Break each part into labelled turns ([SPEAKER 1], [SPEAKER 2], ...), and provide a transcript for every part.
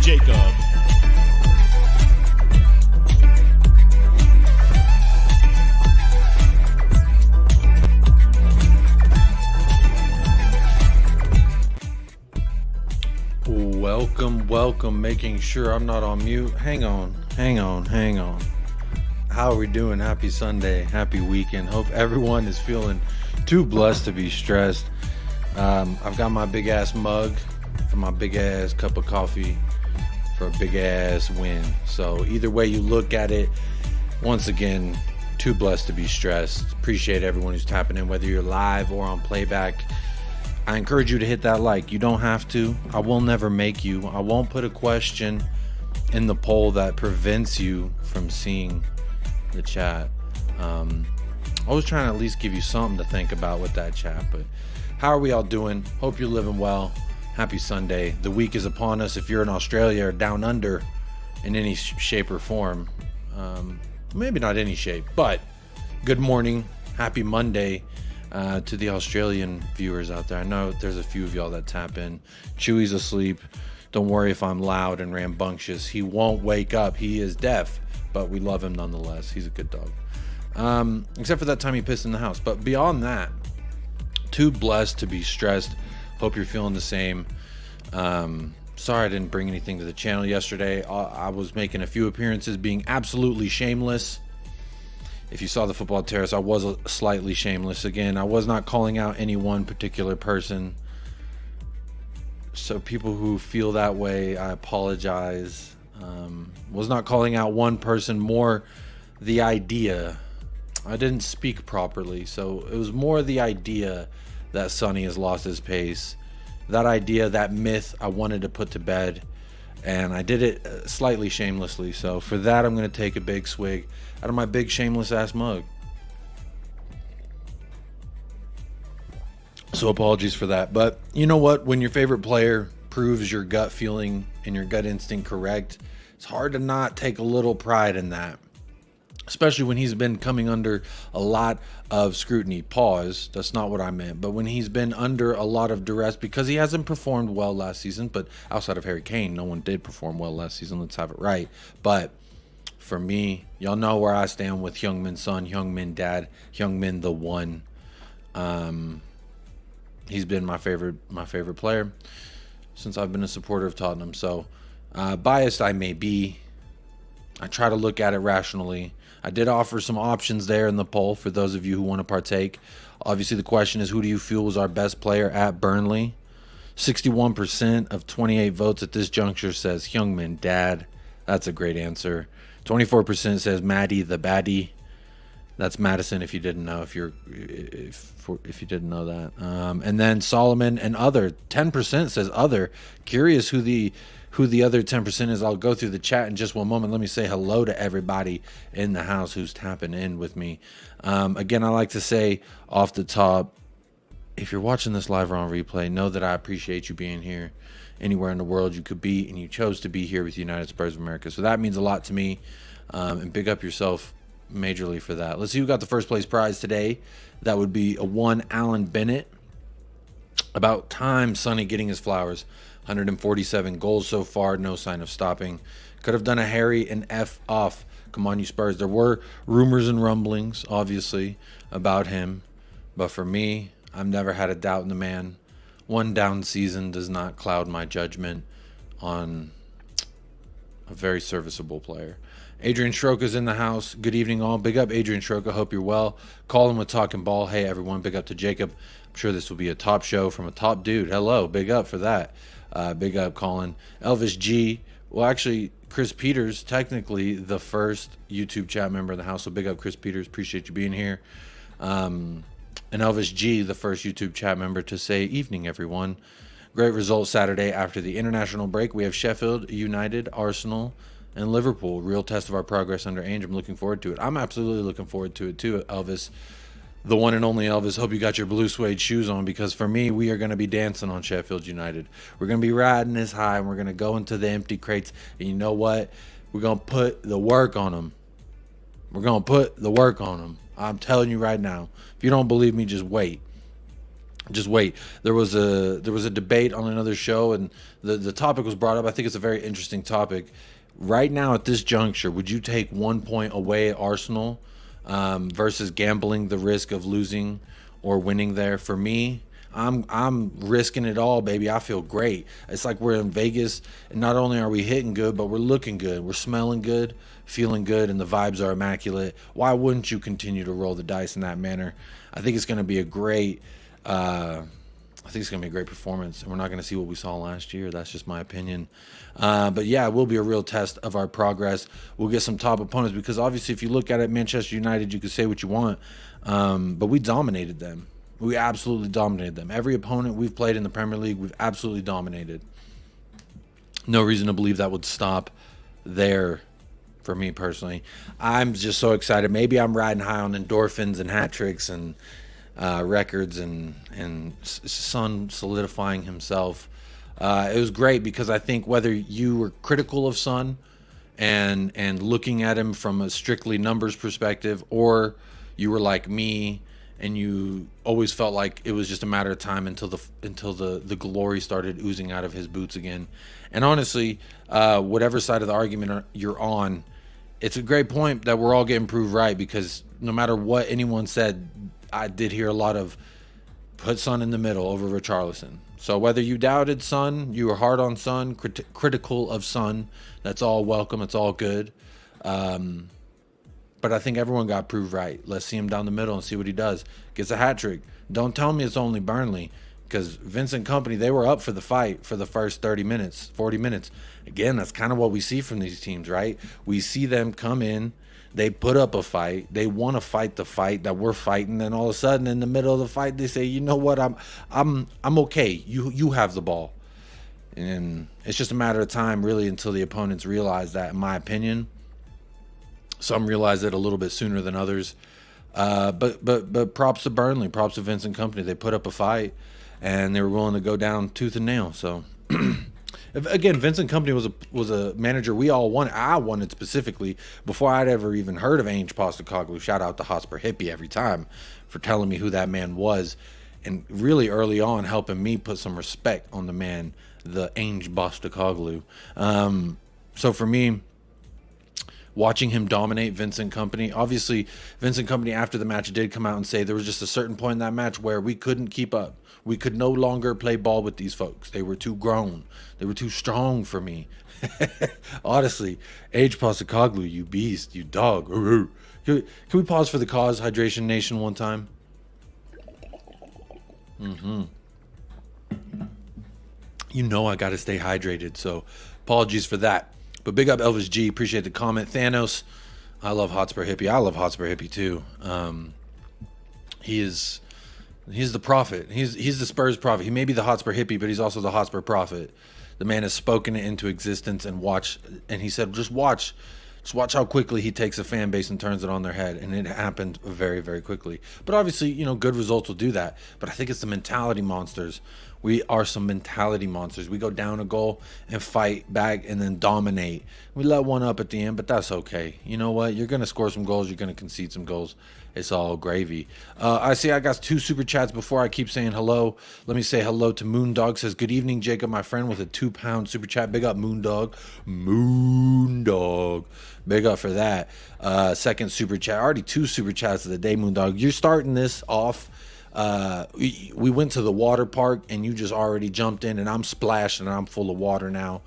[SPEAKER 1] Jacob.
[SPEAKER 2] Welcome, making sure I'm not on mute. Hang on. How are we doing? Happy Sunday, happy weekend. Hope everyone is feeling too blessed to be stressed. I've got my big ass mug for my big ass cup of coffee for a big ass win. So either way you look at it, once again, too blessed to be stressed. Appreciate everyone who's tapping in, whether you're live or on playback. I encourage you to hit that like. You don't have to. I will never make you. I won't put a question in the poll that prevents you from seeing the chat. I was trying to at least give you something to think about with that chat. But how are we all doing? Hope you're living well. Happy Sunday. The week is upon us. If you're in Australia or down under in any shape or form, maybe not any shape, but good morning. Happy Monday. To the Australian viewers out there. I know there's a few of y'all that tap in. Chewy's asleep. Don't worry if I'm loud and rambunctious. He won't wake up. He is deaf, but we love him nonetheless. He's a good dog. Except for that time he pissed in the house. But beyond that, too blessed to be stressed. Hope you're feeling the same. Sorry I didn't bring anything to the channel yesterday. I was making a few appearances, being absolutely shameless. If you saw the Football Terrace, I was slightly shameless. Again, I was not calling out any one particular person. So people who feel that way, I apologize. Was not calling out one person, more the idea. I didn't speak properly, so it was more the idea that Sonny has lost his pace. That idea, that myth, I wanted to put to bed. And I did it slightly shamelessly. So for that, I'm going to take a big swig out of my big shameless ass mug. So apologies for that. But you know what? When your favorite player proves your gut feeling and your gut instinct correct, it's hard to not take a little pride in that. Especially when he's been coming under a lot of scrutiny. Pause. That's not what I meant. But when he's been under a lot of duress because he hasn't performed well last season. But outside of Harry Kane, no one did perform well last season. Let's have it right. But for me, y'all know where I stand with Heung-min's son, Heung-min dad, Heung-min the one. He's been my favorite player since I've been a supporter of Tottenham. So biased I may be. I try to look at it rationally. I did offer some options there in the poll for those of you who want to partake. Obviously, the question is, who do you feel was our best player at Burnley? 61% of 28 votes at this juncture says Heung-min dad. That's a great answer. 24% says Maddie the baddie. That's Madison. If you didn't know, if you didn't know that. And then Solomon and other. 10% says other. Curious who the other 10% is. I'll go through the chat in just one moment. Let me say hello to everybody in the house who's tapping in with me. Again, I like to say off the top, if you're watching this live or on replay, know that I appreciate you being here. Anywhere in the world you could be, and you chose to be here with the United Spurs of America. So that means a lot to me, and big up yourself majorly for that. Let's see who got the first place prize today. That would be a one Alan Bennett. About time Sonny getting his flowers. 147 goals so far, no sign of stopping. Could have done a Harry and F off. Come on, you Spurs. There were rumors and rumblings, obviously, about him. But for me, I've never had a doubt in the man. One down season does not cloud my judgment on a very serviceable player. Adrian Stroka's in the house. Good evening, all. Big up, Adrian Stroka. Hope you're well. Calling with Talking Ball. Hey, everyone. Big up to Jacob. I'm sure this will be a top show from a top dude. Hello. Big up for that. Big up, Colin. Elvis G. Well, actually, Chris Peters, technically the first YouTube chat member of the house. So big up, Chris Peters. Appreciate you being here. And Elvis G, the first YouTube chat member to say evening, everyone. Great result Saturday after the international break. We have Sheffield United, Arsenal, and Liverpool. Real test of our progress under ANGE. I'm looking forward to it. I'm absolutely looking forward to it too, Elvis. The one and only Elvis. Hope you got your blue suede shoes on, because for me, we are going to be dancing on Sheffield United. We're going to be riding this high, and we're going to go into the empty crates. And you know what? We're going to put the work on them. We're going to put the work on them. I'm telling you right now. If you don't believe me, just wait. just wait. There was a debate on another show, and the topic was brought up. I think it's a very interesting topic. Right now, at this juncture, would you take 1 point away at Arsenal versus gambling the risk of losing or winning there? For me, I'm risking it all, baby. I feel great. It's like we're in Vegas, and not only are we hitting good, but we're looking good. We're smelling good, feeling good, and the vibes are immaculate. Why wouldn't you continue to roll the dice in that manner? I think it's going to be a great. I think it's going to be a great performance, and we're not going to see what we saw last year. That's just my opinion. But yeah, it will be a real test of our progress. We'll get some top opponents because obviously if you look at it, Manchester United, you can say what you want, but we dominated them. We absolutely dominated them. Every opponent we've played in the Premier League, we've absolutely dominated. No reason to believe that would stop there for me personally. I'm just so excited. Maybe I'm riding high on endorphins and hat tricks and records and Son solidifying himself. It was great because I think whether you were critical of Son and looking at him from a strictly numbers perspective, or you were like me and you always felt like it was just a matter of time until the glory started oozing out of his boots again. And honestly, whatever side of the argument you're on, it's a great point that we're all getting proved right, because no matter what anyone said, I did hear a lot of put Son in the middle over Richarlison. So whether you doubted Son, you were hard on Son, critical of Son, that's all welcome. It's all good. But I think everyone got proved right. Let's see him down the middle and see what he does. Gets a hat trick. Don't tell me it's only Burnley, because Vincent Kompany, they were up for the fight for the first 30 minutes, 40 minutes. Again, that's kind of what we see from these teams, right? We see them come in, they put up a fight, they want to fight the fight that we're fighting, then all of a sudden in the middle of the fight they say, you know what, I'm okay. You have the ball. And it's just a matter of time really until the opponents realize that, in my opinion. Some realize it a little bit sooner than others. But props to Burnley, props to Vincent Kompany. They put up a fight and they were willing to go down tooth and nail. So again, Vincent Kompany was a manager we all wanted. I wanted specifically before I'd ever even heard of ANGE Postecoglou. Shout out to Hotspur Hippie every time for telling me who that man was, and really early on helping me put some respect on the man, the ANGE Postecoglou. So for me, watching him dominate Vincent Kompany, obviously Vincent Kompany after the match did come out and say there was just a certain point in that match where we couldn't keep up. We could no longer play ball with these folks. They were too grown. They were too strong for me. Honestly, ANGE Postecoglou, you beast, you dog. Can we pause for the cause, Hydration Nation, one time? You know I got to stay hydrated, so apologies for that. But big up Elvis G, appreciate the comment. Thanos, I love Hotspur Hippie. I love Hotspur Hippie too. He's the prophet. He's the Spurs prophet. He may be the Hotspur Hippie, but he's also the Hotspur prophet. The man has spoken it into existence, and he said, just watch how quickly he takes a fan base and turns it on their head. And it happened very, very quickly. But obviously, good results will do that. But I think it's the mentality monsters. We are some mentality monsters. We go down a goal and fight back and then dominate. We let one up at the end, but that's okay. You know what? You're going to score some goals. You're going to concede some goals. It's all gravy. I see I got 2 super chats before I keep saying hello. Let me say hello to Moondog. Says, good evening, Jacob, my friend, with a £2 super chat. Big up, Moondog. Moondog. Big up for that. Second super chat. Already 2 super chats of the day, Moondog. You're starting this off. We went to the water park and you just already jumped in, and I'm splashing and I'm full of water now.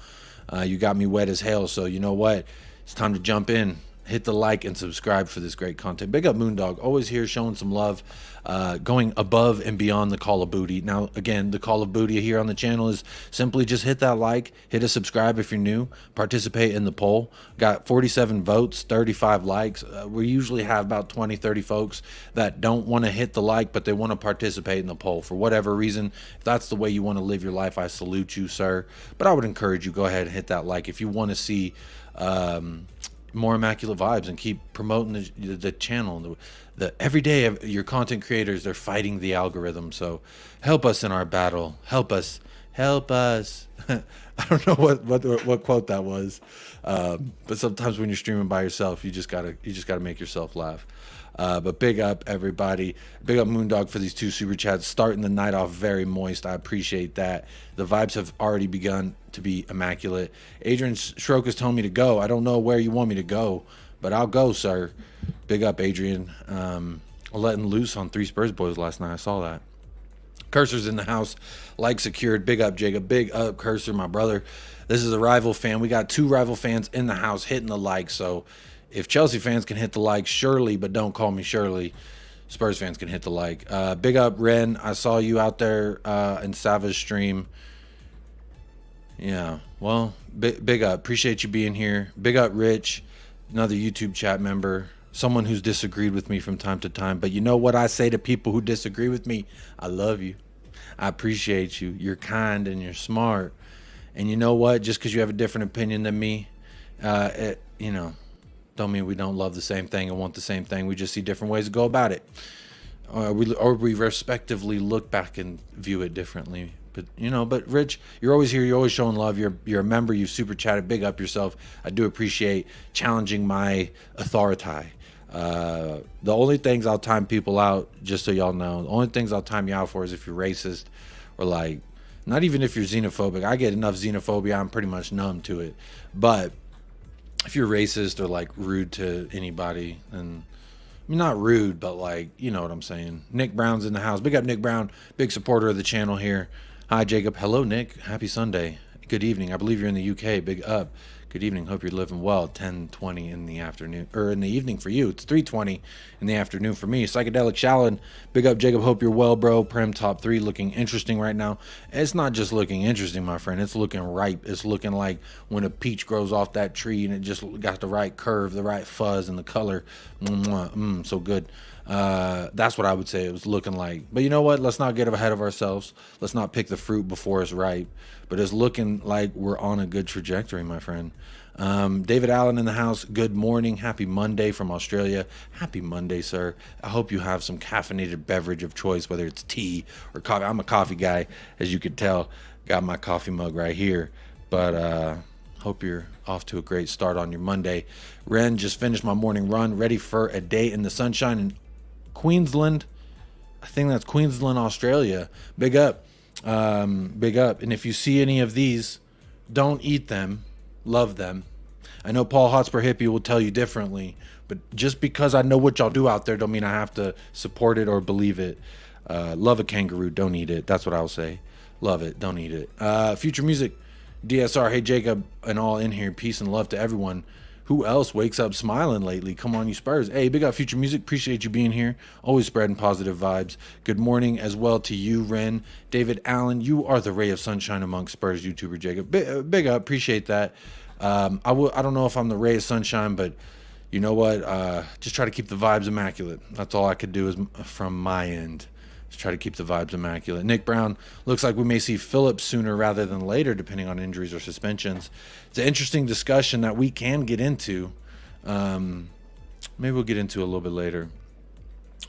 [SPEAKER 2] You got me wet as hell, so you know what? It's time to jump in. Hit the like and subscribe for this great content. Big up Moondog, always here showing some love, going above and beyond the Call of Booty. Now, again, the Call of Booty here on the channel is simply just hit that like, hit a subscribe if you're new, participate in the poll. Got 47 votes, 35 likes. We usually have about 20, 30 folks that don't want to hit the like, but they want to participate in the poll for whatever reason. If that's the way you want to live your life, I salute you, sir. But I would encourage you, go ahead and hit that like if you want to see more immaculate vibes and keep promoting the channel. The every day of your content creators, they're fighting the algorithm, so help us in our battle. Help us Help us. I don't know what quote that was, but sometimes when you're streaming by yourself, you just gotta make yourself laugh. But big up everybody. Big up Moondog for these 2 super chats. Starting the night off very moist. I appreciate that. The vibes have already begun to be immaculate. Adrian Schrock is telling me to go. I don't know where you want me to go, but I'll go, sir. Big up, Adrian. Letting loose on 3 Spurs boys last night. I saw that. Cursor's in the house. Like secured. Big up, Jacob. Big up, Cursor, my brother. This is a rival fan. We got 2 rival fans in the house hitting the like. So if Chelsea fans can hit the like, surely, but don't call me Shirley, Spurs fans can hit the like. Big up, Ren. I saw you out there in Sava's stream. Yeah, well, big up. Appreciate you being here. Big up, Rich, another YouTube chat member, someone who's disagreed with me from time to time. But you know what I say to people who disagree with me? I love you. I appreciate you. You're kind and you're smart. And you know what? Just because you have a different opinion than me, don't mean we don't love the same thing and want the same thing. We just see different ways to go about it. Or we respectively look back and view it differently. But Rich, you're always here. You're always showing love. You're a member. You've super chatted. Big up yourself. I do appreciate challenging my authority. The only things I'll time people out, just so y'all know, the only things I'll time you out for is if you're racist or not even if you're xenophobic. I get enough xenophobia. I'm pretty much numb to it. But if you're racist or rude to anybody, and I mean, not rude, but you know what I'm saying. Nick Brown's in the house. Big up, Nick Brown. Big supporter of the channel here. Hi, Jacob. Hello, Nick. Happy Sunday. Good evening. I believe you're in the UK. Big up. Good evening. Hope you're living well. 10:20 in the afternoon, or in the evening for you. It's 3:20 in the afternoon for me. Psychedelic Shallon. Big up, Jacob. Hope you're well, bro. Prem top 3 looking interesting right now. It's not just looking interesting, my friend. It's looking ripe. It's looking like when a peach grows off that tree and it just got the right curve, the right fuzz, and the color. So good. That's what I would say it was looking like. But you know what? Let's not get ahead of ourselves. Let's not pick the fruit before it's ripe. But it's looking like we're on a good trajectory, my friend. David Allen in the house. Good morning. Happy Monday from Australia. Happy Monday, sir. I hope you have some caffeinated beverage of choice, whether it's tea or coffee. I'm a coffee guy, as you can tell. Got my coffee mug right here. But hope you're off to a great start on your Monday. Ren, just finished my morning run, ready for a day in the sunshine in Queensland. I think that's Queensland, Australia. Big up. Big up. And if you see any of these, don't eat them. Love them. I know Paul Hotspur Hippie will tell you differently, but just because I know what y'all do out there don't mean I have to support it or believe it. Love a kangaroo, don't eat it. That's what I'll say. Love it, don't eat it. Future Music, DSR, hey Jacob, and all in here. Peace and love to everyone. Who else wakes up smiling lately? Come on, you Spurs. Hey, big up Future Music. Appreciate you being here. Always spreading positive vibes. Good morning as well to you, Ren. David Allen, you are the ray of sunshine among Spurs YouTuber, Jacob. Big up. Appreciate that. I don't know if I'm the ray of sunshine, but you know what? Just try to keep the vibes immaculate. That's all I could do is from my end. Just try to keep the vibes immaculate. Nick Brown, looks like we may see Phillips sooner rather than later, depending on injuries or suspensions. It's an interesting discussion that we can get into. Maybe we'll get into a little bit later.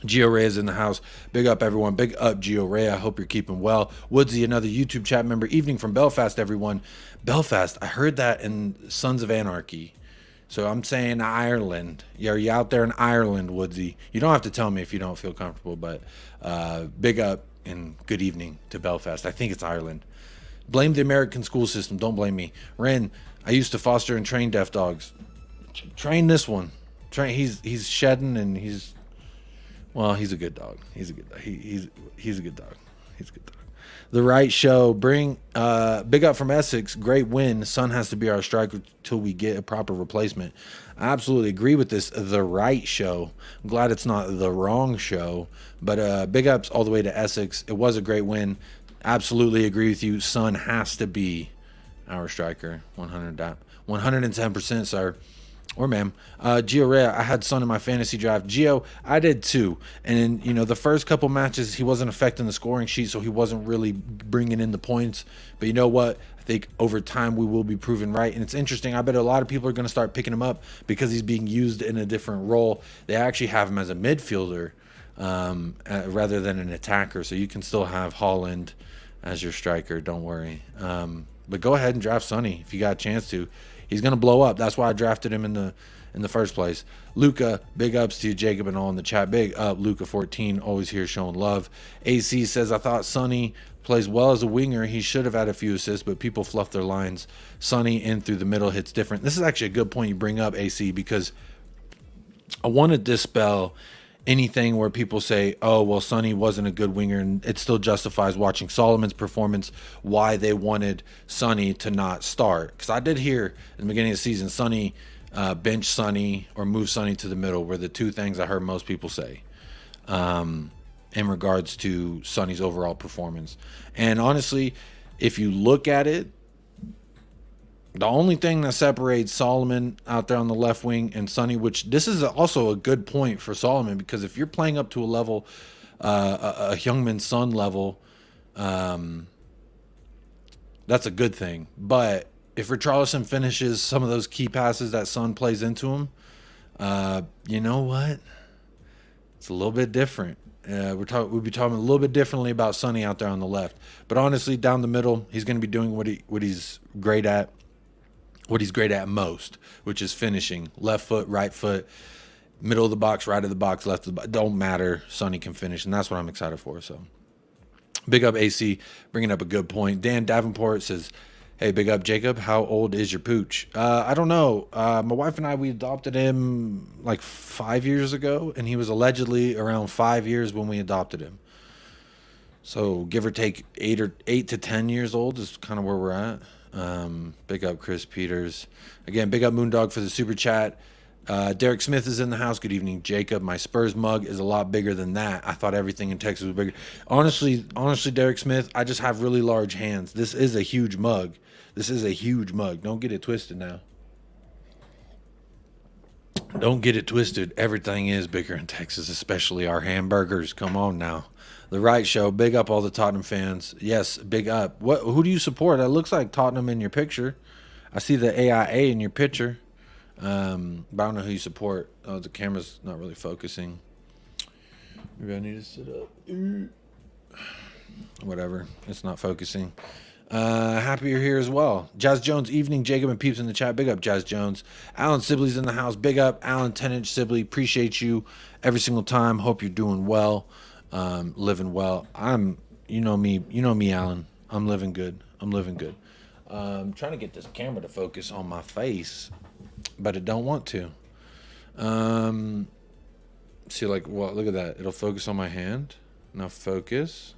[SPEAKER 2] Gio Ray is in the house. Big up, everyone. Big up, Gio Ray. I hope you're keeping well. Woodsy, another YouTube chat member. Evening from Belfast, everyone. Belfast, I heard that in Sons of Anarchy. So I'm saying Ireland. Are you out there in Ireland, Woodsy? You don't have to tell me if you don't feel comfortable, but big up and good evening to Belfast. I think it's Ireland. Blame the American school system. Don't blame me. Ren, I used to foster and train deaf dogs. Train this one. He's shedding and he's a good dog. He's a good dog. He's a good dog. He's a good dog. The Right Show. Bring big up from Essex. Great win. Son has to be our striker till we get a proper replacement. I absolutely agree with this. The Right Show. I'm glad it's not the wrong show. But big ups all the way to Essex. It was a great win. Absolutely agree with you. Son has to be our striker. 110%, sir. Or ma'am. Gio Rea, I had Son in my fantasy draft. Gio, I did too. And, the first couple matches, he wasn't affecting the scoring sheet, so he wasn't really bringing in the points. But you know what? I think over time we will be proven right. And it's interesting. I bet a lot of people are going to start picking him up because he's being used in a different role. They actually have him as a midfielder rather than an attacker. So you can still have Holland as your striker. Don't worry. But go ahead and draft Sonny if you got a chance to. He's gonna blow up. That's why I drafted him in the first place. Luca, big ups to you, Jacob, and all in the chat. Big up, Luca14, always here showing love. AC says, I thought Sonny plays well as a winger. He should have had a few assists, but people fluff their lines. Sonny in through the middle hits different. This is actually a good point you bring up, AC, because I want to dispel anything where people say, oh, well, Sonny wasn't a good winger, and it still justifies watching Solomon's performance, why they wanted Sonny to not start. Because I did hear in the beginning of the season, Sonny bench Sonny or move Sonny to the middle were the two things I heard most people say in regards to Sonny's overall performance. And honestly, if you look at it, the only thing that separates Solomon out there on the left wing and Sonny, which this is also a good point for Solomon, because if you're playing up to a level, a Heung-min Son level, that's a good thing. But if Richarlison finishes some of those key passes that Son plays into him, you know what? It's a little bit different. We'll be talking a little bit differently about Sonny out there on the left. But honestly, down the middle, he's going to be doing what he's great at. What he's great at most, which is finishing. Left foot, right foot, middle of the box, right of the box, left of the box. Don't matter. Sonny can finish, and that's what I'm excited for. So, big up AC, bringing up a good point. Dan Davenport says, hey, big up Jacob. How old is your pooch? I don't know. My wife and I, we adopted him like 5 years ago, and he was allegedly around 5 years when we adopted him. So give or take 8 to 10 years old is kind of where we're at. Big up Chris Peters. Again, big up Moondog for the super chat. Derek Smith is in the house. Good evening, Jacob. My Spurs mug is a lot bigger than that. I thought everything in Texas was bigger. Honestly, Derek Smith, I just have really large hands. This is a huge mug. This is a huge mug. Don't get it twisted now. Don't get it twisted. Everything is bigger in Texas, especially our hamburgers. Come on now. The Right Show. Big up all the Tottenham fans. Yes, big up. Who do you support? It looks like Tottenham in your picture. I see the AIA in your picture. But I don't know who you support. Oh, the camera's not really focusing. Maybe I need to sit up. Whatever. It's not focusing. Happy you're here as well. Jazz Jones, evening. Jacob and Peeps in the chat. Big up, Jazz Jones. Alan Sibley's in the house. Big up, Alan 10-inch Sibley. Appreciate you every single time. Hope you're doing well. Living well. You know me, Alan. I'm living good. I'm trying to get this camera to focus on my face, but it don't want to. See, like, what? Look at that. It'll focus on my hand. Now focus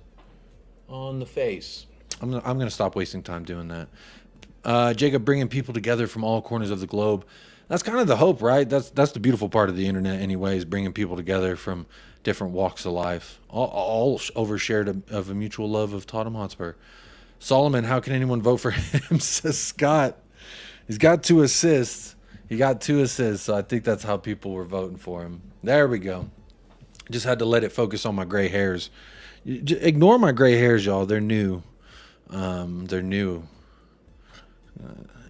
[SPEAKER 2] on the face. I'm gonna stop wasting time doing that. Jacob, bringing people together from all corners of the globe. That's kind of the hope, right? That's the beautiful part of the internet, anyways. Bringing people together from different walks of life, all overshared of a mutual love of Tottenham Hotspur. Solomon, how can anyone vote for him? Says Scott. He's got 2 assists. So I think that's how people were voting for him. There we go. Just had to let it focus on my gray hairs. Ignore my gray hairs, y'all. They're new. They're new.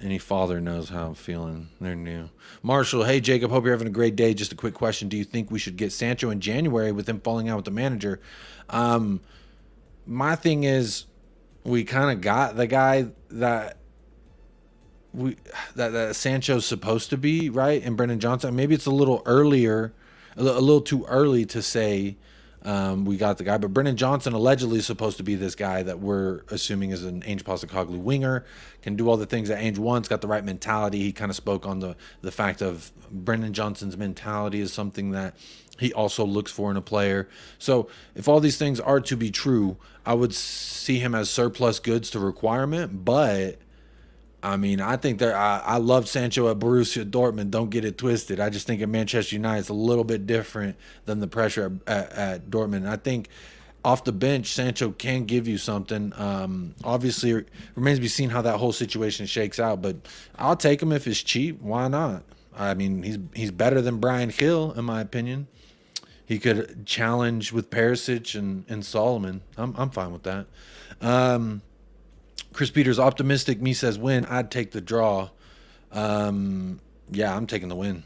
[SPEAKER 2] Any father knows how I'm feeling. They're new. Marshall, hey, Jacob, hope you're having a great day. Just a quick question. Do you think we should get Sancho in January with him falling out with the manager? My thing is, we kind of got the guy that Sancho's supposed to be, right? And Brendan Johnson. Maybe it's a little earlier, a little too early to say we got the guy. But Brendan Johnson allegedly is supposed to be this guy that we're assuming is an ANGE postecoglou winger, can do all the things that ANGE wants, got the right mentality. He kind of spoke on the fact of Brendan Johnson's mentality is something that he also looks for in a player. So if all these things are to be true, I would see him as surplus goods to requirement. But I mean, I think I love Sancho at Borussia Dortmund. Don't get it twisted. I just think at Manchester United it's a little bit different than the pressure at Dortmund. And I think off the bench, Sancho can give you something. Obviously, it remains to be seen how that whole situation shakes out. But I'll take him if it's cheap. Why not? I mean, he's better than Bryan Gil, in my opinion. He could challenge with Perisic and Solomon. I'm fine with that. Chris Peters, optimistic. Me says win. I'd take the draw. Yeah, I'm taking the win.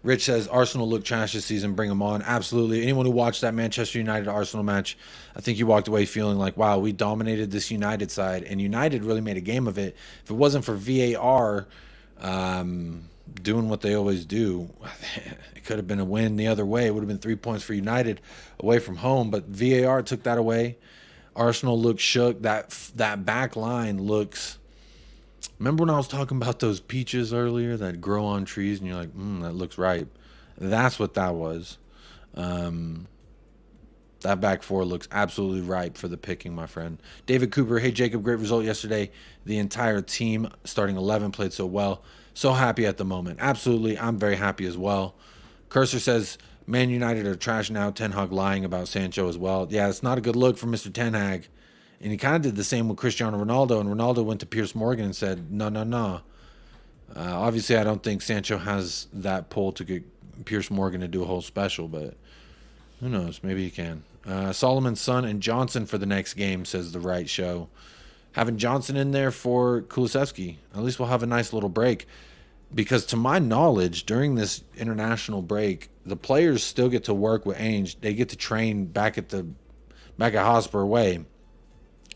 [SPEAKER 2] Rich says Arsenal look trash this season. Bring them on. Absolutely. Anyone who watched that Manchester United Arsenal match, I think you walked away feeling like, wow, we dominated this United side, and United really made a game of it. If it wasn't for VAR doing what they always do, it could have been a win the other way. It would have been 3 points for United away from home, but VAR took that away. Arsenal looks shook. That back line looks. Remember when I was talking about those peaches earlier that grow on trees, and you're like, that looks ripe. That's what that was. That back four looks absolutely ripe for the picking, my friend. David Cooper, hey Jacob, great result yesterday. The entire team, starting 11, played so well. So happy at the moment. Absolutely, I'm very happy as well. Cursor says, Man United are trash now. Ten Hag lying about Sancho as well. Yeah, it's not a good look for Mr. Ten Hag. And he kind of did the same with Cristiano Ronaldo. And Ronaldo went to Piers Morgan and said, no. Obviously, I don't think Sancho has that pull to get Piers Morgan to do a whole special. But who knows? Maybe he can. Solomon's son and Johnson for the next game, says the right show. Having Johnson in there for Kulusevski. At least we'll have a nice little break. Because to my knowledge, during this international break, the players still get to work with ANGE. They get to train back at Hotspur way.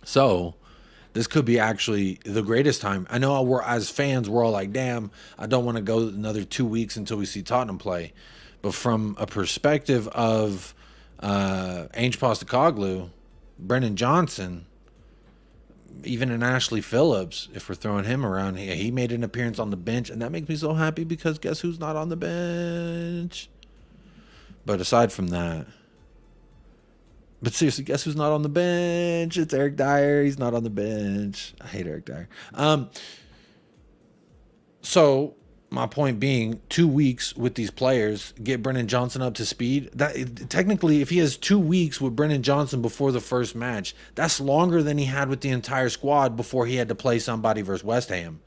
[SPEAKER 2] So this could be actually the greatest time. I know we're, as fans, we're all like, damn, I don't want to go another 2 weeks until we see Tottenham play. But from a perspective of ANGE Postecoglou, Brennan Johnson, even an Ashley Phillips, if we're throwing him around, he made an appearance on the bench, and that makes me so happy because guess who's not on the bench? But aside from that, but seriously, guess who's not on the bench? It's Eric Dyer. He's not on the bench. I hate Eric Dyer. So my point being, 2 weeks with these players, get Brennan Johnson up to speed. That technically, if he has 2 weeks with Brennan Johnson before the first match, that's longer than he had with the entire squad before he had to play somebody versus West Ham.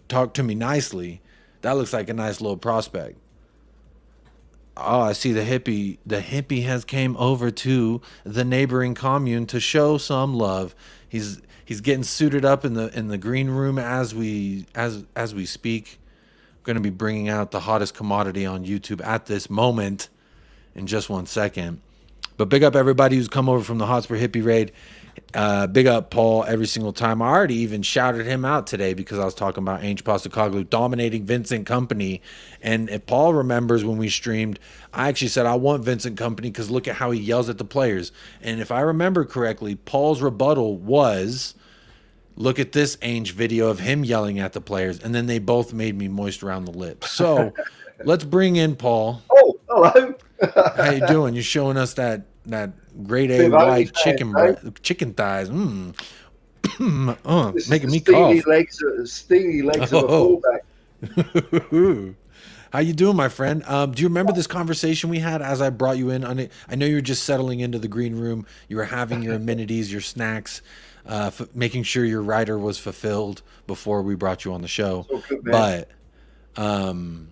[SPEAKER 2] Talk to me nicely. That looks like a nice little prospect. Oh, I see the hippie. The hippie has came over to the neighboring commune to show some love. He's getting suited up in the green room as we speak. I'm going to be bringing out the hottest commodity on YouTube at this moment in just 1 second. But big up everybody who's come over from the Hotspur hippie raid. Big up Paul every single time. I already even shouted him out today because I was talking about ANGE Postecoglou dominating Vincent Kompany. And if Paul remembers when we streamed, I actually said I want Vincent Kompany because look at how he yells at the players. And if I remember correctly, Paul's rebuttal was, look at this ANGE video of him yelling at the players. And then they both made me moist around the lips. So let's bring in Paul.
[SPEAKER 1] Oh, hello.
[SPEAKER 2] How you doing? You're showing us that grade A white chicken thighs. Making me cough.
[SPEAKER 1] Steamy legs of a fullback.
[SPEAKER 2] How you doing, my friend? Do you remember this conversation we had as I brought you in? I know you were just settling into the green room. You were having your amenities, your snacks, making sure your rider was fulfilled before we brought you on the show.
[SPEAKER 1] So good, man.
[SPEAKER 2] But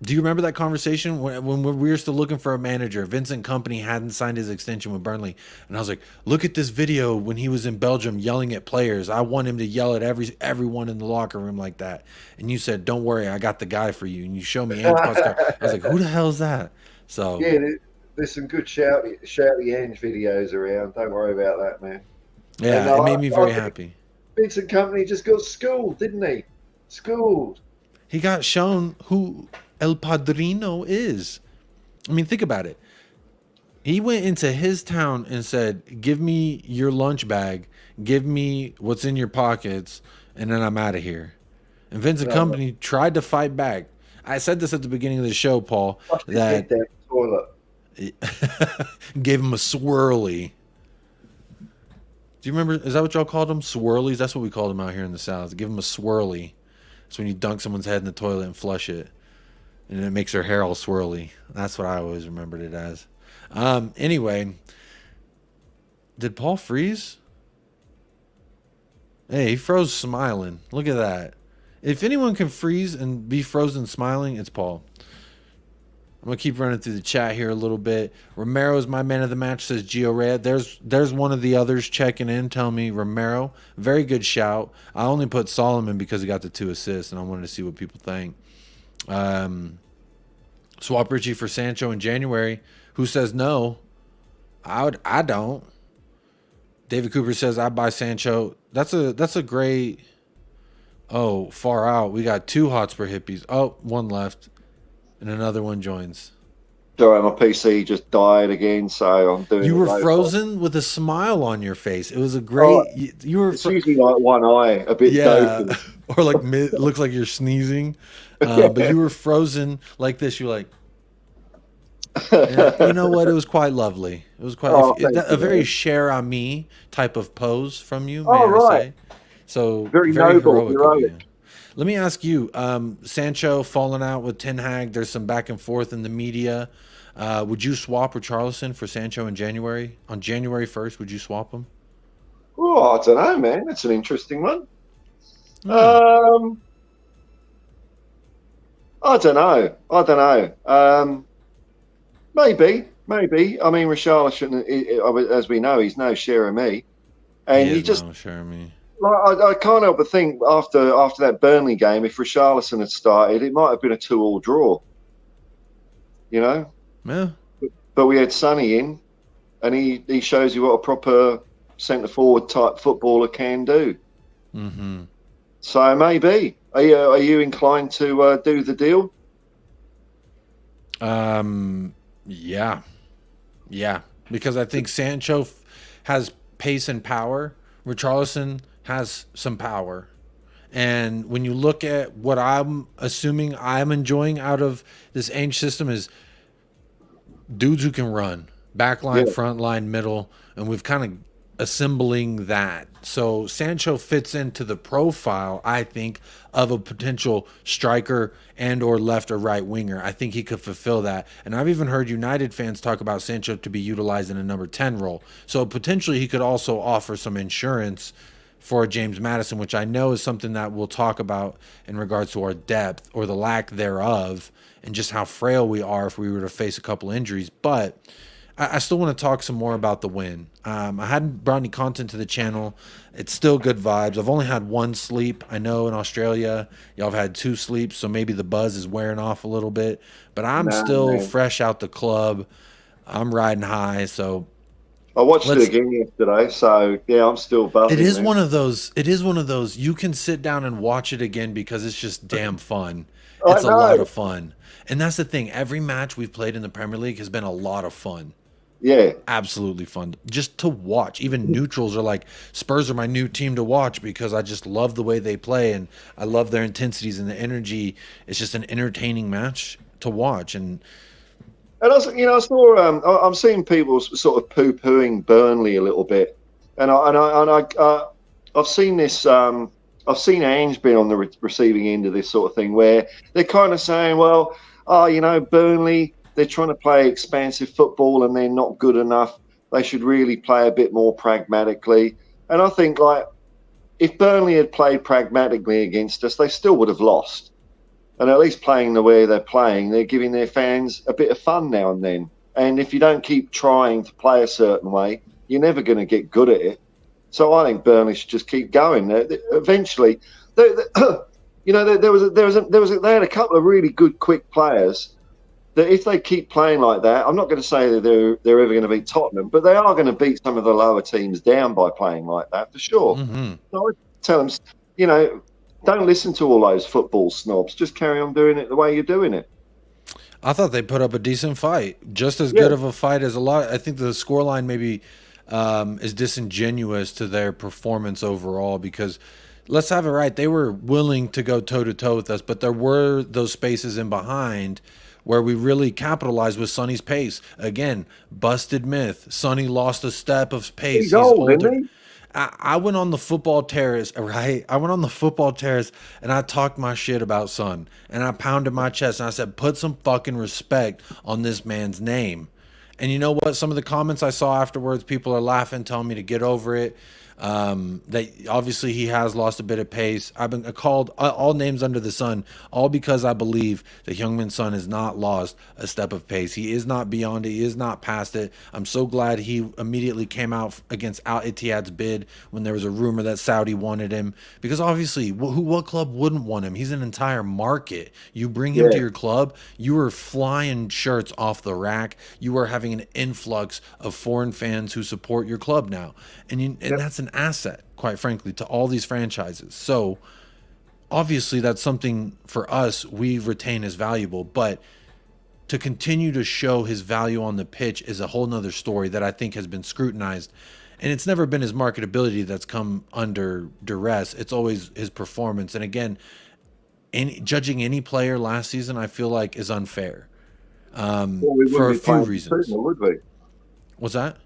[SPEAKER 2] do you remember that conversation when we were still looking for a manager? Vincent Kompany hadn't signed his extension with Burnley. And I was like, look at this video when he was in Belgium yelling at players. I want him to yell at everyone in the locker room like that. And you said, don't worry, I got the guy for you. And you showed me ANGE Postecoglou. I was like, who the hell is that? So
[SPEAKER 1] yeah, there's some good shouty ANGE videos around. Don't worry about that, man.
[SPEAKER 2] Yeah, it made me very happy.
[SPEAKER 1] Vincent Kompany just got schooled, didn't he? Schooled.
[SPEAKER 2] He got shown who El Padrino is. I mean, think about it. He went into his town and said, give me your lunch bag, give me what's in your pockets, and then I'm out of here. And Vincent Kompany tried to fight back. I said this at the beginning of the show, Paul, that
[SPEAKER 1] toilet.
[SPEAKER 2] Gave him a swirly. Do you remember? Is that what y'all called them? Swirlies? That's what we called them out here in the South. Give him a swirly. It's when you dunk someone's head in the toilet and flush it. And it makes her hair all swirly. That's what I always remembered it as. Anyway, did Paul freeze? Hey, he froze smiling. Look at that. If anyone can freeze and be frozen smiling, it's Paul. I'm going to keep running through the chat here a little bit. Romero is my man of the match, says Gio Red. There's one of the others checking in, telling me Romero. Very good shout. I only put Solomon because he got the 2 assists, and I wanted to see what people think. Swap Richie for Sancho in January. Who says no? I don't. David Cooper says I buy Sancho. That's a great. Oh, far out. We got 2 Hotspur hippies. Oh, one left, and another one joins.
[SPEAKER 1] Sorry, my PC just died again, so I'm doing.
[SPEAKER 2] You were
[SPEAKER 1] it
[SPEAKER 2] frozen with a smile on your face. It was a great. You were.
[SPEAKER 1] It's usually like one eye, a bit dopey.
[SPEAKER 2] Or like looks like you're sneezing, but you were frozen like this. You're like. Yeah, you know what? It was quite lovely. It was quite a very cher à me type of pose from you, may I say. So
[SPEAKER 1] very noble,
[SPEAKER 2] heroic of you. Let me ask you, Sancho falling out with Ten Hag. There's some back and forth in the media. Would you swap Richarlison for Sancho in January? On January 1st, would you swap him?
[SPEAKER 1] Oh, I don't know, man. That's an interesting one. I don't know. Maybe. I mean, Richarlison, as we know, he's no share of me, and he just
[SPEAKER 2] no share of me.
[SPEAKER 1] Like, I can't help but think after that Burnley game, if Richarlison had started, it might have been a 2-2 draw. You know.
[SPEAKER 2] Yeah.
[SPEAKER 1] But we had Sonny in, and he shows you what a proper centre forward type footballer can do.
[SPEAKER 2] Mm-hmm.
[SPEAKER 1] So maybe are you inclined to do the deal?
[SPEAKER 2] Yeah, because I think Sancho has pace and power. Richarlison has some power. And when you look at what I'm assuming I'm enjoying out of this ANGE system is dudes who can run, back line, front line, middle, and we've kind of assembling that. So Sancho fits into the profile, I think, of a potential striker and or left or right winger. I think he could fulfill that. And I've even heard United fans talk about Sancho to be utilized in a number 10 role. So potentially he could also offer some insurance for James Maddison, which I know is something that we'll talk about in regards to our depth or the lack thereof and just how frail we are if we were to face a couple injuries. But I still want to talk some more about the win. I hadn't brought any content to the channel. It's still good vibes. I've only had 1 sleep. I know in Australia, y'all have had 2 sleeps, so maybe the buzz is wearing off a little bit. But I'm still fresh out the club. I'm riding high, so
[SPEAKER 1] I watched it again yesterday, so yeah, I'm still buzzing.
[SPEAKER 2] It is one of those you can sit down and watch it again because it's just damn fun. It's a lot of fun. And that's the thing. Every match we've played in the Premier League has been a lot of fun.
[SPEAKER 1] Yeah.
[SPEAKER 2] Absolutely fun. Just to watch. Even neutrals are like, Spurs are my new team to watch because I just love the way they play and I love their intensities and the energy. It's just an entertaining match to watch. And
[SPEAKER 1] also, you know, I saw I'm seeing people sort of poo-pooing Burnley a little bit, and I've seen this. I've seen ANGE been on the receiving end of this sort of thing where they're kind of saying, well, you know, Burnley, they're trying to play expansive football and they're not good enough. They should really play a bit more pragmatically. And I think, like, if Burnley had played pragmatically against us, they still would have lost. And at least playing the way they're playing, they're giving their fans a bit of fun now and then. And if you don't keep trying to play a certain way, you're never going to get good at it. So I think Burnley should just keep going. Eventually, you know, they had a couple of really good, quick players that if they keep playing like that, I'm not going to say that they're ever going to beat Tottenham, but they are going to beat some of the lower teams down by playing like that for sure.
[SPEAKER 2] Mm-hmm.
[SPEAKER 1] So I tell them, you know, don't listen to all those football snobs. Just carry on doing it the way you're doing it.
[SPEAKER 2] I thought they put up a decent fight, just as good of a fight as a lot. I think the scoreline maybe is disingenuous to their performance overall because let's have it right. They were willing to go toe-to-toe with us, but there were those spaces in behind where we really capitalized with Sonny's pace. Again, busted myth. Sonny lost a step of pace.
[SPEAKER 1] He's old, isn't he?
[SPEAKER 2] I went on the football terrace, right? I went on the football terrace and I talked my shit about Son. And I pounded my chest and I said, put some fucking respect on this man's name. And you know what? Some of the comments I saw afterwards, people are laughing, telling me to get over it. That obviously he has lost a bit of pace. I've been called all names under the sun, all because I believe that Heung-min Son has not lost a step of pace. He is not beyond it. He is not past it. I'm so glad he immediately came out against Al Ittihad's bid when there was a rumor that Saudi wanted him, because obviously what club wouldn't want him? He's an entire market. You bring him to your club, you are flying shirts off the rack. You are having an influx of foreign fans who support your club now, and that's an asset, quite frankly, to all these franchises. So obviously that's something for us we retain as valuable, but to continue to show his value on the pitch is a whole nother story that I think has been scrutinized. And it's never been his marketability that's come under duress. It's always his performance. And again, judging any player last season, I feel like, is unfair, for a few reasons.
[SPEAKER 1] Basuma, would we?
[SPEAKER 2] What's that?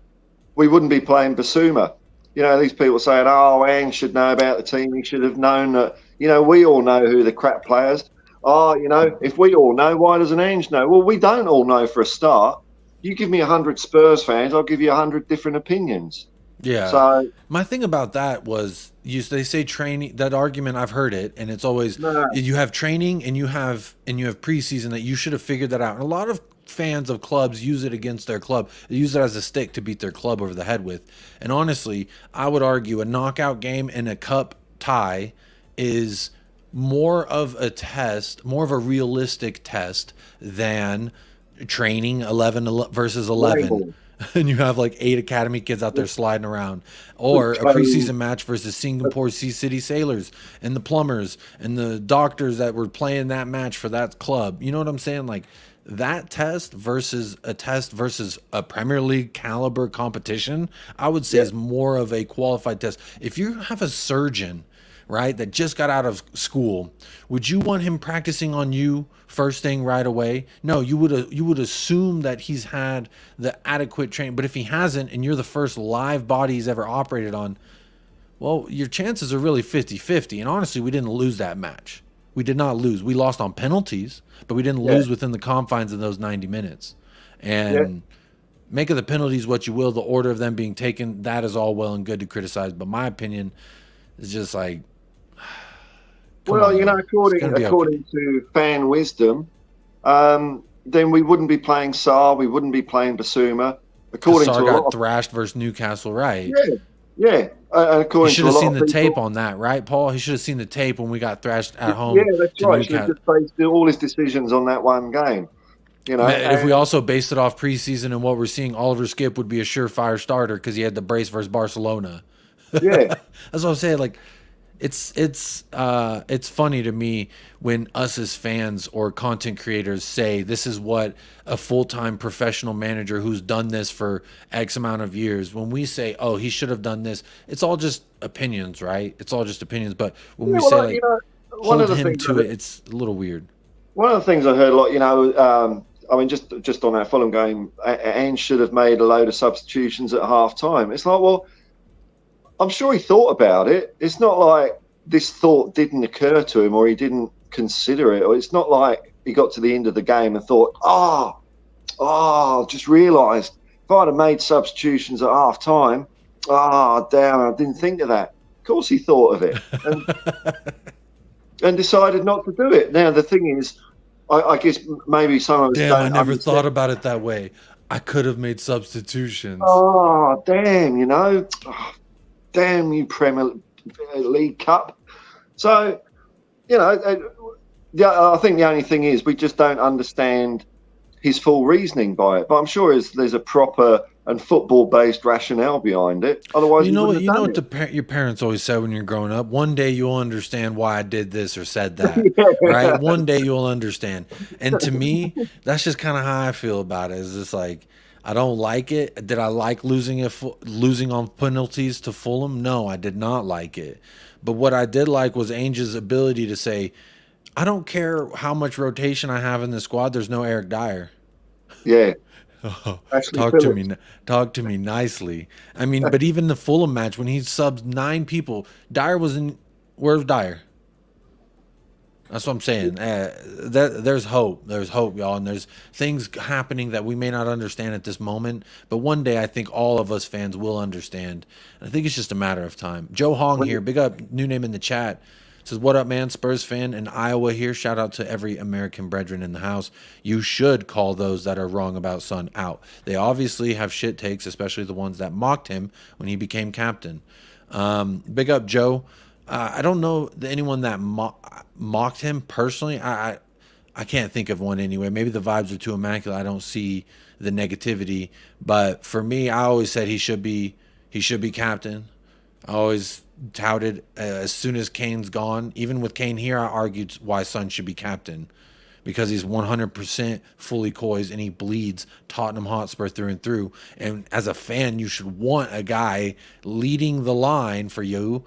[SPEAKER 1] We wouldn't be playing Basuma. You know, these people saying, oh, Ange should know about the team. He should have known that. You know, we all know who the crap players are. You know, if we all know, why doesn't Ange know? Well, we don't all know for a start. You give me 100 Spurs fans, I'll give you 100 different opinions.
[SPEAKER 2] Yeah.
[SPEAKER 1] So
[SPEAKER 2] my thing about that was, they say training. That argument, I've heard it, and it's always you have training and you have preseason, that you should have figured that out. And a lot of fans of clubs use it against their club. They use it as a stick to beat their club over the head with. And honestly, I would argue a knockout game and a cup tie is more of a test, more of a realistic test than training 11 versus 11. And you have like 8 academy kids out there sliding around, or a preseason match versus Singapore Sea City Sailors and the plumbers and the doctors that were playing that match for that club. You know what I'm saying? Like, that test versus a Premier League caliber competition, I would say is more of a qualified test. If you have a surgeon, right, that just got out of school, would you want him practicing on you first thing right away? No, you would assume that he's had the adequate training. But if he hasn't, and you're the first live body he's ever operated on, well, your chances are really 50-50. And honestly, we didn't lose that match. We did not lose. We lost on penalties, but we didn't lose within the confines of those 90 minutes. And make of the penalties what you will, the order of them being taken, that is all well and good to criticize. But my opinion is just like,
[SPEAKER 1] well, you know, according to fan wisdom, then we wouldn't be playing Sarr, we wouldn't be playing Basuma. According
[SPEAKER 2] Sarr
[SPEAKER 1] to
[SPEAKER 2] got thrashed versus Newcastle, right?
[SPEAKER 1] Yeah.
[SPEAKER 2] He should have seen the tape on that, right, Paul? He should have seen the tape when we got thrashed at home.
[SPEAKER 1] Yeah, that's right. He should have just based all his decisions on that one game. You know,
[SPEAKER 2] if we also based it off preseason and what we're seeing, Oliver Skipp would be a surefire starter because he had the brace versus Barcelona.
[SPEAKER 1] Yeah,
[SPEAKER 2] that's what I'm saying. Like, it's funny to me when us as fans or content creators say this is what a full-time professional manager who's done this for X amount of years, when we say, oh, he should have done this, it's all just opinions, right? It's all just opinions. But when we say, like, hold him to it, it's a little weird.
[SPEAKER 1] One of the things I heard a lot, you know, I mean, just on that Fulham game, Ange should have made a load of substitutions at half time. It's like, well, I'm sure he thought about it. It's not like this thought didn't occur to him or he didn't consider it. Or it's not like he got to the end of the game and thought, just realised if I'd have made substitutions at half time, damn, I didn't think of that. Of course he thought of it and decided not to do it. Now, the thing is, I guess maybe some of us don't
[SPEAKER 2] I never thought about it that way. I could have made substitutions.
[SPEAKER 1] Oh, damn, you know. Damn you, Premier League Cup. So, you know, I think the only thing is we just don't understand his full reasoning by it. But I'm sure there's a proper and football-based rationale behind it. Otherwise,
[SPEAKER 2] you know what your parents always said when you're growing up. One day you'll understand why I did this or said that. Right? One day you'll understand. And to me, that's just kind of how I feel about it. It's just like, I don't like it. Did I like losing on penalties to Fulham? No, I did not like it. But what I did like was Ange's ability to say, I don't care how much rotation I have in the squad. There's no Eric Dyer.
[SPEAKER 1] Yeah.
[SPEAKER 2] Talk to me nicely. I mean, but even the Fulham match when he subbed 9 people, Dyer was in. Where's Dyer? That's what I'm saying. There's hope. There's hope, y'all, and there's things happening that we may not understand at this moment, but one day I think all of us fans will understand. And I think it's just a matter of time. Joe Hong here, big up, new name in the chat. Says, what up, man? Spurs fan in Iowa here. Shout out to every American brethren in the house. You should call those that are wrong about Son out. They obviously have shit takes, especially the ones that mocked him when he became captain. Big up, Joe. I don't know anyone that mocked him personally. I can't think of one anyway. Maybe the vibes are too immaculate. I don't see the negativity. But for me, I always said he should be captain. I always touted as soon as Kane's gone. Even with Kane here, I argued why Son should be captain. Because he's 100% fully Coys and he bleeds Tottenham Hotspur through and through. And as a fan, you should want a guy leading the line for you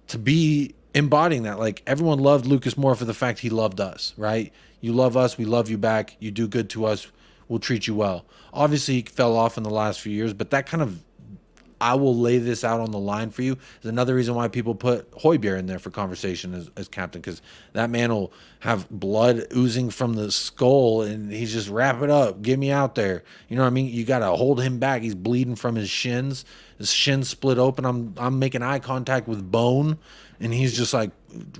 [SPEAKER 2] to be embodying that. Like, everyone loved Lucas Moura for the fact he loved us, right? You love us, we love you back. You do good to us, we'll treat you well. Obviously, he fell off in the last few years, but that kind of, I will lay this out on the line for you, is another reason why people put Højbjerg in there for conversation as captain, because that man will have blood oozing from the skull and he's just, wrap it up, get me out there. You know what I mean? You got to hold him back. He's bleeding from his shins. His shins split open. I'm making eye contact with bone and he's just like,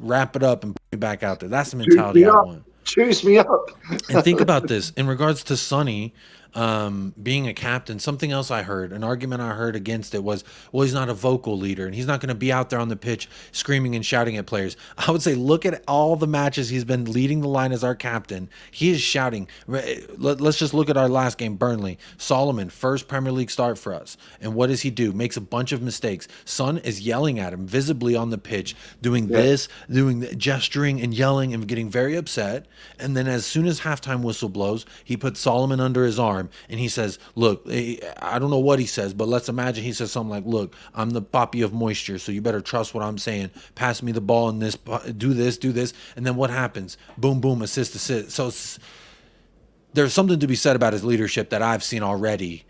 [SPEAKER 2] wrap it up and put me back out there. That's the mentality I want.
[SPEAKER 1] Choose me up.
[SPEAKER 2] And think about this in regards to Sonny being a captain. Something else I heard, an argument I heard against it was, well, he's not a vocal leader and he's not going to be out there on the pitch screaming and shouting at players. I would say, look at all the matches he's been leading the line as our captain. He is shouting. Let's just look at our last game, Burnley. Solomon, first Premier League start for us. And what does he do? Makes a bunch of mistakes. Son is yelling at him visibly on the pitch, doing this, gesturing and yelling and getting very upset. And then as soon as halftime whistle blows, he puts Solomon under his arm and he says, look, I don't know what he says, but let's imagine he says something like, look, I'm the poppy of moisture, so you better trust what I'm saying. Pass me the ball in this, do this. And then what happens? Boom, boom, assist. So there's something to be said about his leadership that I've seen already.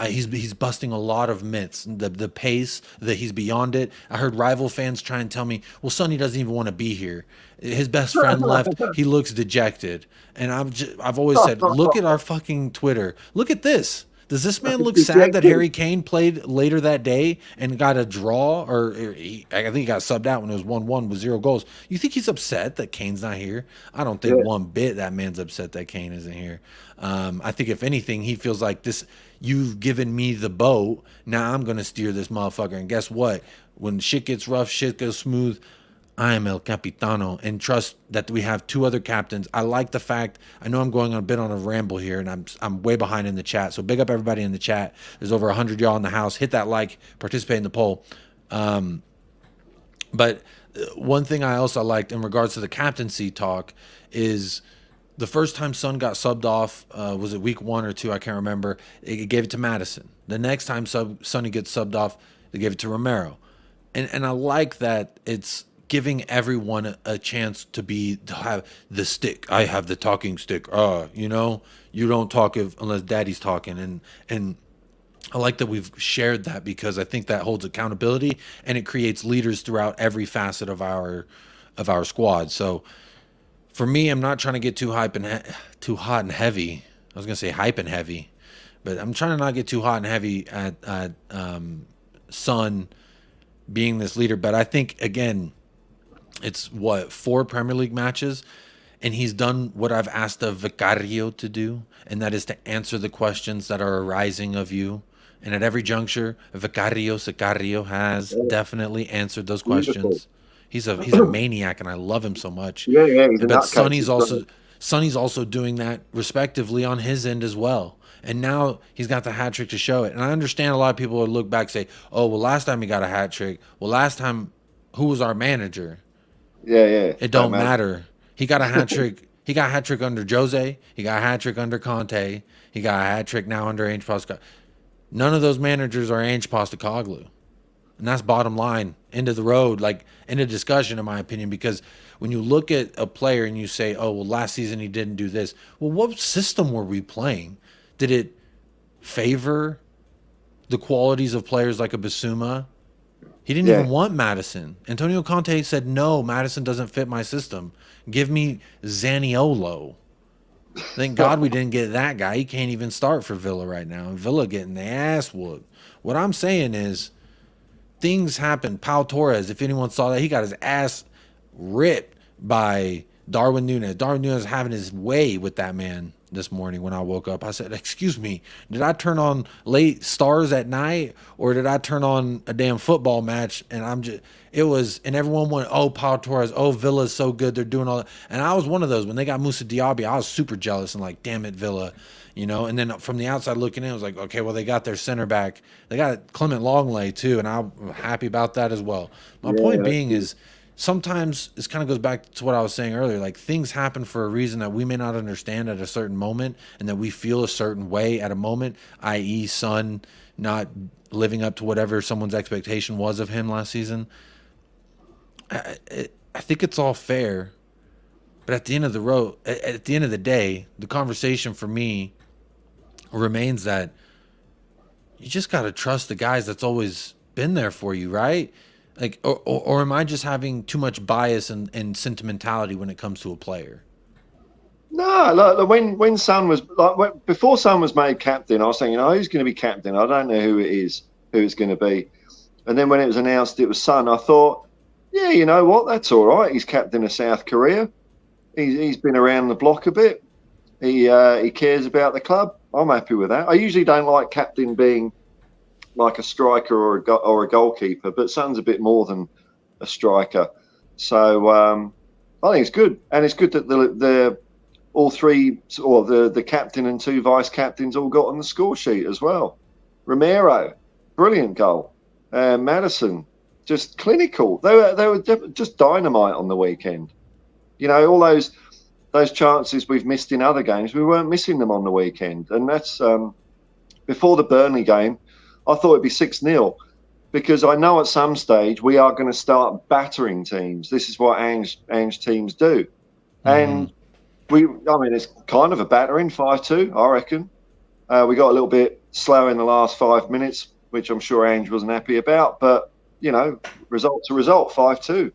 [SPEAKER 2] He's busting a lot of myths. The pace, that he's beyond it. I heard rival fans try and tell me, well, Sonny doesn't even want to be here. His best friend left. He looks dejected. And I've always said, look at our fucking Twitter. Look at this. Does this man look sad that Harry Kane played later that day and got a draw? Or I think he got subbed out when it was 1-1 with 0 goals. You think he's upset that Kane's not here? I don't think one bit that man's upset that Kane isn't here. I think if anything, he feels like this, you've given me the boat. Now I'm going to steer this motherfucker. And guess what? When shit gets rough, shit goes smooth, I am El Capitano, and trust that we have two other captains. I like the fact, I know I'm going on a bit on a ramble here, and I'm way behind in the chat, so big up everybody in the chat. There's over 100 y'all in the house. Hit that like, participate in the poll. But one thing I also liked in regards to the captaincy talk is the first time Son got subbed off, was it week 1 or 2? I can't remember. It gave it to Madison. The next time Sonny gets subbed off, they gave it to Romero. And I like that it's giving everyone a chance to have the stick. I have the talking stick. You know, you don't talk unless daddy's talking. And I like that we've shared that, because I think that holds accountability and it creates leaders throughout every facet of our squad. So for me, I'm not trying to get too hot and heavy. I was gonna say hype and heavy, but I'm trying to not get too hot and heavy at Son being this leader. But I think, again, it's 4 Premier League matches, and he's done what I've asked of Vicario to do, and that is to answer the questions that are arising of you. And at every juncture, Sicario has definitely answered those questions. He's a maniac, and I love him so much. But Sonny's also doing that respectively on his end as well. And now he's got the hat trick to show it. And I understand a lot of people would look back and say, oh, well, last time he got a hat trick. Well, last time, who was our manager? It don't matter. He got a hat trick. He got a hat trick under Jose. He got a hat trick under Conte. He got a hat trick now under Ange Postecoglou. None of those managers are Ange Postecoglou. And that's bottom line. End of the road, like end of discussion, in my opinion, because when you look at a player and you say, oh, well, last season he didn't do this. Well, what system were we playing? Did it favor the qualities of players like a Bissouma? He didn't even want Maddison. Antonio Conte said, no, Maddison doesn't fit my system. Give me Zaniolo. Thank God we didn't get that guy. He can't even start for Villa right now. And Villa getting the ass whooped. What I'm saying is things happen. Pau Torres, if anyone saw that, he got his ass ripped by Darwin Núñez. Darwin Núñez having his way with that man this morning when I woke up. I said, excuse me, did I turn on late stars at night or did I turn on a damn football match? And and everyone went, oh, Pau Torres, oh, Villa's so good, they're doing all that. And I was one of those. When they got Moussa Diaby, I was super jealous and like, damn it, Villa, you know. And then from the outside looking in, I was like, okay, well, they got their center back. They got Clement Longley too, and I'm happy about that as well. My point being is, sometimes this kind of goes back to what I was saying earlier. Like, things happen for a reason that we may not understand at a certain moment and that we feel a certain way at a moment, i.e. Son not living up to whatever someone's expectation was of him last season. I think it's all fair. But at the end of the day, the conversation for me remains that you just got to trust the guys that's always been there for you, right? Like, or am I just having too much bias and sentimentality when it comes to a player?
[SPEAKER 1] No, look, when Son was before Son was made captain, I was saying, who's going to be captain? I don't know who it's going to be. And then when it was announced it was Son, I thought, yeah, you know what? That's all right. He's captain of South Korea. He's been around the block a bit. He cares about the club. I'm happy with that. I usually don't like captain being like a striker or a goalkeeper, but Son's a bit more than a striker. So I think it's good, and it's good that the all three, or the captain and two vice captains, all got on the score sheet as well. Romero, brilliant goal. Maddison, just clinical. They were just dynamite on the weekend. You know, all those chances we've missed in other games, we weren't missing them on the weekend, and that's before the Burnley game. I thought it'd be 6-0 because I know at some stage we are going to start battering teams. This is what ANGE teams do. And it's kind of a battering, 5-2, I reckon. We got a little bit slow in the last 5 minutes, which I'm sure ANGE wasn't happy about. But, you know, result's a result, 5-2.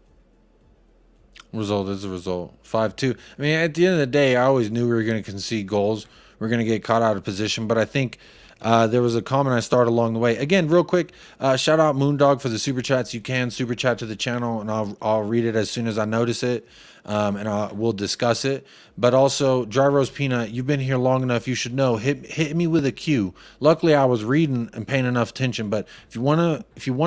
[SPEAKER 2] Result is a result, 5-2. I mean, at the end of the day, I always knew we were going to concede goals. We're going to get caught out of position. But I think there was a comment I started along the way. Again, real quick, shout out Moondog for the super chats. You can super chat to the channel, and I'll read it as soon as I notice it, and we'll discuss it. But also, Dry Roast Peanut, you've been here long enough. You should know. Hit me with a Q. Luckily, I was reading and paying enough attention. But if you wanna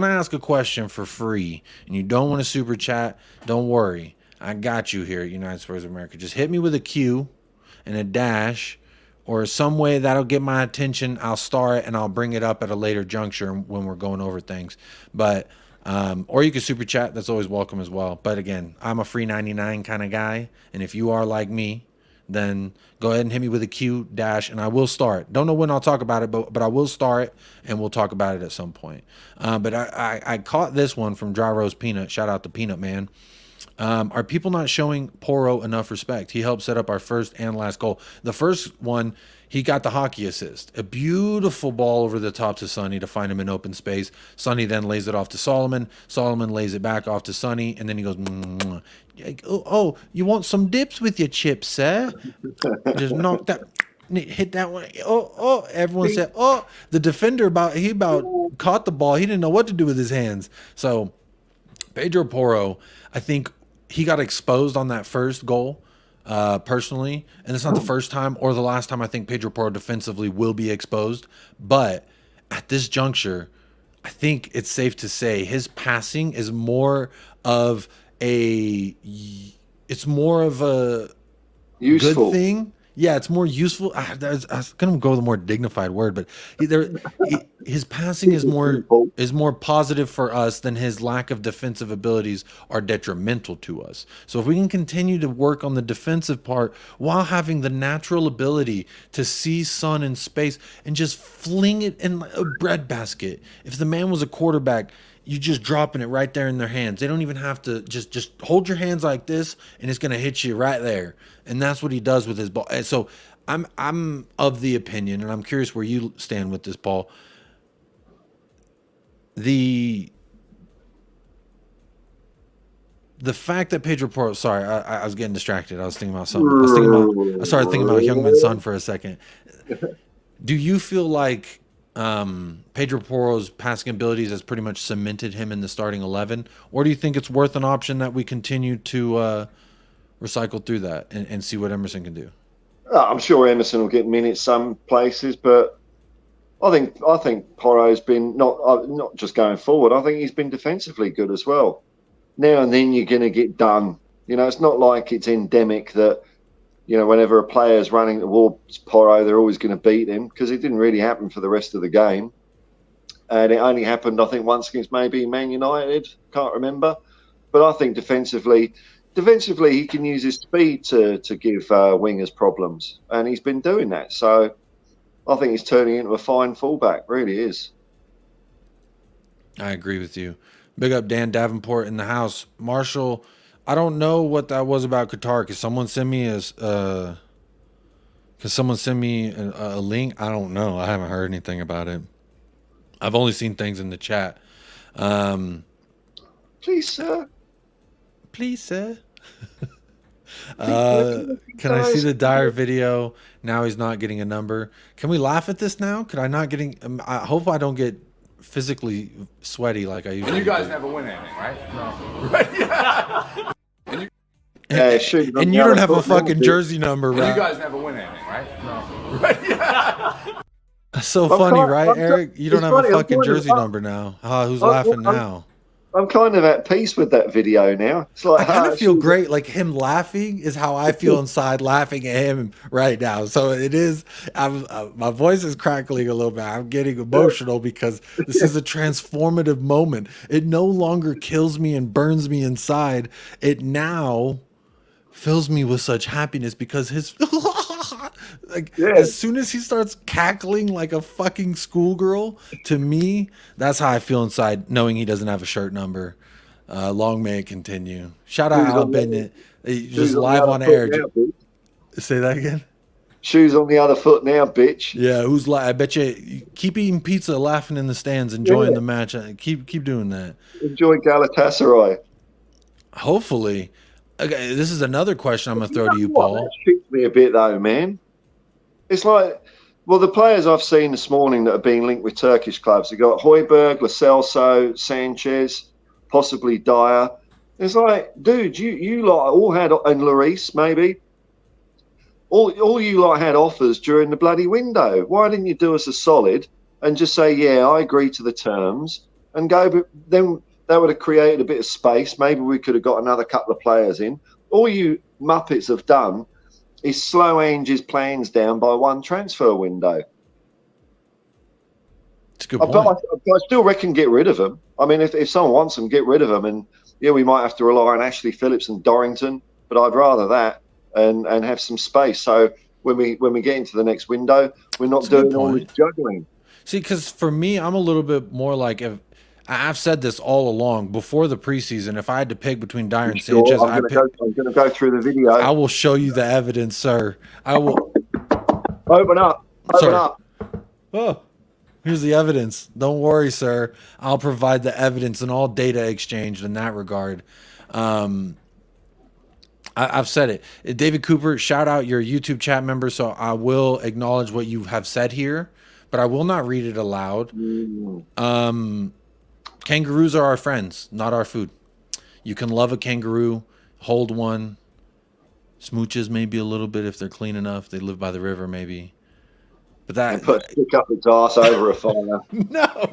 [SPEAKER 2] ask a question for free and you don't want to super chat, don't worry. I got you here at United Spurs of America. Just hit me with a Q and a dash, or some way that'll get my attention. I'll star it and I'll bring it up at a later juncture when we're going over things. But or you can super chat. That's always welcome as well. But again, I'm a free 99 kind of guy, and if you are like me, then go ahead and hit me with a Q dash, and I will start. Don't know when I'll talk about it, but I will start, and we'll talk about it at some point. But I caught this one from Dry Roast Peanut. Shout out to Peanut Man. Are people not showing Porro enough respect? He helped set up our first and last goal. The first one, he got the hockey assist. A beautiful ball over the top to Sonny to find him in open space. Sonny then lays it off to Solomon. Solomon lays it back off to Sonny, and then he goes, oh, you want some dips with your chips, sir? Just knock that, hit that one. Oh, everyone said, oh, the defender about caught the ball. He didn't know what to do with his hands. So Pedro Porro, I think he got exposed on that first goal, personally, and it's not the first time or the last time I think Pedro Porro defensively will be exposed. But at this juncture, I think it's safe to say his passing is more of a
[SPEAKER 3] useful
[SPEAKER 2] good thing. Yeah, it's more useful. I was gonna go with a more dignified word, but his passing is more positive for us than his lack of defensive abilities are detrimental to us. So if we can continue to work on the defensive part while having the natural ability to see Son in space and just fling it in a breadbasket. If the man was a quarterback, you just dropping it right there in their hands. They don't even have to just hold your hands like this, and it's gonna hit you right there. And that's what he does with his ball. And so I'm of the opinion, and I'm curious where you stand with this, Paul. The the fact that Pedro Porro, sorry, I was getting distracted. I was thinking about something. I started thinking about Heung-min Son for a second. Do you feel like Pedro Porro's passing abilities has pretty much cemented him in the starting 11? Or do you think it's worth an option that we continue to recycle through that and see what Emerson can do?
[SPEAKER 1] I'm sure Emerson will get minutes some places, but I think Porro's been not just going forward. I think he's been defensively good as well. Now and then you're going to get done. You know, it's not like it's endemic that, you know, whenever a player's running towards Porro, they're always going to beat him, because it didn't really happen for the rest of the game. And it only happened, I think, once against maybe Man United. Can't remember. But I think defensively, he can use his speed to give wingers problems. And he's been doing that. So I think he's turning into a fine fullback. Really is.
[SPEAKER 2] I agree with you. Big up Dan Davenport in the house. Marshall, I don't know what that was about Qatar. Could someone send me a link? I don't know. I haven't heard anything about it. I've only seen things in the chat.
[SPEAKER 1] Please, sir.
[SPEAKER 2] Please, sir. Can I see the Dyer video? Now he's not getting a number. Can we laugh at this now? Could I not getting? I hope I don't get physically sweaty like I usually do.
[SPEAKER 3] And you guys never win anything, right? No. Right? Yeah.
[SPEAKER 2] And you don't have a fucking jersey number, right?
[SPEAKER 3] And you guys never win anything, right? No. Right? Yeah.
[SPEAKER 2] That's so funny, right, Eric? You don't have a fucking jersey number now. Who's laughing now?
[SPEAKER 1] I'm kind of at peace with that video now. It's like,
[SPEAKER 2] I kind of feel great. Like, him laughing is how I feel inside, laughing at him right now. So it is. My voice is crackling a little bit. I'm getting emotional because this is a transformative moment. It no longer kills me and burns me inside. It now fills me with such happiness because his as soon as he starts cackling like a fucking schoolgirl, to me, that's how I feel inside, knowing he doesn't have a shirt number. Long may it continue. Shout out Al Bennett, just live on air. Say that again.
[SPEAKER 1] Shoes on the other foot now, bitch.
[SPEAKER 2] Yeah, I bet you keep eating pizza, laughing in the stands, enjoying the match. Keep doing that.
[SPEAKER 1] Enjoy Galatasaray.
[SPEAKER 2] Hopefully. Okay, this is another question I'm going to throw to you, Paul.
[SPEAKER 1] That shoots me a bit, though, man. It's like, well, the players I've seen this morning that are being linked with Turkish clubs, you've got Højbjerg, Lo Celso, Sanchez, possibly Dyer. It's like, dude, you lot all had, and Lloris maybe, all you lot had offers during the bloody window. Why didn't you do us a solid and just say, yeah, I agree to the terms, and go? But then that would have created a bit of space. Maybe we could have got another couple of players in. All you Muppets have done is slow Ange's plans down by one transfer window.
[SPEAKER 2] It's a good point. But
[SPEAKER 1] I still reckon get rid of them. I mean, if someone wants them, get rid of them. And yeah, we might have to rely on Ashley Phillips and Dorrington, but I'd rather that and have some space. So when we get into the next window, we're not doing all this juggling.
[SPEAKER 2] See, because for me, I'm a little bit more like, I've said this all along before the preseason. If I had to pick between Dyer and Sanchez,
[SPEAKER 1] I'm going to go through the video.
[SPEAKER 2] I will show you the evidence, sir. I will
[SPEAKER 1] open up.
[SPEAKER 2] Oh, here's the evidence. Don't worry, sir. I'll provide the evidence and all data exchanged in that regard. I've said it. David Cooper, shout out your YouTube chat member. So I will acknowledge what you have said here, but I will not read it aloud. Kangaroos are our friends, not our food. You can love a kangaroo, hold one, smooches maybe a little bit if they're clean enough. They live by the river maybe. But that,
[SPEAKER 1] and pick up its ass over a fire.
[SPEAKER 2] No.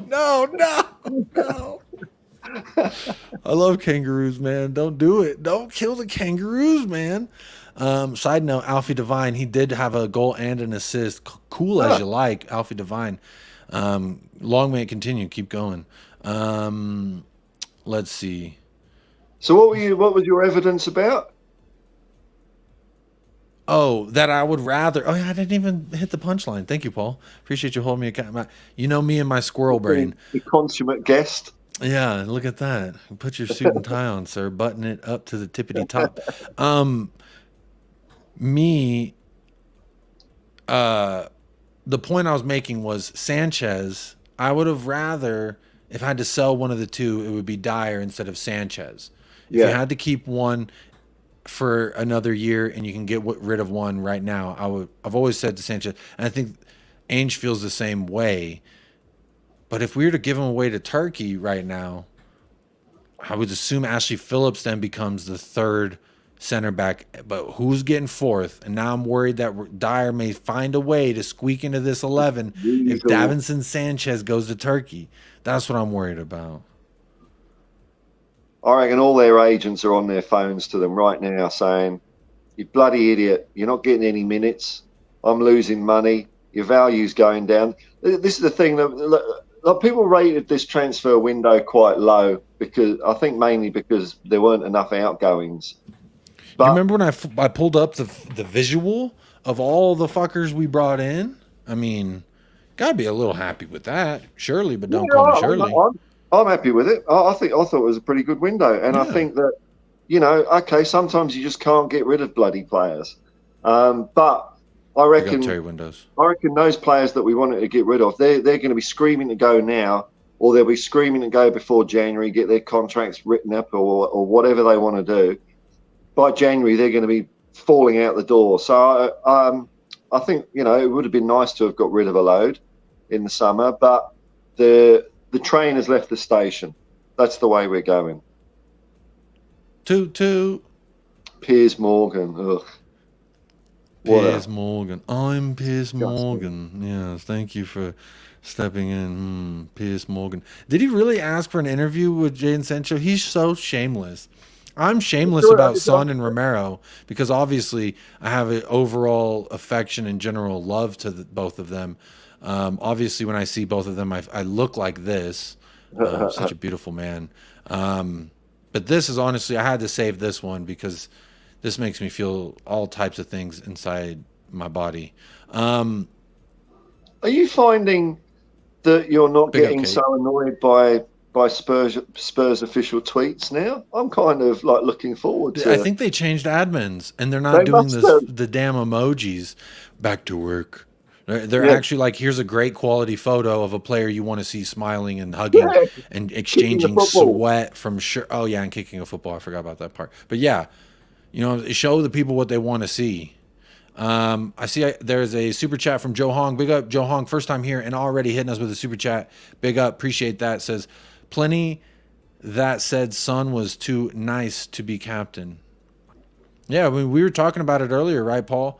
[SPEAKER 2] I love kangaroos, man. Don't do it. Don't kill the kangaroos, man. Side note, Alfie Devine, he did have a goal and an assist. Cool as you like, Alfie Devine. Long may it continue. Keep going. Let's see.
[SPEAKER 1] So what was your evidence about?
[SPEAKER 2] Oh, that I would rather. Oh, yeah, I didn't even hit the punchline. Thank you, Paul. Appreciate you holding me accountable. You know me and my squirrel brain.
[SPEAKER 1] The consummate guest.
[SPEAKER 2] Yeah, look at that. Put your suit and tie on, sir. Button it up to the tippity top. The point I was making was Sanchez. I would have rather, if I had to sell one of the two, it would be Dyer instead of Sanchez. If you had to keep one for another year and you can get rid of one right now, I've always said to Sanchez, and I think Ainge feels the same way. But if we were to give him away to Turkey right now, I would assume Ashley Phillips then becomes the third center back. But who's getting fourth? And now I'm worried that Dyer may find a way to squeak into this 11 if Davinson Sanchez goes to Turkey. That's what I'm worried about.
[SPEAKER 1] I reckon all their agents are on their phones to them right now saying, "You bloody idiot, you're not getting any minutes. I'm losing money. Your value's going down." This is the thing that people rated this transfer window quite low, because I think mainly because there weren't enough outgoings.
[SPEAKER 2] But you remember when I pulled up the visual of all the fuckers we brought in? I mean, gotta be a little happy with that, surely, but don't call me Shirley.
[SPEAKER 1] I'm happy with it. I thought it was a pretty good window, and I think that, okay, sometimes you just can't get rid of bloody players, but I reckon those players that we wanted to get rid of, they're going to be screaming to go now, or they'll be screaming to go before January, get their contracts written up, or whatever they want to do. By January, they're going to be falling out the door. So I think, it would have been nice to have got rid of a load in the summer, but the train has left the station. That's the way we're going.
[SPEAKER 2] Toot toot.
[SPEAKER 1] Piers Morgan. Ugh.
[SPEAKER 2] Piers Morgan. I'm Piers Morgan. Yes, thank you for stepping in. Piers Morgan. Did he really ask for an interview with Jadon Sancho? He's so shameless. I'm shameless about Son and Romero because obviously I have an overall affection and general love to both of them. Obviously, when I see both of them, I look like this. Such a beautiful man. But this is honestly, I had to save this one because this makes me feel all types of things inside my body. Are
[SPEAKER 1] you finding that you're not getting so annoyed by Spurs official tweets now? I'm kind of like looking forward to.
[SPEAKER 2] I think they changed admins and they're not doing the damn emojis. Back to work. They're actually like, here's a great quality photo of a player you want to see smiling and hugging and exchanging sweat from sure. Oh yeah, and kicking a football. I forgot about that part. But yeah, show the people what they want to see. I see there's a super chat from Joe Hong. Big up, Joe Hong. First time here and already hitting us with a super chat. Big up. Appreciate that. Says, plenty that said Son was too nice to be captain. Yeah, I mean, we were talking about it earlier, right, Paul?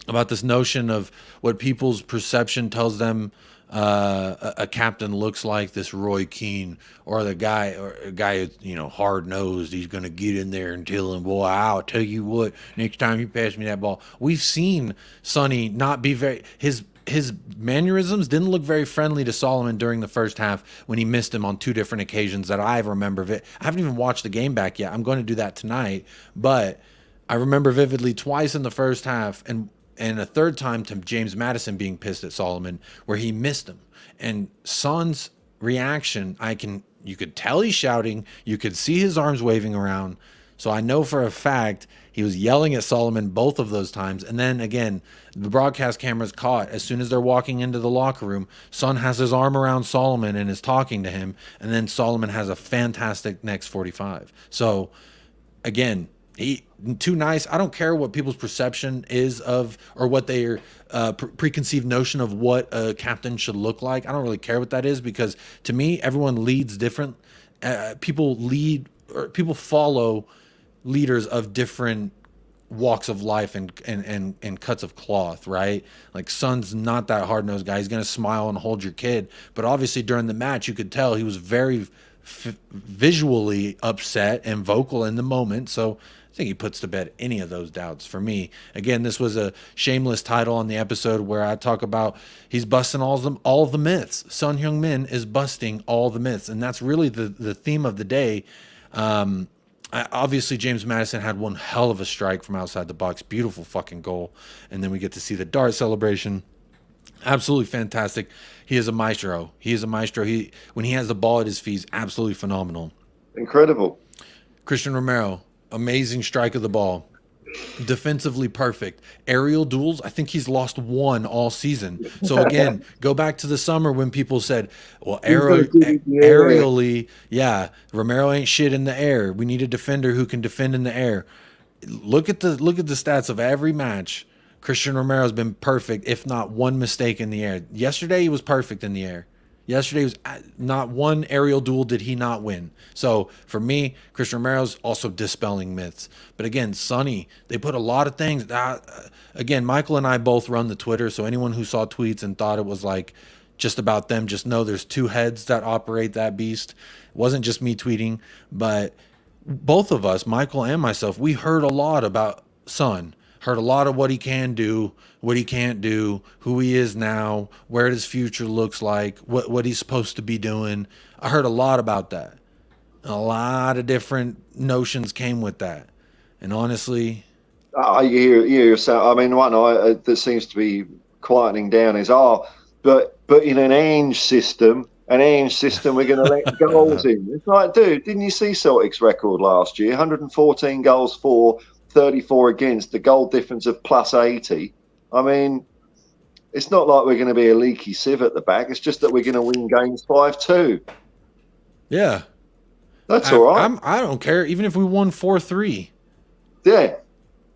[SPEAKER 2] About this notion of what people's perception tells them a captain looks like, this Roy Keane, or a guy hard nosed. He's going to get in there and tell him, boy, I'll tell you what, next time you pass me that ball. We've seen Sonny not be his mannerisms didn't look very friendly to Solomon during the first half when he missed him on two different occasions that I remember of it. I haven't even watched the game back yet. I'm going to do that tonight, but I remember vividly twice in the first half and a third time to James Maddison being pissed at Solomon where he missed him. And Son's reaction, you could tell he's shouting, you could see his arms waving around. So I know for a fact he was yelling at Solomon both of those times. And then again, the broadcast cameras caught as soon as they're walking into the locker room, Son has his arm around Solomon and is talking to him. And then Solomon has a fantastic next 45. So again, he too nice. I don't care what people's perception is of, or what their preconceived notion of what a captain should look like. I don't really care what that is, because to me, everyone leads different. People follow leaders of different walks of life and cuts of cloth, right? Like Son's not that hard-nosed guy. He's going to smile and hold your kid. But obviously during the match, you could tell he was very visually upset and vocal in the moment. So I think he puts to bed any of those doubts for me. Again, this was a shameless title on the episode where I talk about he's busting all of the myths. Son Heung-min is busting all the myths, and that's really the theme of the day. Obviously, James Maddison had one hell of a strike from outside the box. Beautiful fucking goal. And then we get to see the dart celebration. Absolutely fantastic. He is a maestro. When he has the ball at his feet, he's absolutely phenomenal.
[SPEAKER 1] Incredible.
[SPEAKER 2] Christian Romero, amazing strike of the ball. Defensively perfect. Aerial duels, I think he's lost one all season. So again, go back to the summer when people said, well, aerially, yeah, Romero ain't shit in the air. We need a defender who can defend in the air. Look at the stats of every match. Christian Romero's been perfect, if not one mistake in the air. Yesterday he was perfect in the air. Yesterday was not one aerial duel did he not win. So for me, Christian Romero's also dispelling myths. But again, Sonny, they put a lot of things. Again, Michael and I both run the Twitter, so anyone who saw tweets and thought it was like just about them, just know there's two heads that operate that beast. It wasn't just me tweeting, but both of us, Michael and myself, we heard a lot about Son. Heard a lot of what he can do, what he can't do, who he is now, where his future looks like, what he's supposed to be doing. I heard a lot about that. A lot of different notions came with that. And honestly...
[SPEAKER 1] you hear I mean, one that seems to be quietening down is, but in an ANGE system, we're going to let goals in. It's like, dude, didn't you see Celtic's record last year? 114 goals for, 34 against, the goal difference of plus 80. I mean, it's not like we're going to be a leaky sieve at the back. It's just that we're going to win games 5-2.
[SPEAKER 2] Yeah.
[SPEAKER 1] That's all right.
[SPEAKER 2] I don't care. Even if we won 4-3.
[SPEAKER 1] Yeah.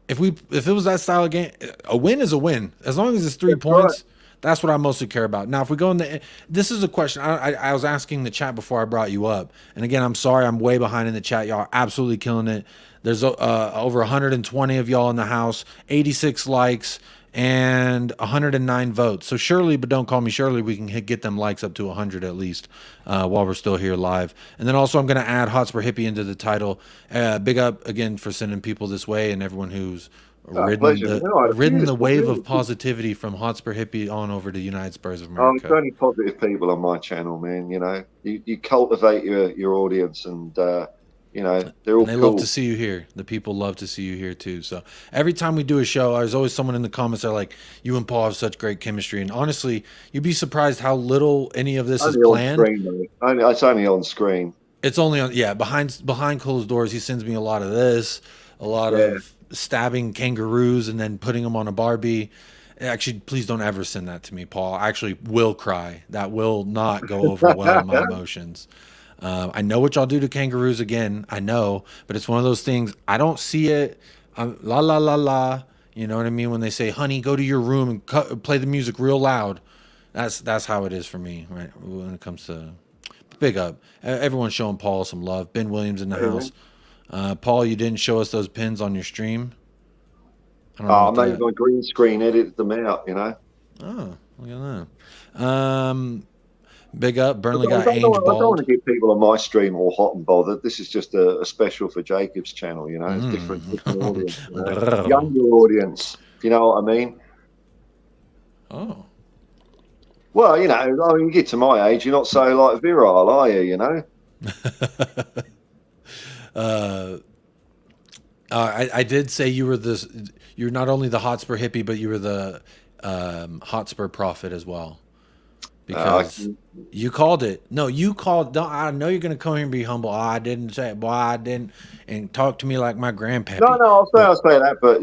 [SPEAKER 2] If it was that style of game, a win is a win. As long as it's 3 points, that's what I mostly care about. Now, if we go in this is a question. I was asking the chat before I brought you up. And again, I'm sorry, I'm way behind in the chat. Y'all are absolutely killing it. There's over 120 of y'all in the house, 86 likes, and 109 votes. So Shirley, but don't call me Shirley, we can get them likes up to 100 at least while we're still here live. And then also I'm going to add Hotspur Hippie into the title. Big up again for sending people this way and everyone who's ridden the wave of positivity from Hotspur Hippie on over to United Spurs of America.
[SPEAKER 1] There's only positive people on my channel, man. You know, you cultivate your audience and... you know, they're all
[SPEAKER 2] and they
[SPEAKER 1] cool.
[SPEAKER 2] love to see you here. The people love to see you here too. So every time we do a show, there's always someone in the comments that are like, you and Paul have such great chemistry. And honestly, you'd be surprised how little any of this is planned.
[SPEAKER 1] It's only on screen.
[SPEAKER 2] It's only on, behind closed doors. He sends me a lot of this, a lot of stabbing kangaroos and then putting them on a Barbie. Actually, please don't ever send that to me, Paul. I actually will cry. That will not go over well in my emotions. I know what y'all do to kangaroos again. I know, but it's one of those things. I don't see it. La la la la. You know what I mean? When they say, "Honey, go to your room and play the music real loud." That's how it is for me, right? When it comes to big up, everyone's showing Paul some love. Ben Williams in the house. Paul, you didn't show us those pins on your stream.
[SPEAKER 1] I made my green screen, edited them out. You know.
[SPEAKER 2] Oh, look at that. Big up, Burnley got ANGE bald.
[SPEAKER 1] I don't want to get people on my stream all hot and bothered. This is just a special for Jacob's channel, you know. It's different audience, you know? Younger audience, you know what I mean?
[SPEAKER 2] Oh.
[SPEAKER 1] Well, you know, I mean, you get to my age, you're not so like virile, are you? You know.
[SPEAKER 2] I did say you were this. You're not only the Hotspur hippie, but you were the Hotspur prophet as well. Because you called it. No, you called. I know you're going to come here and be humble. I didn't say it. Boy, I didn't. And talk to me like my grandpappy.
[SPEAKER 1] No, I'll say that, but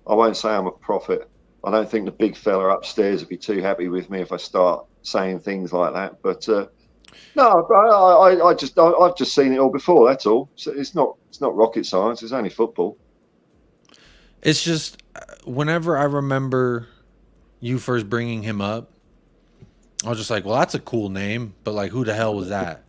[SPEAKER 1] I won't say I'm a prophet. I don't think the big fella upstairs would be too happy with me if I start saying things like that. But no, I've just seen it all before. That's all. So it's not rocket science. It's only football.
[SPEAKER 2] It's just whenever I remember you first bringing him up, I was just like, well, that's a cool name, but like, who the hell was that?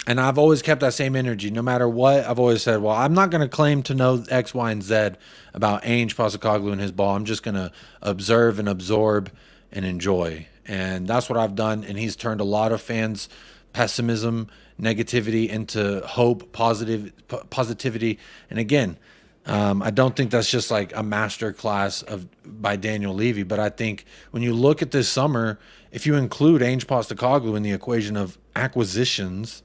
[SPEAKER 2] And I've always kept that same energy. No matter what, I've always said, well, I'm not going to claim to know X, Y, and Z about ANGE Postecoglou and his ball. I'm just going to observe and absorb and enjoy. And that's what I've done. And he's turned a lot of fans' pessimism, negativity into hope, positivity. And again, I don't think that's just like a master class by Daniel Levy, but I think when you look at this summer, if you include ANGE Postecoglou in the equation of acquisitions,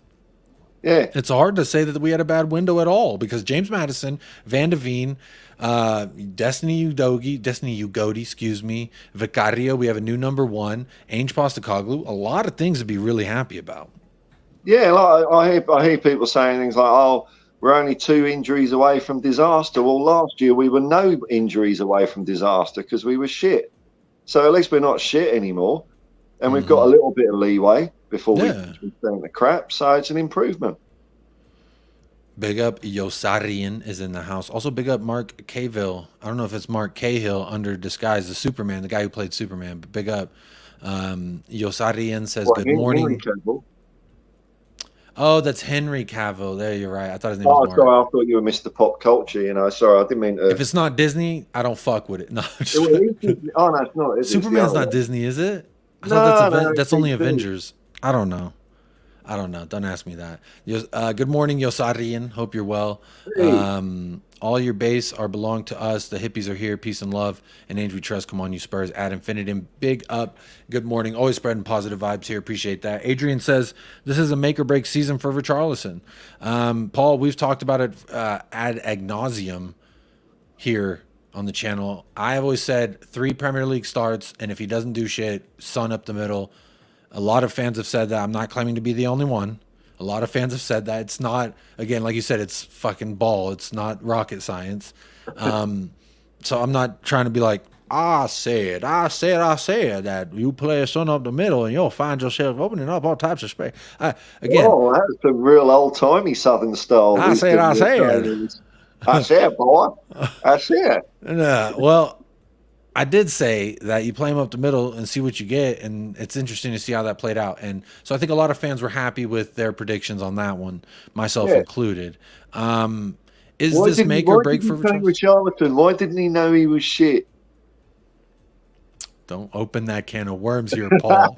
[SPEAKER 2] it's hard to say that we had a bad window at all because James Maddison, Van de Veen, Destiny Ugogi, excuse me, Vicario, we have a new number 1, ANGE Postecoglou, a lot of things to be really happy about.
[SPEAKER 1] Yeah, like I hear people saying things like, "Oh, we're only 2 injuries away from disaster. Well, last year we were no injuries away from disaster because we were shit. So at least we're not shit anymore. And we've got a little bit of leeway before we turn the crap. So it's an improvement.
[SPEAKER 2] Big up Yosarian is in the house. Also big up Mark Cahill. I don't know if it's Mark Cahill under disguise as Superman, the guy who played Superman, but big up. Yosarian says, good morning. Oh, that's Henry Cavill. There, you're right. I thought his name was Mark.
[SPEAKER 1] Sorry, I thought you were Mr. Pop Culture. You know, sorry, I didn't mean to.
[SPEAKER 2] If it's not Disney, I don't fuck with it. No,
[SPEAKER 1] oh no, it's not.
[SPEAKER 2] Superman's not Disney, is it? I thought that's only Avengers. I don't know. Don't ask me that. Good morning, Yosarian. Hope you're well.
[SPEAKER 1] Hey.
[SPEAKER 2] All your base are belong to us. The hippies are here. Peace and love. And Ange, we trust. Come on, you Spurs. Ad infinitum. Big up. Good morning. Always spreading positive vibes here. Appreciate that. Adrian says, this is a make or break season for Richarlison. Paul, we've talked about it ad nauseum here on the channel. I have always said 3 Premier League starts, and if he doesn't do shit, sun up the middle. A lot of fans have said that. I'm not claiming to be the only one. A lot of fans have said that. It's not, again, like you said, it's fucking ball. It's not rocket science. So I'm not trying to be like, I said that you play a sun up the middle and you'll find yourself opening up all types of space. Again,
[SPEAKER 1] oh, that's a real old-timey Southern style.
[SPEAKER 2] I said.
[SPEAKER 1] I said, boy. I said.
[SPEAKER 2] Well, I did say that you play them up the middle and see what you get, and it's interesting to see how that played out. And so I think a lot of fans were happy with their predictions on that one, myself included. Is this make or break for
[SPEAKER 1] Richarlison? Why didn't he know he was shit?
[SPEAKER 2] Don't open that can of worms here, Paul.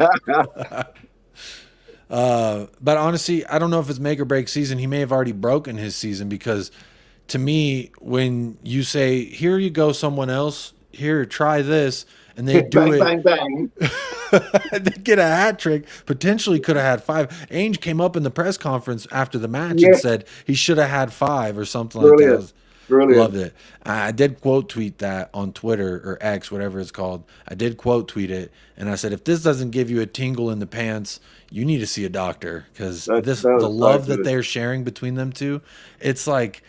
[SPEAKER 2] But honestly, I don't know if it's make or break season. He may have already broken his season, because to me, when you say, here you go, someone else, here, try this, and they do
[SPEAKER 1] bang, bang, bang.
[SPEAKER 2] They get a hat trick. Potentially could have had 5. Ainge came up in the press conference after the match and said he should have had 5 or something like that.
[SPEAKER 1] Brilliant.
[SPEAKER 2] Loved it. I did quote tweet that on Twitter or X, whatever it's called. I did quote tweet it, and I said, if this doesn't give you a tingle in the pants, you need to see a doctor, because the love that they're sharing between them two, it's like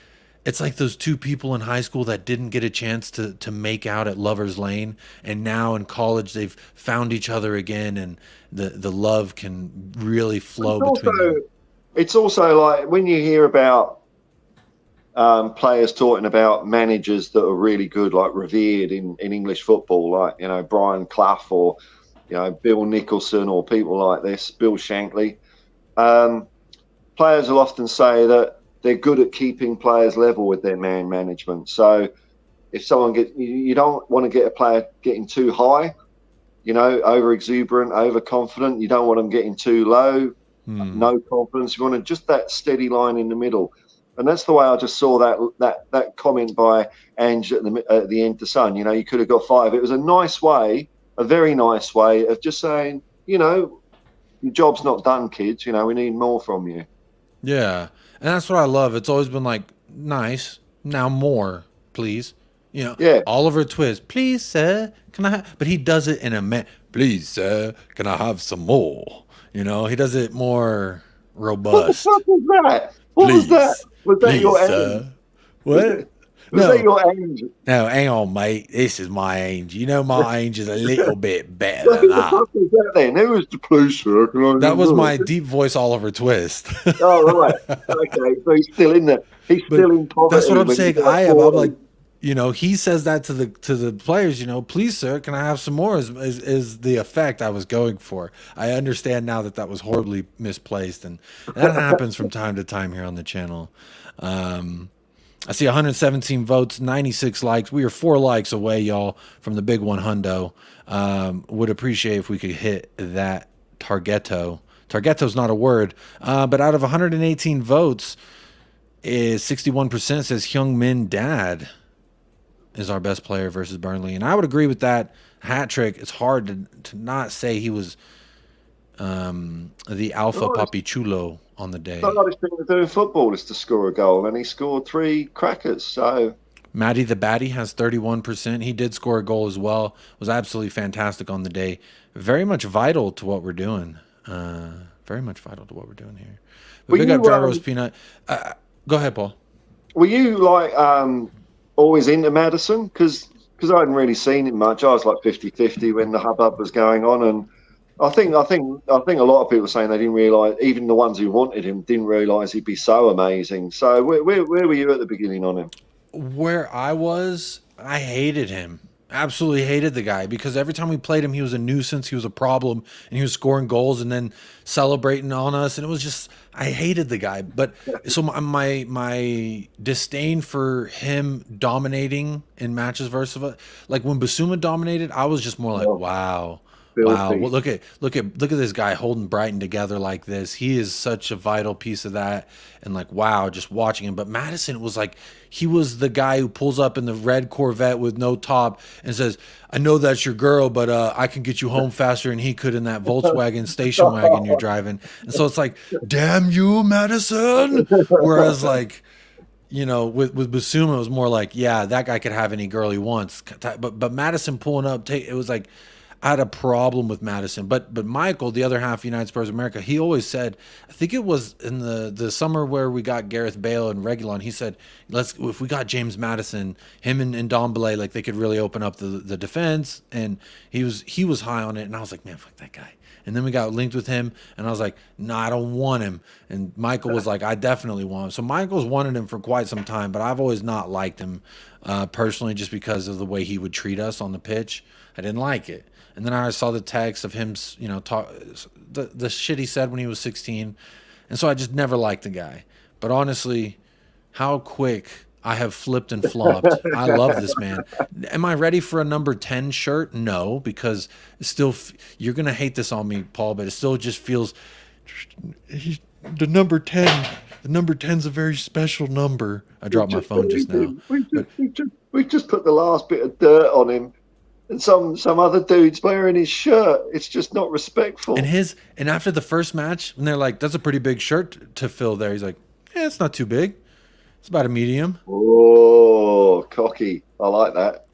[SPEAKER 2] those 2 people in high school that didn't get a chance to make out at Lover's Lane, and now in college they've found each other again, and the love can really flow between them.
[SPEAKER 1] It's also like when you hear about players talking about managers that are really good, like revered in English football, like, you know, Brian Clough, or, you know, Bill Nicholson, or people like this, Bill Shankly. Players will often say that they're good at keeping players level with their man management. So if someone you don't want to get a player getting too high, you know, over exuberant, overconfident. You don't want them getting too low, no confidence. You want just that steady line in the middle. And that's the way I just saw that comment by Ange at the end of the Sun. You know, you could have got 5. It was a nice way, a very nice way of just saying, you know, your job's not done, kids. You know, we need more from you.
[SPEAKER 2] Yeah. And that's what I love. It's always been like, nice, now more, please. You know, Oliver Twist, please, sir, can I have? But he does it in a please, sir, can I have some more? You know, he does it more robust.
[SPEAKER 1] What the fuck was that? What was that? Was that your
[SPEAKER 2] Ange? What?
[SPEAKER 1] Was that your Ange?
[SPEAKER 2] No, hang on, mate. This is my Ange. You know, my Ange is a little bit better than that.
[SPEAKER 1] What was that then? Who was the police, sir?
[SPEAKER 2] That was my deep voice Oliver Twist.
[SPEAKER 1] Oh, right. Okay, so he's still in there. He's still in poverty.
[SPEAKER 2] That's what I'm saying. I'm like, you know, he says that to the players, you know, please, sir, can I have some more? Is the effect I was going for. I understand now that was horribly misplaced, and that happens from time to time here on the channel. I see 117 votes, 96 likes. We are 4 likes away, y'all, from the big one hundo. Would appreciate if we could hit that targeto. Targeto's not a word, but out of 118 votes, is 61% says Heung Min Dad is our best player versus Burnley. And I would agree with that. Hat trick, it's hard to not say he was the alpha puppy chulo on the day.
[SPEAKER 1] The hardest thing to do in football is to score a goal, and he scored 3 crackers. So
[SPEAKER 2] Matty the Batty has 31%. He did score a goal as well. Was absolutely fantastic on the day. Very much vital to what we're doing. Very much vital to what we're doing here. But big up Dry Roast Peanut. Go ahead, Paul.
[SPEAKER 1] were you like always into Maddison? Because I hadn't really seen him much. I was like 50-50 when the hubbub was going on, and I think a lot of people were saying they didn't realise, even the ones who wanted him didn't realise he'd be so amazing. So where were you at the beginning on him?
[SPEAKER 2] Where I was, I hated him. Absolutely hated the guy, because every time we played him, he was a nuisance. He was a problem, and he was scoring goals and then celebrating on us. And it was just, I hated the guy. But so my disdain for him dominating in matches versus, like when Basuma dominated, I was just more like, wow. Wow. Well, look at this guy holding Brighton together like this. He is such a vital piece of that. And like, wow, just watching him. But Maddison was like, he was the guy who pulls up in the red Corvette with no top and says, I know that's your girl, but I can get you home faster than he could in that Volkswagen station wagon you're driving. And so it's like, damn you, Maddison. Whereas like, you know, with Basuma, it was more like, yeah, that guy could have any girl he wants. But Maddison pulling up, it was like, I had a problem with Maddison, but Michael, the other half of United Spurs America, he always said, I think it was in the summer where we got Gareth Bale and Reguilon, he said, if we got James Maddison, him and Dombele, like they could really open up the defense, and he was high on it, and I was like, man, fuck that guy. And then we got linked with him, and I was like, no, I don't want him. And Michael was like, I definitely want him. So Michael's wanted him for quite some time, but I've always not liked him personally, just because of the way he would treat us on the pitch. I didn't like it. And then I saw the text of him, you know, the shit he said when he was 16. And so I just never liked the guy. But honestly, how quick I have flipped and flopped. I love this man. Am I ready for a number 10 shirt? No, because it's still, you're going to hate this on me, Paul, but it still just feels, the number 10. The number 10's a very special number. I dropped my phone just now.
[SPEAKER 1] We just put the last bit of dirt on him. And some other dude's wearing his shirt. It's just not respectful.
[SPEAKER 2] And after the first match, when they're like, "That's a pretty big shirt to fill there," he's like, "Yeah, it's not too big. It's about a medium."
[SPEAKER 1] Oh, cocky! I like that.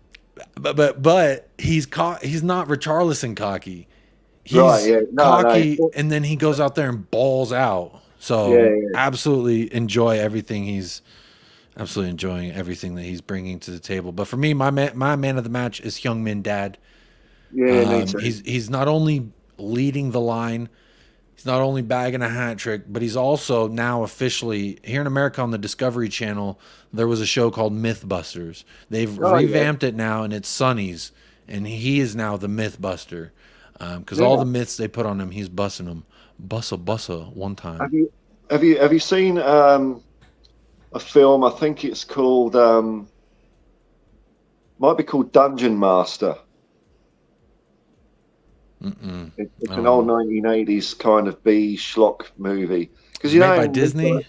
[SPEAKER 2] But he's not Richarlison cocky. He's
[SPEAKER 1] right, yeah.
[SPEAKER 2] cocky, and then he goes out there and balls out. So absolutely enjoy everything Absolutely enjoying everything that he's bringing to the table. But for me, my man of the match is Heung Min Dad.
[SPEAKER 1] Yeah,
[SPEAKER 2] he's not only leading the line, he's not only bagging a hat trick, but he's also now officially here in America on the Discovery Channel. There was a show called Mythbusters. They've revamped it now, and it's Sonny's, and he is now the Mythbuster because all the myths they put on him, he's busting them. Bussa one time.
[SPEAKER 1] Have you seen a film? I think it's called might be called Dungeon Master. It's an old 1980s kind of B schlock movie. Because
[SPEAKER 2] made by Disney.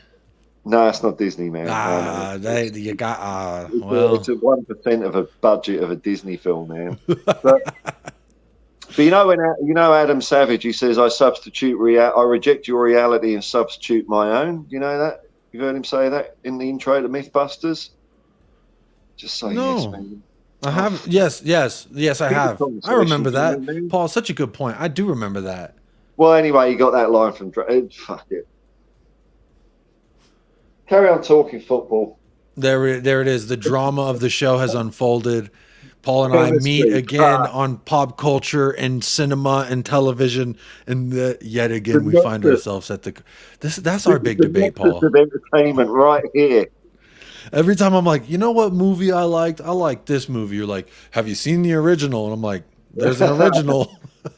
[SPEAKER 1] No, it's not Disney, man.
[SPEAKER 2] You got
[SPEAKER 1] it's a 1% of a budget of a Disney film, man. But you know when Adam Savage, he says, "I reject your reality and substitute my own." You know that? You've heard him say that in the intro to Mythbusters? Just say yes, man.
[SPEAKER 2] I have. Yes, I have. I remember that. Paul, such a good point. I do remember that.
[SPEAKER 1] Well, anyway, you got that line from... Fuck it. Carry on talking football.
[SPEAKER 2] There it is. The drama of the show has unfolded. Paul and I meet again on pop culture and cinema and television, and yet again we find ourselves at that's our big debate, Paul.
[SPEAKER 1] Of entertainment right here.
[SPEAKER 2] Every time I'm like, you know what movie I liked? I like this movie. You're like, have you seen the original? And I'm like, there's an original. But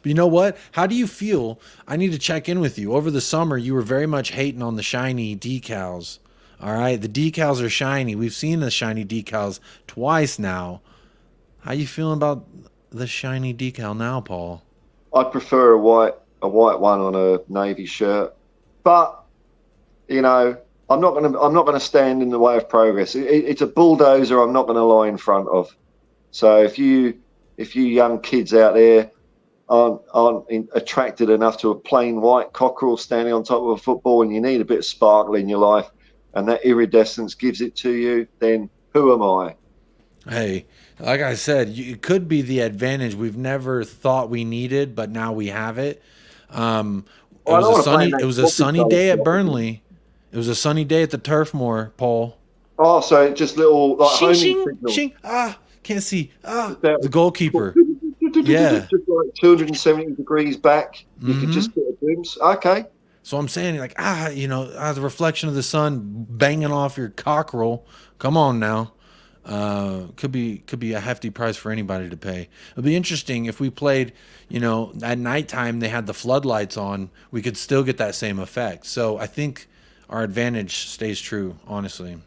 [SPEAKER 2] you know what? How do you feel? I need to check in with you. Over the summer, you were very much hating on the shiny decals. All right, the decals are shiny. We've seen the shiny decals twice now. How you feeling about the shiny decal now, Paul?
[SPEAKER 1] I'd prefer a white one on a navy shirt, but you know, I'm not gonna stand in the way of progress. It's a bulldozer. I'm not gonna lie in front of. So if you young kids out there aren't attracted enough to a plain white cockerel standing on top of a football, and you need a bit of sparkle in your life, and that iridescence gives it to you, then who am I?
[SPEAKER 2] Hey, like I said, it could be the advantage we've never thought we needed, but now we have it. It was a sunny day at Burnley. It was a sunny day at the Turf Moor, Paul.
[SPEAKER 1] Oh, so just little like
[SPEAKER 2] Shing,
[SPEAKER 1] homing
[SPEAKER 2] shing,
[SPEAKER 1] signals.
[SPEAKER 2] shing. Can't see.
[SPEAKER 1] The
[SPEAKER 2] goalkeeper. Yeah.
[SPEAKER 1] Just like 270 degrees back. You could just get a glimpse. Okay.
[SPEAKER 2] So I'm saying, like, the reflection of the sun banging off your cockerel. Come on now. Could be a hefty price for anybody to pay. It'd be interesting if we played, at nighttime they had the floodlights on, we could still get that same effect. So I think our advantage stays true, honestly.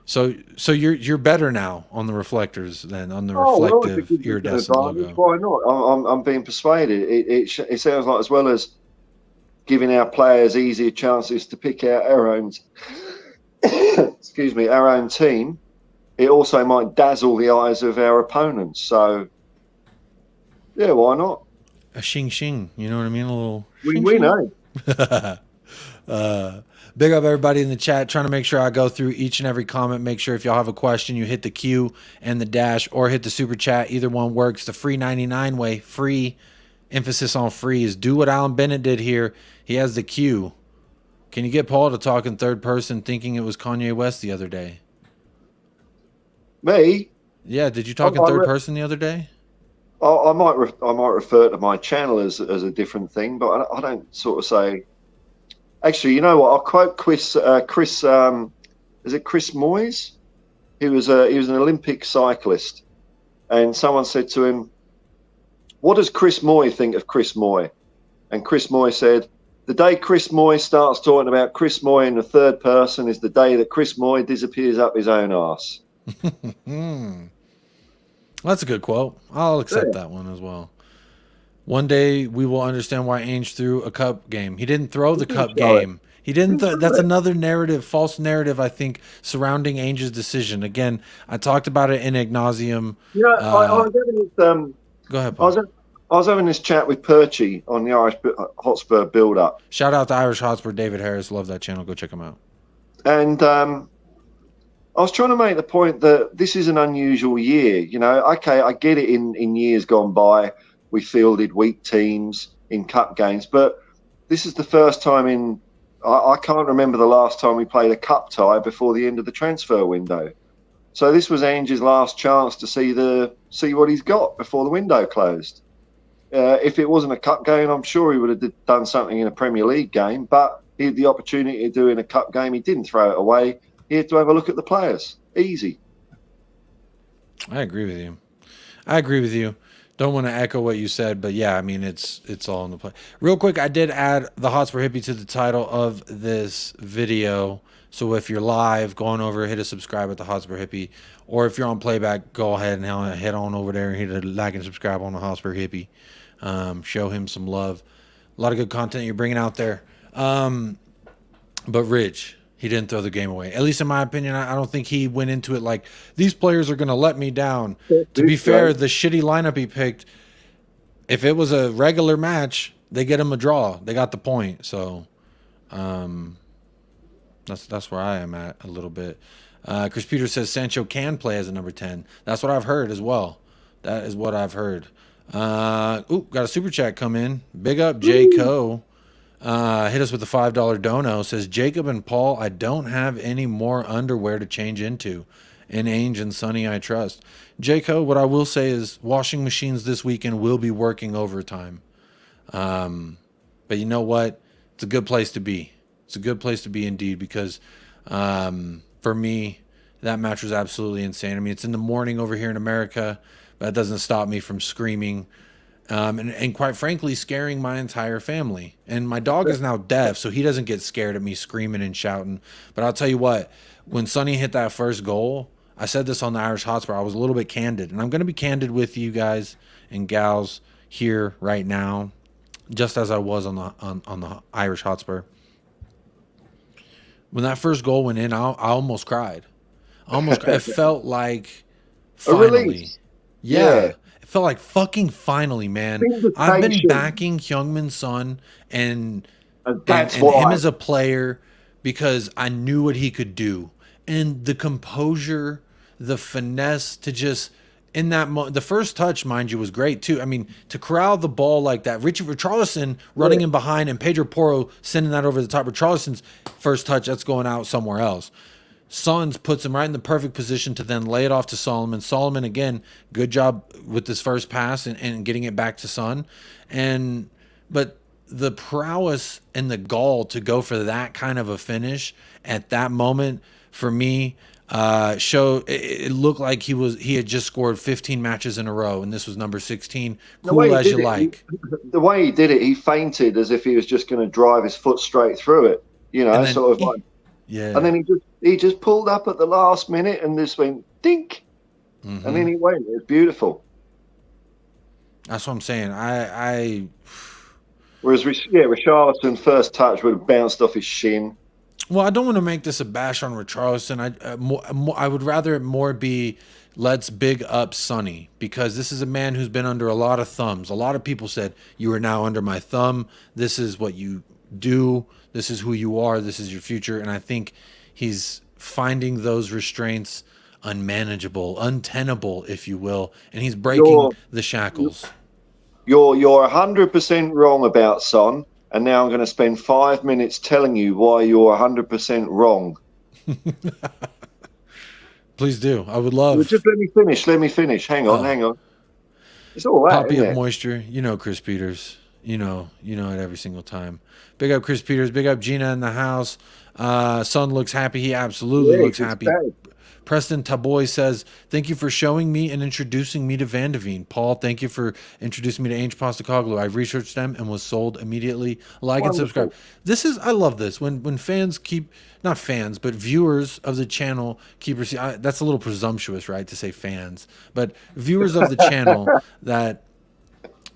[SPEAKER 2] So you're better now on the reflectors than on the reflective iridescent logo.
[SPEAKER 1] Why not? I'm being persuaded. It sounds like, as well as giving our players easier chances to pick out our own our own team, it also might dazzle the eyes of our opponents. So yeah, why not?
[SPEAKER 2] A shing shing, you know what I mean? A little
[SPEAKER 1] we know.
[SPEAKER 2] Big up everybody in the chat, trying to make sure I go through each and every comment. Make sure if y'all have a question, you hit the Q and the dash, or hit the super chat. Either one works. The free 99 way, free, emphasis on free, is do what Alan Bennett did here. He has the Q. Can you get Paul to talk in third person thinking it was Kanye West the other day?
[SPEAKER 1] Me?
[SPEAKER 2] Yeah, did you talk in third person the other day?
[SPEAKER 1] I might refer to my channel as a different thing, but I don't sort of say. Actually, you know what? I'll quote Chris. Is it Chris Moyes? He was an Olympic cyclist, and someone said to him, "What does Chris Moy think of Chris Moy?" And Chris Moy said, "The day Chris Moy starts talking about Chris Moy in the third person is the day that Chris Moy disappears up his own arse."
[SPEAKER 2] That's a good quote. I'll accept that one as well. One day we will understand why Ainge threw a cup game. He didn't throw the cup game. He didn't. That's another narrative, false narrative, I think, surrounding Ainge's decision. Again, I talked about it in ad nauseum.
[SPEAKER 1] Yeah, I was having this,
[SPEAKER 2] go ahead, Paul.
[SPEAKER 1] I was having this chat with Perchy on the Irish Hotspur build-up.
[SPEAKER 2] Shout out to Irish Hotspur, David Harris. Love that channel. Go check him out.
[SPEAKER 1] And I was trying to make the point that this is an unusual year. Okay, I get it. In years gone by, we fielded weak teams in cup games, but this is the first time I can't remember the last time we played a cup tie before the end of the transfer window. So this was Ange's last chance to see what he's got before the window closed. If it wasn't a cup game, I'm sure he would have done something in a Premier League game, but he had the opportunity to do in a cup game. He didn't throw it away. He had to have a look at the players. Easy.
[SPEAKER 2] I agree with you. Don't want to echo what you said, but yeah, I mean, it's all in the play. Real quick, I did add the Hotspur Hippie to the title of this video. So if you're live, go on over, hit a subscribe at the Hotspur Hippie. Or if you're on playback, go ahead and head on over there and hit a like and subscribe on the Hotspur Hippie. Show him some love. A lot of good content you're bringing out there. But Rich, he didn't throw the game away. At least in my opinion, I don't think he went into it like, these players are going to let me down. To be fair, the shitty lineup he picked, if it was a regular match, they get him a draw. They got the point. So that's where I am at a little bit. Chris Peters says Sancho can play as a number 10. That's what I've heard as well. That is what I've heard. Got a super chat come in. Big up, J. Co. Hit us with the $5 dono. Says, Jacob and Paul, I don't have any more underwear to change into. In Ainge and Sonny, I trust. Jaco, what I will say is washing machines this weekend will be working overtime. But you know what? It's a good place to be. It's a good place to be indeed, because for me, that match was absolutely insane. I mean, it's in the morning over here in America, but that doesn't stop me from screaming. And quite frankly, scaring my entire family. And my dog is now deaf, so he doesn't get scared at me screaming and shouting. But I'll tell you what, when Sonny hit that first goal, I said this on the Irish Hotspur, I was a little bit candid. And I'm going to be candid with you guys and gals here right now, just as I was on the Irish Hotspur. When that first goal went in, I almost cried. It felt like finally. Yeah. It felt like fucking finally, man. I've been backing Heung-min's son and him as a player because I knew what he could do. And the composure, the finesse to just in that the first touch, mind you, was great too. I mean, to corral the ball like that, Richarlison running in behind and Pedro Porro sending that over the top. Richarlison's first touch, that's going out somewhere else. Sons puts him right in the perfect position to then lay it off to Solomon. Solomon, again, good job with this first pass and getting it back to Son. But the prowess and the gall to go for that kind of a finish at that moment, for me, it looked like he had just scored 15 matches in a row, and this was number 16. Cool as you like.
[SPEAKER 1] The way he did it, he fainted as if he was just going to drive his foot straight through it. You know, then, sort of like.
[SPEAKER 2] Yeah.
[SPEAKER 1] And then he just pulled up at the last minute and just went dink, and then he went. It was beautiful.
[SPEAKER 2] That's what I'm saying.
[SPEAKER 1] Whereas Richarlison's first touch would have bounced off his shin.
[SPEAKER 2] Well, I don't want to make this a bash on Richarlison. I would rather it more be let's big up Sonny, because this is a man who's been under a lot of thumbs. A lot of people said, you are now under my thumb. This is what you do. This is who you are. This is your future. And I think he's finding those restraints unmanageable, untenable, if you will. And he's breaking the shackles.
[SPEAKER 1] You're 100% wrong about Son. And now I'm going to spend 5 minutes telling you why you're 100% wrong.
[SPEAKER 2] Please do. I would love.
[SPEAKER 1] Well, just let me finish. Hang on. It's all right.
[SPEAKER 2] Poppy of moisture. You know Chris Peters. You know it every single time. Big up Chris Peters. Big up Gina in the house. Son looks happy. He absolutely looks happy. Preston Taboy says, thank you for showing me and introducing me to Van de Veen. Paul, thank you for introducing me to ANGE Postecoglou. I've researched them and was sold immediately. Like and subscribe. I love this. When fans not fans, but viewers of the channel keep receiving, that's a little presumptuous, right, to say fans, but viewers of the channel that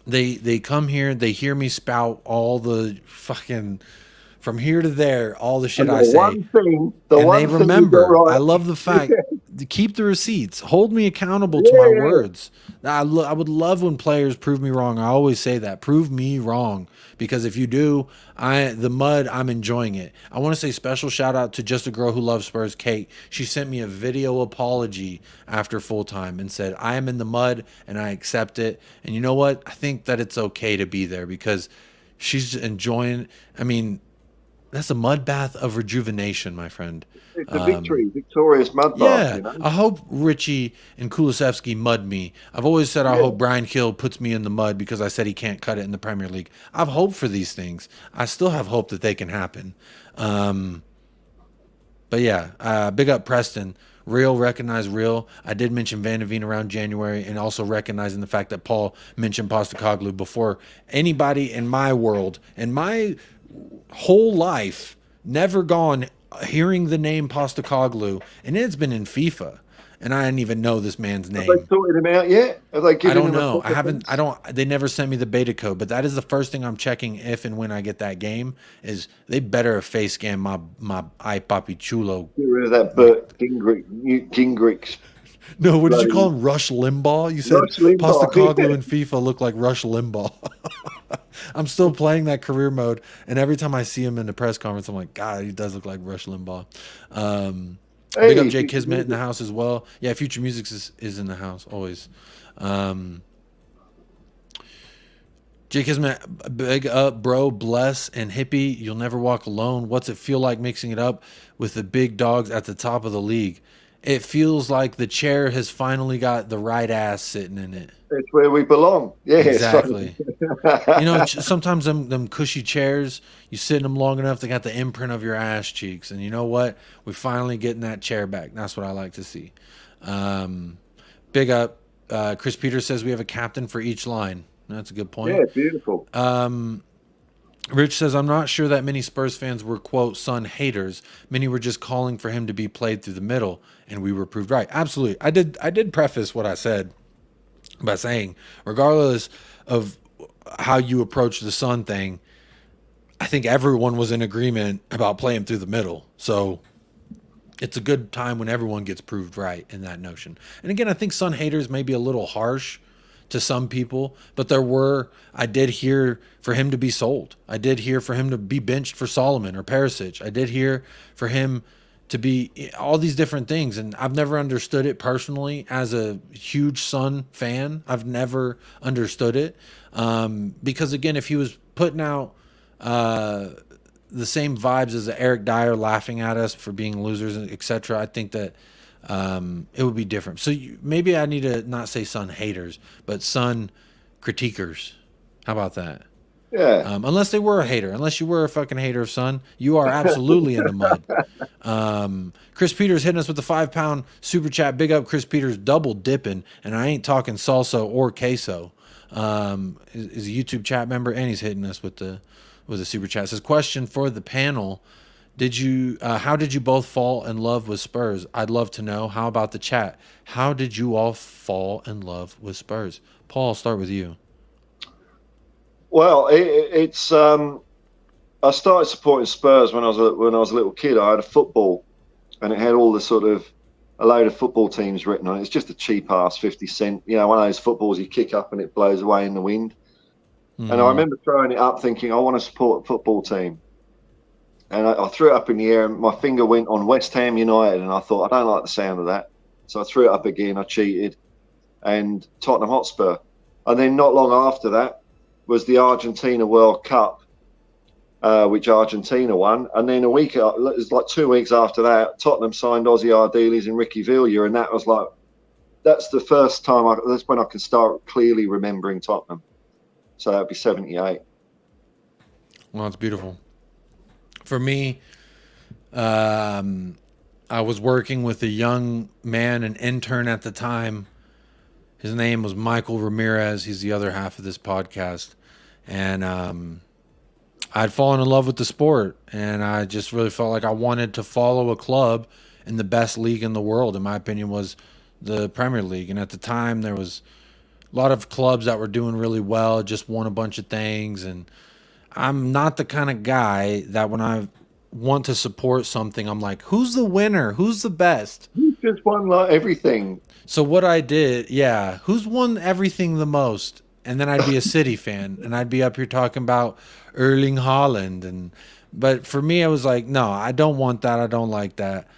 [SPEAKER 2] they come here, they hear me spout all the fucking... from here to there, all the shit I say. They remember. I love the fact to keep the receipts. Hold me accountable to my words. I would love when players prove me wrong. I always say that. Prove me wrong. Because if you do, I'm enjoying it. I want to say special shout out to Just a Girl Who Loves Spurs, Kate. She sent me a video apology after full time and said, I am in the mud and I accept it. And you know what? I think that it's okay to be there because she's enjoying. I mean, that's a mud bath of rejuvenation, my friend.
[SPEAKER 1] It's a victorious mud bath.
[SPEAKER 2] Yeah,
[SPEAKER 1] you know?
[SPEAKER 2] I hope Richie and Kulusevski mud me. I've always said I hope Brian Hill puts me in the mud because I said he can't cut it in the Premier League. I've hoped for these things. I still have hope that they can happen. But yeah, big up Preston. Real, recognize real. I did mention Van de Veen around January, and also recognizing the fact that Paul mentioned Postecoglou before anybody in my world, in my whole life, never gone hearing the name Postecoglou, and it's been in FIFA, and I didn't even know this man's name.
[SPEAKER 1] Have they sorted him out yet? Have they given
[SPEAKER 2] I don't
[SPEAKER 1] him
[SPEAKER 2] know. I haven't. I don't. They never sent me the beta code, but that is the first thing I'm checking if and when I get that game. Is they better face scan my Ay Papi Chulo.
[SPEAKER 1] Get rid of that Bert Gingrich.
[SPEAKER 2] No, what did you call him? Rush Limbaugh? You said Postecoglou in FIFA looked like Rush Limbaugh. I'm still playing that career mode, and every time I see him in the press conference, I'm like, God, he does look like Rush Limbaugh. Big up Jay Kismet in the house as well. Yeah, Future Music is in the house always. Jay Kismet, big up, bro. Bless and hippie. You'll never walk alone. What's it feel like mixing it up with the big dogs at the top of the league? It feels like the chair has finally got the right ass sitting in it.
[SPEAKER 1] It's where we belong. Yeah,
[SPEAKER 2] exactly. You know, sometimes them cushy chairs, you sit in them long enough, they got the imprint of your ass cheeks. And you know what? We're finally getting that chair back. That's what I like to see. Big up. Chris Peters says we have a captain for each line. That's a good point.
[SPEAKER 1] Yeah, beautiful.
[SPEAKER 2] Rich says, I'm not sure that many Spurs fans were, quote, Son haters. Many were just calling for him to be played through the middle, and we were proved right. Absolutely. I did preface what I said by saying, regardless of how you approach the Son thing, I think everyone was in agreement about playing through the middle. So it's a good time when everyone gets proved right in that notion. And again, I think Son haters may be a little harsh to some people, but I did hear for him to be sold. I did hear for him to be benched for Solomon or Perisic. I did hear for him to be all these different things. And I've never understood it personally as a huge Son fan. I've never understood it. Because again, if he was putting out the same vibes as Eric Dyer laughing at us for being losers, etc., I think that it would be different. So maybe I need to not say Son haters, but Son critiquers. How about that?
[SPEAKER 1] Yeah.
[SPEAKER 2] Unless they were a hater. Unless you were a fucking hater of Son, you are absolutely in the mud. Chris Peters hitting us with the £5 super chat. Big up Chris Peters, double dipping, and I ain't talking salsa or queso. Is a YouTube chat member, and he's hitting us with a super chat. It says, question for the panel: how did you both fall in love with Spurs? I'd love to know. How about the chat? How did you all fall in love with Spurs? Paul, I'll start with you.
[SPEAKER 1] Well, it's I started supporting Spurs when I was a little kid. I had a football, and it had all the sort of a load of football teams written on it. It's just a cheap ass 50 cent, one of those footballs you kick up and it blows away in the wind. Mm-hmm. And I remember throwing it up, thinking I want to support a football team. And I threw it up in the air, and my finger went on West Ham United, and I thought, I don't like the sound of that. So I threw it up again. I cheated, and Tottenham Hotspur. And then not long after that was the Argentina World Cup, which Argentina won. And then it was like 2 weeks after that, Tottenham signed Ozzy Ardiles and Ricky Villa, and that was like, that's the first time, that's when I can start clearly remembering Tottenham. So that would be 78.
[SPEAKER 2] Well, it's beautiful. For me, I was working with a young man, an intern at the time. His name was Michael Ramirez. He's the other half of this podcast. And I'd fallen in love with the sport. And I just really felt like I wanted to follow a club in the best league in the world, in my opinion, was the Premier League. And at the time, there was a lot of clubs that were doing really well, just won a bunch of things. And I'm not the kind of guy that when I want to support something, I'm like, who's the winner? Who's the best?
[SPEAKER 1] Who just won like everything?
[SPEAKER 2] So what I did, who's won everything the most? And then I'd be a City fan, and I'd be up here talking about Erling Haaland. But for me, I was like, no, I don't want that. I don't like that.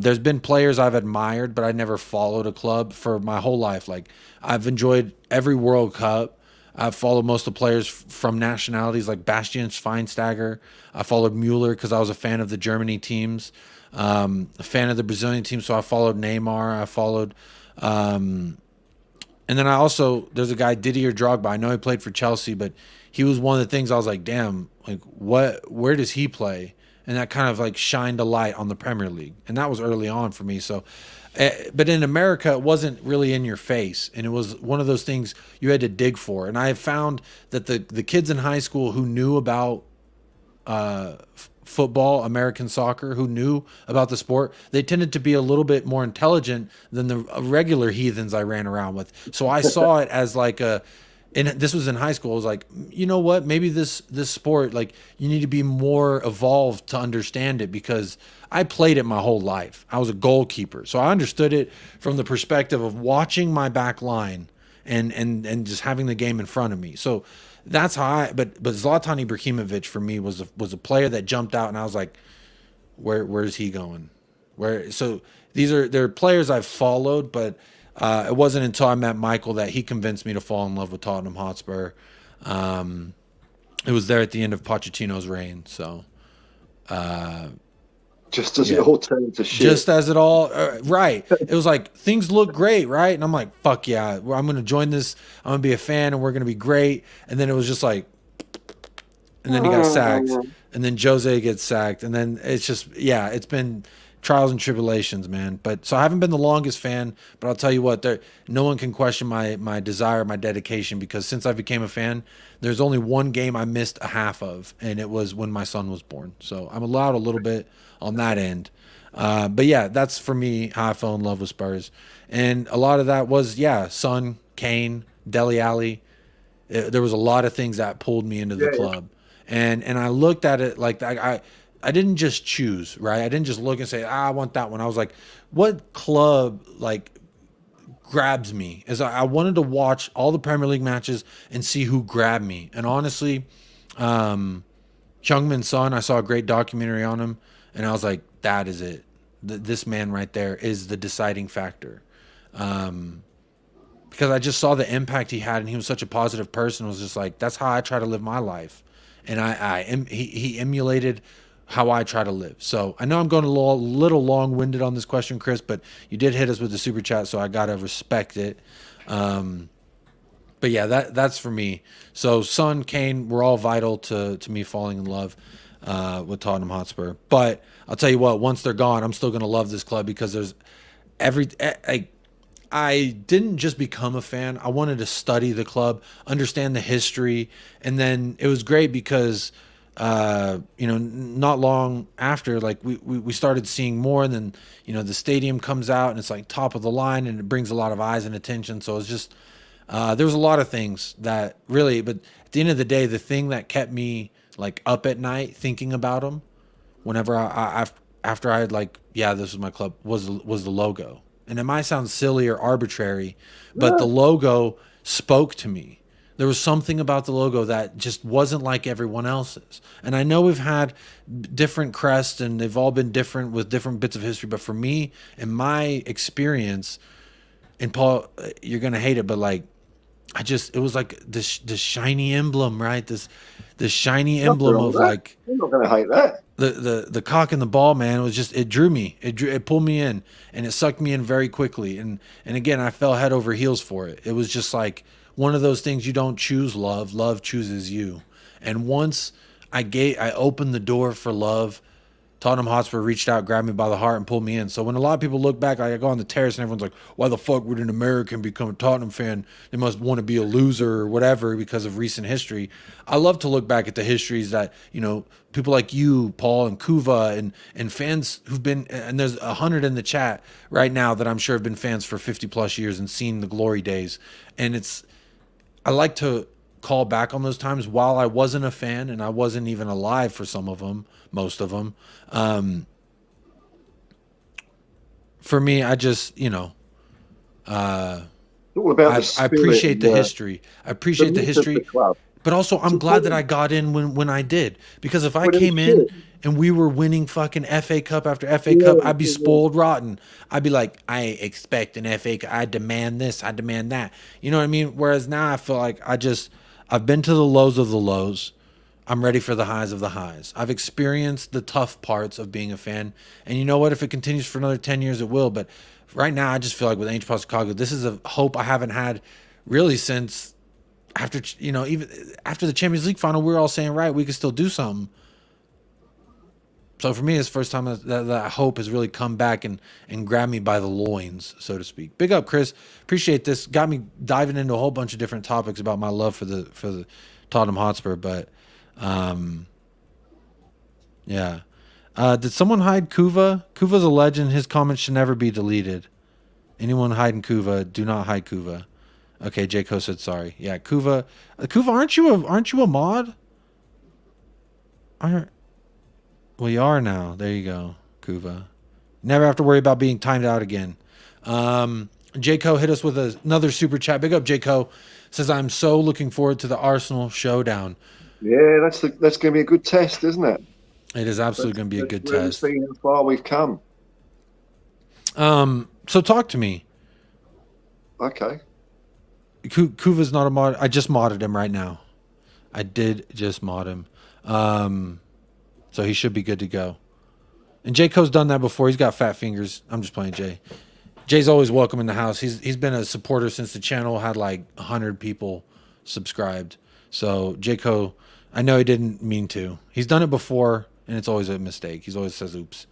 [SPEAKER 2] There's been players I've admired, but I never followed a club for my whole life. Like, I've enjoyed every World Cup. I've followed most of the players from nationalities like Bastian Schweinsteiger. I followed Mueller because I was a fan of the Germany teams, a fan of the Brazilian team, so I followed Neymar. I followed, and then I also, there's a guy, Didier Drogba. I know he played for Chelsea, but he was one of the things I was like, damn, like where does he play? And that kind of like shined a light on the Premier League, and that was early on for me. So. But in America, it wasn't really in your face, and it was one of those things you had to dig for. And I have found that the kids in high school who knew about football, American soccer, who knew about the sport, they tended to be a little bit more intelligent than the regular heathens I ran around with. So I saw it as like and this was in high school. I was like, you know what? Maybe this sport, like, you need to be more evolved to understand it, because I played it my whole life. I was a goalkeeper, so I understood it from the perspective of watching my back line and just having the game in front of me. So that's how but Zlatan Ibrahimovic for me was a player that jumped out, and I was like, where's he going? So they're players I've followed, but it wasn't until I met Michael that he convinced me to fall in love with Tottenham Hotspur. It was there at the end of Pochettino's reign, so
[SPEAKER 1] just as it all turned to shit.
[SPEAKER 2] Just as it all, right. It was like, things look great, right? And I'm like, fuck yeah, I'm going to join this. I'm going to be a fan, and we're going to be great. And then it was just like, and then he got sacked. And then Jose gets sacked. And then it's just, it's been trials and tribulations, man. But so I haven't been the longest fan, but I'll tell you what, no one can question my desire, my dedication, because since I became a fan, there's only one game I missed a half of, and it was when my son was born. So I'm allowed a little bit on that end. But yeah, that's for me how I fell in love with Spurs. And a lot of that was, Son, KANE, Dele Alli. There was a lot of things that pulled me into the club. And I looked at it like that. I didn't just choose, right? I didn't just look and say, I want that one. I was like, what club like grabs me? As I wanted to watch all the Premier League matches and see who grabbed me. And honestly, Heung-min Son, I saw a great documentary on him, and I was like, that is it. this man right there is the deciding factor. Because I just saw the impact he had, and he was such a positive person. It was just like, that's how I try to live my life. And he emulated how I try to live. So I know I'm going a little long-winded on this question, Chris, but you did hit us with the super chat, so I got to respect it. But yeah, that's for me. So Son, Kane, we're all vital to me falling in love with Tottenham Hotspur. But I'll tell you what, once they're gone, I'm still going to love this club, because there's I didn't just become a fan. I wanted to study the club, understand the history, and then it was great because not long after, like we started seeing more, and then the stadium comes out and it's like top of the line, and it brings a lot of eyes and attention. So it's just there was a lot of things that really, but at the end of the day, the thing that kept me like up at night thinking about them, whenever after I had like, yeah, this was my club, was the logo. And it might sound silly or arbitrary, but the logo spoke to me. There was something about the logo that just wasn't like everyone else's. And I know we've had different crests, and they've all been different with different bits of history. But for me, in my experience, and Paul, you're going to hate it, but like, it was like this shiny emblem, right? This shiny emblem of like,
[SPEAKER 1] you're not going to hate that.
[SPEAKER 2] The cock and the ball, man, was just, it drew me. It pulled me in, and it sucked me in very quickly. And again, I fell head over heels for it. It was just like one of those things, you don't choose love. Love chooses you. And once I opened the door for love, Tottenham Hotspur reached out, grabbed me by the heart, and pulled me in. So when a lot of people look back, I go on the terrace and everyone's like, why the fuck would an American become a Tottenham fan? They must want to be a loser or whatever because of recent history. I love to look back at the histories that, people like you, Paul, and Kuva, and fans who've been, and there's 100 in the chat right now that I'm sure have been fans for 50 plus years and seen the glory days. And I like to call back on those times while I wasn't a fan, and I wasn't even alive for some of them, most of them. For me, I just,
[SPEAKER 1] all about
[SPEAKER 2] I appreciate the history. I appreciate the history, but also I'm glad that I got in when I did, because if I came in and we were winning fucking FA Cup after FA Cup, I'd be spoiled rotten. I'd be like, I expect an FA Cup. I demand this. I demand that. You know what I mean? Whereas now I feel like I've been to the lows of the lows. I'm ready for the highs of the highs. I've experienced the tough parts of being a fan. And you know what? If it continues for another 10 years, it will. But right now, I just feel like with ANGE Postecoglou, this is a hope I haven't had really since after, even after the Champions League final, we were all saying, right, we could still do something. So for me, it's the first time that hope has really come back and grabbed me by the loins, so to speak. Big up, Chris. Appreciate this. Got me diving into a whole bunch of different topics about my love for the Tottenham Hotspur, but yeah. Did someone hide Kuva? Kuva's a legend. His comments should never be deleted. Anyone hiding Kuva, do not hide Kuva. Okay, Jayco said sorry. Yeah, Kuva. Kuva, aren't you a mod? Well, you are now. There you go, Kuva. Never have to worry about being timed out again. Jayco hit us with another super chat. Big up, Jayco. Says, I'm so looking forward to the Arsenal showdown.
[SPEAKER 1] Yeah, that's going to be a good test, isn't it?
[SPEAKER 2] It is absolutely going to be a good test.
[SPEAKER 1] See how far we've come.
[SPEAKER 2] So talk to me.
[SPEAKER 1] Okay.
[SPEAKER 2] Kuva's not a mod. I just modded him right now. I did just mod him. So he should be good to go. And Jayco's done that before. He's got fat fingers. I'm just playing Jay. Jay's always welcome in the house. He's been a supporter since the channel had like 100 people subscribed. So Jayco, I know he didn't mean to. He's done it before, and it's always a mistake. He always says, oops.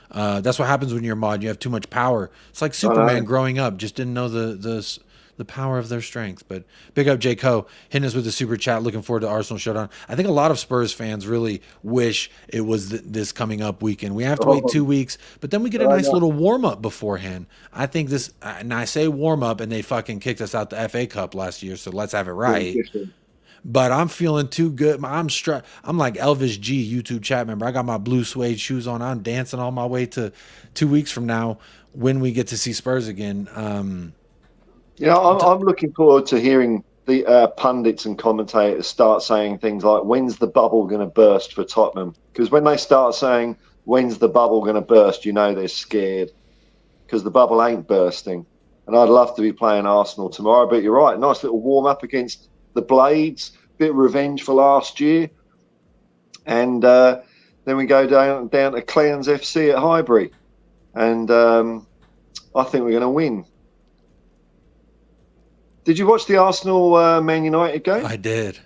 [SPEAKER 2] That's what happens when you're a mod. You have too much power. It's like Superman growing up. Just didn't know the power of their strength. But big up Jayco, hitting us with the super chat. Looking forward to Arsenal showdown. I think a lot of Spurs fans really wish it was this coming up weekend. We have to wait 2 weeks, but then we get a nice little warm-up beforehand. I think this, and I say warm-up, and they fucking kicked us out the FA Cup last year, so let's have it right. But I'm feeling too good. I'm like Elvis G, YouTube chat member. I got my blue suede shoes on. I'm dancing on my way to 2 weeks from now when we get to see Spurs again. I'm
[SPEAKER 1] looking forward to hearing the pundits and commentators start saying things like, when's the bubble going to burst for Tottenham? Because when they start saying when's the bubble going to burst? You know they're scared because the bubble ain't bursting. And I'd love to be playing Arsenal tomorrow, but you're right. Nice little warm-up against the Blades. Bit of revenge for last year. And then we go down to Clowns FC at Highbury. And I think we're going to win. Did you watch the Arsenal Man United game?
[SPEAKER 2] I did.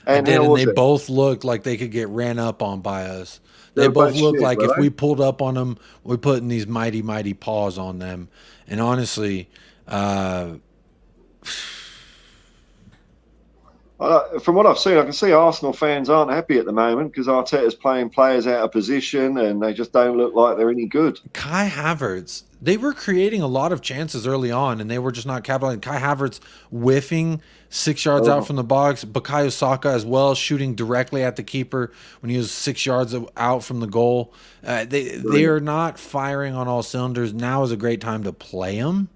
[SPEAKER 1] And
[SPEAKER 2] they both looked like they could get ran up on by us. They both looked like if we pulled up on them, we're putting these mighty, mighty paws on them. And honestly,
[SPEAKER 1] from what I've seen, I can see Arsenal fans aren't happy at the moment because Arteta's playing players out of position and they just don't look like they're any good.
[SPEAKER 2] Kai Havertz, they were creating a lot of chances early on and they were just not capitalizing. Kai Havertz whiffing 6 yards out from the box. Bukayo Saka as well, shooting directly at the keeper when he was 6 yards out from the goal. They are not firing on all cylinders. Now is a great time to play them.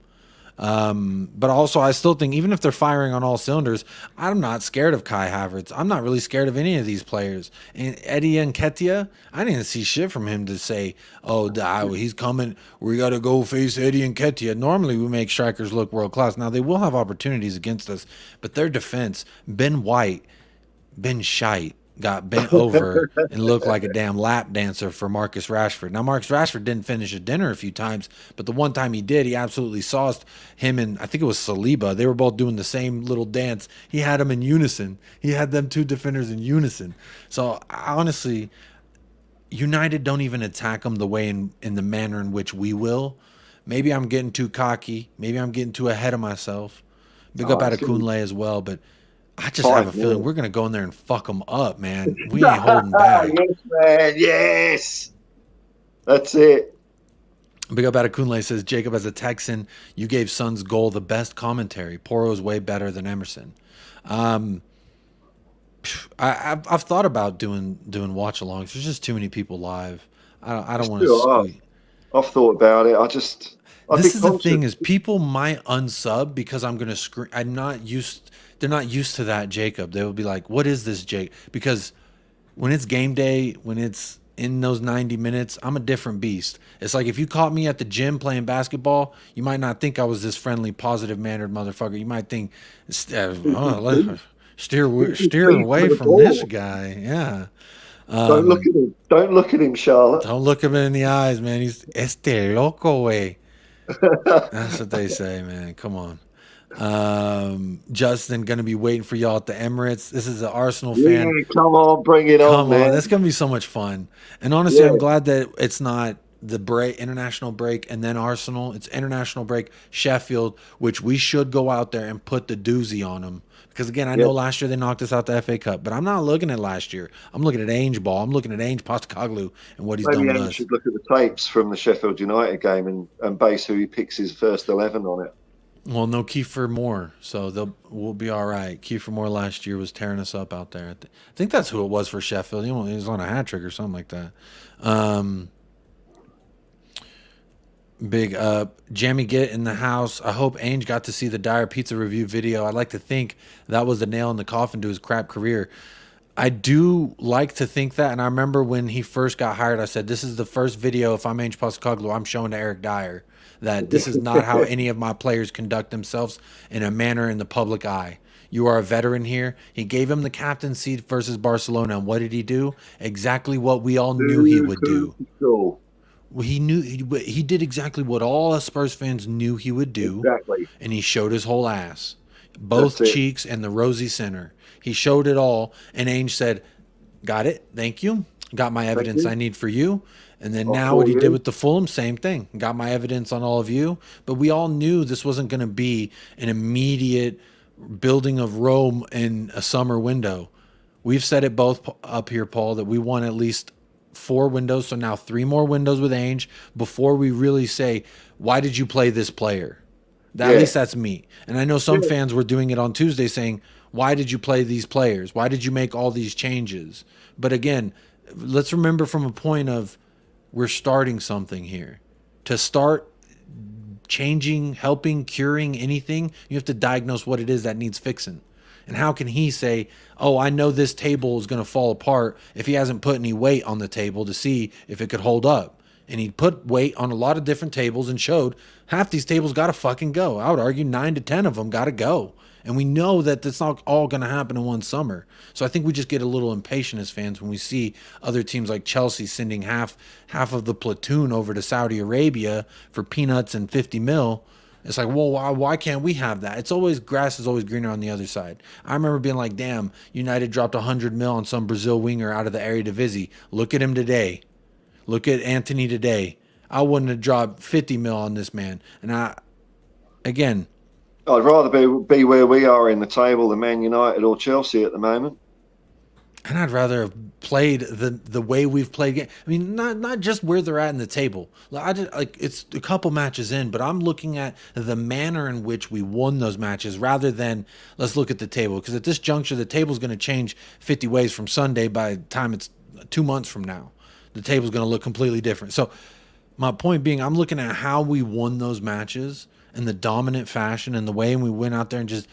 [SPEAKER 2] But also, I still think even if they're firing on all cylinders, I'm not scared of Kai Havertz. I'm not really scared of any of these players. And Eddie Nketiah, I didn't see shit from him to say, oh, he's coming. We got to go face Eddie Nketiah. Normally, we make strikers look world class. Now, they will have opportunities against us, but their defense, Ben White, Ben Shite, got bent over and looked like a damn lap dancer for Marcus Rashford. Now, Marcus Rashford didn't finish his dinner a few times, but the one time he did, he absolutely sauced him and I think it was Saliba. They were both doing the same little dance. He had them in unison. He had them two defenders in unison. So, honestly, United don't even attack them the way in the manner in which we will. Maybe I'm getting too cocky. Maybe I'm getting too ahead of myself. Big up Adekunle as well, but I just have a feeling we're going to go in there and fuck them up, man. We ain't holding back.
[SPEAKER 1] Yes, man. Yes. That's it.
[SPEAKER 2] Big up Adekunle says, Jacob, as a Texan, you gave Son's goal the best commentary. Poro is way better than Emerson. I've thought about doing watch-alongs. There's just too many people live. I don't want to.
[SPEAKER 1] I've thought about it.
[SPEAKER 2] This is the thing is people might unsub because I'm going to scream. They're not used to that, Jacob. They will be like, what is this, Jake? Because when it's game day, when it's in those 90 minutes, I'm a different beast. It's like if you caught me at the gym playing basketball, you might not think I was this friendly, positive-mannered motherfucker. You might think, steer away from this guy. Yeah.
[SPEAKER 1] Don't look at him. Don't look at him, Charlotte.
[SPEAKER 2] Don't look him in the eyes, man. He's este loco, way. That's what they say, man. Come on. Justin gonna be waiting for y'all at the Emirates. This is an Arsenal fan.
[SPEAKER 1] Yeah, come on, bring it on, man.
[SPEAKER 2] That's gonna be so much fun. And honestly, I'm glad that it's not the international break and then Arsenal. It's international break, Sheffield, which we should go out there and put the doozy on them. Because again, I know last year they knocked us out the FA Cup, but I'm not looking at last year. I'm looking at ANGE ball. I'm looking at ANGE Postecoglou and what he's done with us.
[SPEAKER 1] Maybe should look at the tapes from the Sheffield United game and base who he picks his first 11 on it.
[SPEAKER 2] Well, no Kiefer Moore, so we'll be all right. Kiefer Moore last year was tearing us up out there. I think that's who it was for Sheffield. He was on a hat trick or something like that. Big Jammy Get in the house. I hope Ainge got to see the Dire Pizza review video. I'd like to think that was the nail in the coffin to his crap career. I do like to think that, and I remember when he first got hired, I said, this is the first video, if I'm Ainge Postecoglou, I'm showing to Eric Dyer that this is not how any of my players conduct themselves in a manner in the public eye. You are a veteran here. He gave him the captaincy versus Barcelona, and what did he do? Exactly what we all knew he would do. He did exactly what all us Spurs fans knew he would do.
[SPEAKER 1] Exactly.
[SPEAKER 2] And he showed his whole ass. Both cheeks and the rosy center. He showed it all. And Ainge said, got it. Thank you. Got my evidence I need for you. And then now what he did with the Fulham, same thing. Got my evidence on all of you. But we all knew this wasn't going to be an immediate building of Rome in a summer window. We've said it both up here, Paul, that we want at least 4 windows. So now 3 more windows with Ainge before we really say, why did you play this player? At least that's me. And I know some fans were doing it on Tuesday saying, why did you play these players? Why did you make all these changes? But again, let's remember from a point of we're starting something here. To start changing, helping, curing anything, you have to diagnose what it is that needs fixing. And how can he say, oh, I know this table is going to fall apart if he hasn't put any weight on the table to see if it could hold up? And he put weight on a lot of different tables and showed half these tables got to fucking go. I would argue 9 to 10 of them got to go. And we know that that's not all going to happen in one summer. So I think we just get a little impatient as fans when we see other teams like Chelsea sending half of the platoon over to Saudi Arabia for peanuts and 50 mil. It's like, well, why can't we have that? It's always, grass is always greener on the other side. I remember being like, damn, United dropped 100 mil on some Brazil winger out of the Eredivisie. Look at him today. Look at Anthony today. I wouldn't have dropped 50 mil on this man. And
[SPEAKER 1] I'd rather be where we are in the table than Man United or Chelsea at the moment.
[SPEAKER 2] And I'd rather have played the way we've played. I mean, not just where they're at in the table. It's a couple matches in, but I'm looking at the manner in which we won those matches rather than let's look at the table. Because at this juncture, the table's going to change 50 ways from Sunday by the time it's 2 months from now. The table's going to look completely different. So my point being, I'm looking at how we won those matches in the dominant fashion and the way we went out there and just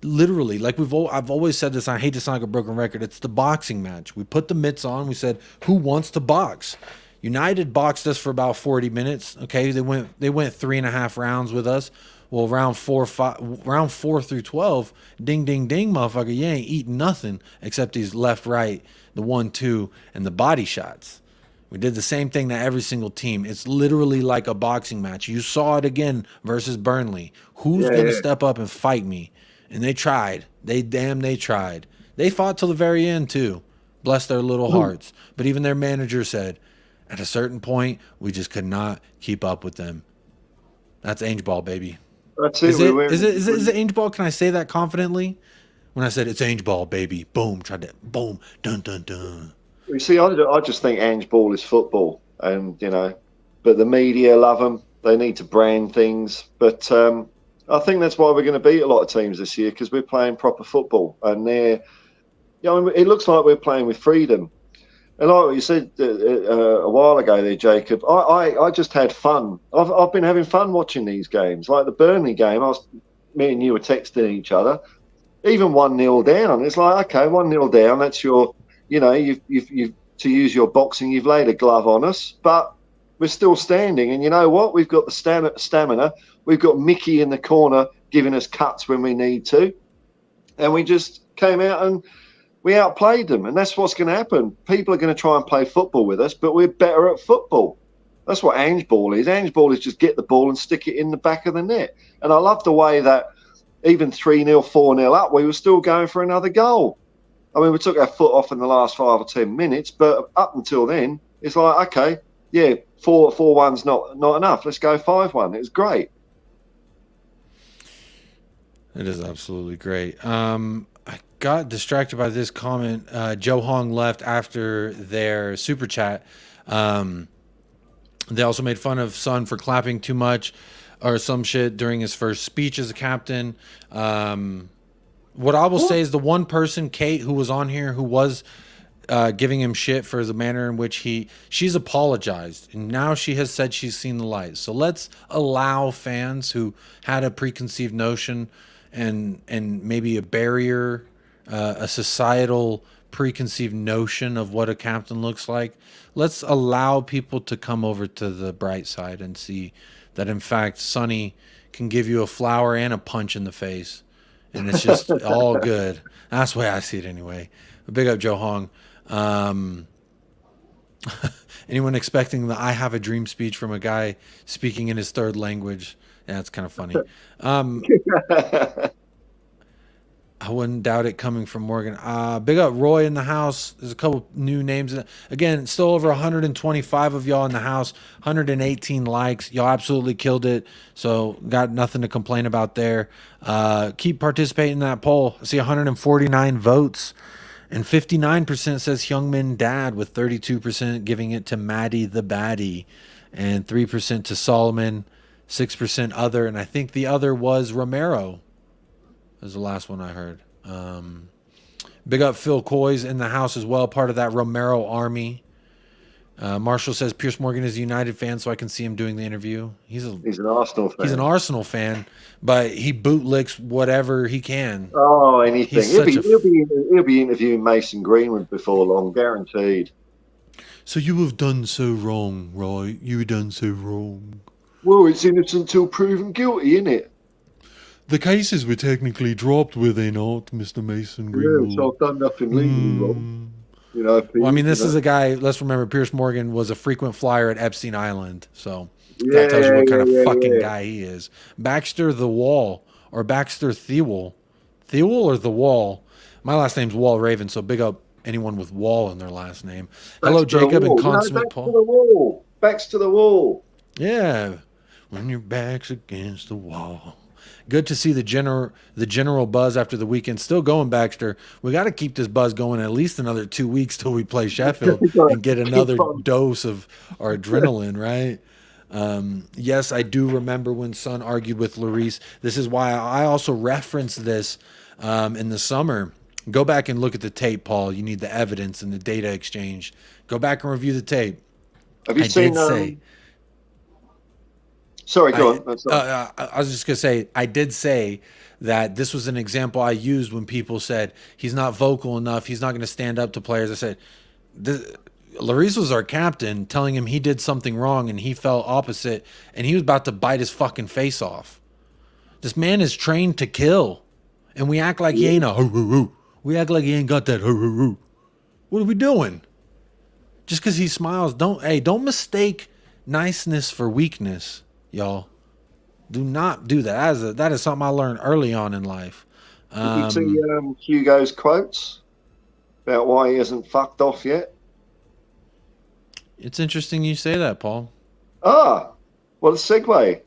[SPEAKER 2] literally, like I've always said this, I hate to sound like a broken record, it's the boxing match. We put the mitts on, we said, who wants to box? United boxed us for about 40 minutes. Okay, they went 3.5 rounds with us. Well, round 4 through 12, ding, ding, ding, motherfucker, you ain't eating nothing except these left, right, the 1-2, and the body shots. We did the same thing to every single team. It's literally like a boxing match. You saw it again versus Burnley. Who's going to step up and fight me? And they tried. They tried. They fought till the very end too. Bless their little hearts. But even their manager said, at a certain point, we just could not keep up with them. That's ANGE ball, baby.
[SPEAKER 1] That's it.
[SPEAKER 2] Is it ANGE ball? Can I say that confidently? When I said it's ANGE ball, baby. Boom. Tried to boom. Dun dun dun.
[SPEAKER 1] You see, I just think ANGE ball is football, and but the media love them. They need to brand things, but I think that's why we're going to beat a lot of teams this year, because we're playing proper football, and it looks like we're playing with freedom. And like what you said a while ago there, Jacob, I just had fun. I've been having fun watching these games, like the Burnley game. Me and you were texting each other, even 1-0 down. It's like, okay, 1-0 down. That's your. You've to use your boxing, you've laid a glove on us, but we're still standing. And you know what? We've got the stamina. We've got Mickey in the corner giving us cuts when we need to. And we just came out and we outplayed them. And that's what's going to happen. People are going to try and play football with us, but we're better at football. That's what ANGE ball is. ANGE ball is just get the ball and stick it in the back of the net. And I love the way that even 3-0, 4-0 up, we were still going for another goal. I mean, we took our foot off in the last 5 or 10 minutes, but up until then, it's like, okay, yeah, 4-1's not enough. Let's go 5-1. It was great.
[SPEAKER 2] It is absolutely great. I got distracted by this comment. Joe Hong left after their super chat. They also made fun of Son for clapping too much or some shit during his first speech as a captain. What I will say is the one person, Kate, who was on here, who was giving him shit for the manner in which she's apologized. And now she has said she's seen the light. So let's allow fans who had a preconceived notion and maybe a barrier, a societal preconceived notion of what a captain looks like. Let's allow people to come over to the bright side and see that, in fact, Sonny can give you a flower and a punch in the face. And it's just all good. That's the way I see it anyway. But big up Joe Hong. Anyone expecting the I have a dream speech from a guy speaking in his third language? Yeah, it's kind of funny. I wouldn't doubt it coming from Morgan. Big up Roy in the house. There's a couple new names. Again, still over 125 of y'all in the house. 118 likes. Y'all absolutely killed it. So got nothing to complain about there. Keep participating in that poll. I see 149 votes. And 59% says Heung-min dad, with 32% giving it to Maddie the baddie. And 3% to Solomon. 6% other. And I think the other was Romero. Was the last one I heard. Big up Phil Coys in the house as well, part of that Romero army. Marshall says Piers Morgan is a United fan, so I can see him doing the interview. He's
[SPEAKER 1] an Arsenal fan.
[SPEAKER 2] He's an Arsenal fan, but he bootlicks whatever he can.
[SPEAKER 1] Oh, anything. He'll be interviewing Mason Greenwood before long, guaranteed.
[SPEAKER 2] So you have done so wrong, right? You've done so wrong.
[SPEAKER 1] Well, it's innocent until proven guilty, isn't it?
[SPEAKER 2] The cases were technically dropped, were they not, Mr. Mason Greenwood?
[SPEAKER 1] Yeah, so I've done nothing legally wrong. You know,
[SPEAKER 2] well, I mean, this is a guy, let's remember, Piers Morgan was a frequent flyer at Epstein Island. So that tells you what kind of fucking guy he is. Baxter the Wall, or Baxter Thewell. Thewell or the Wall? My last name's Wall Raven, so big up anyone with Wall in their last name. Hello, Jacob and Consummate Paul.
[SPEAKER 1] Backs to the wall. Backs to the wall.
[SPEAKER 2] Yeah. When your back's against the wall. Good to see the general buzz after the weekend still going, Baxter. We got to keep this buzz going at least another 2 weeks till we play Sheffield and get another dose of our adrenaline, right? Yes, I do remember when Son argued with Lloris. This is why I also referenced this in the summer. Go back and look at the tape, Paul. You need the evidence and the data exchange. Go back and review the tape.
[SPEAKER 1] Have you seen... Sorry, go on.
[SPEAKER 2] I was just going to say, I did say that this was an example I used when people said he's not vocal enough, he's not going to stand up to players. I said, Lloris was our captain, telling him he did something wrong and he felt opposite, and he was about to bite his fucking face off. This man is trained to kill, and we act like he ain't a hoo-hoo-hoo. We act like he ain't got that hoo-hoo-hoo. What are we doing? Just because he smiles, don't mistake niceness for weakness. Y'all, do not do that. That is something I learned early on in life.
[SPEAKER 1] Did you see Hugo's quotes about why he hasn't fucked off yet?
[SPEAKER 2] It's interesting you say that, Paul.
[SPEAKER 1] Ah, what a segue.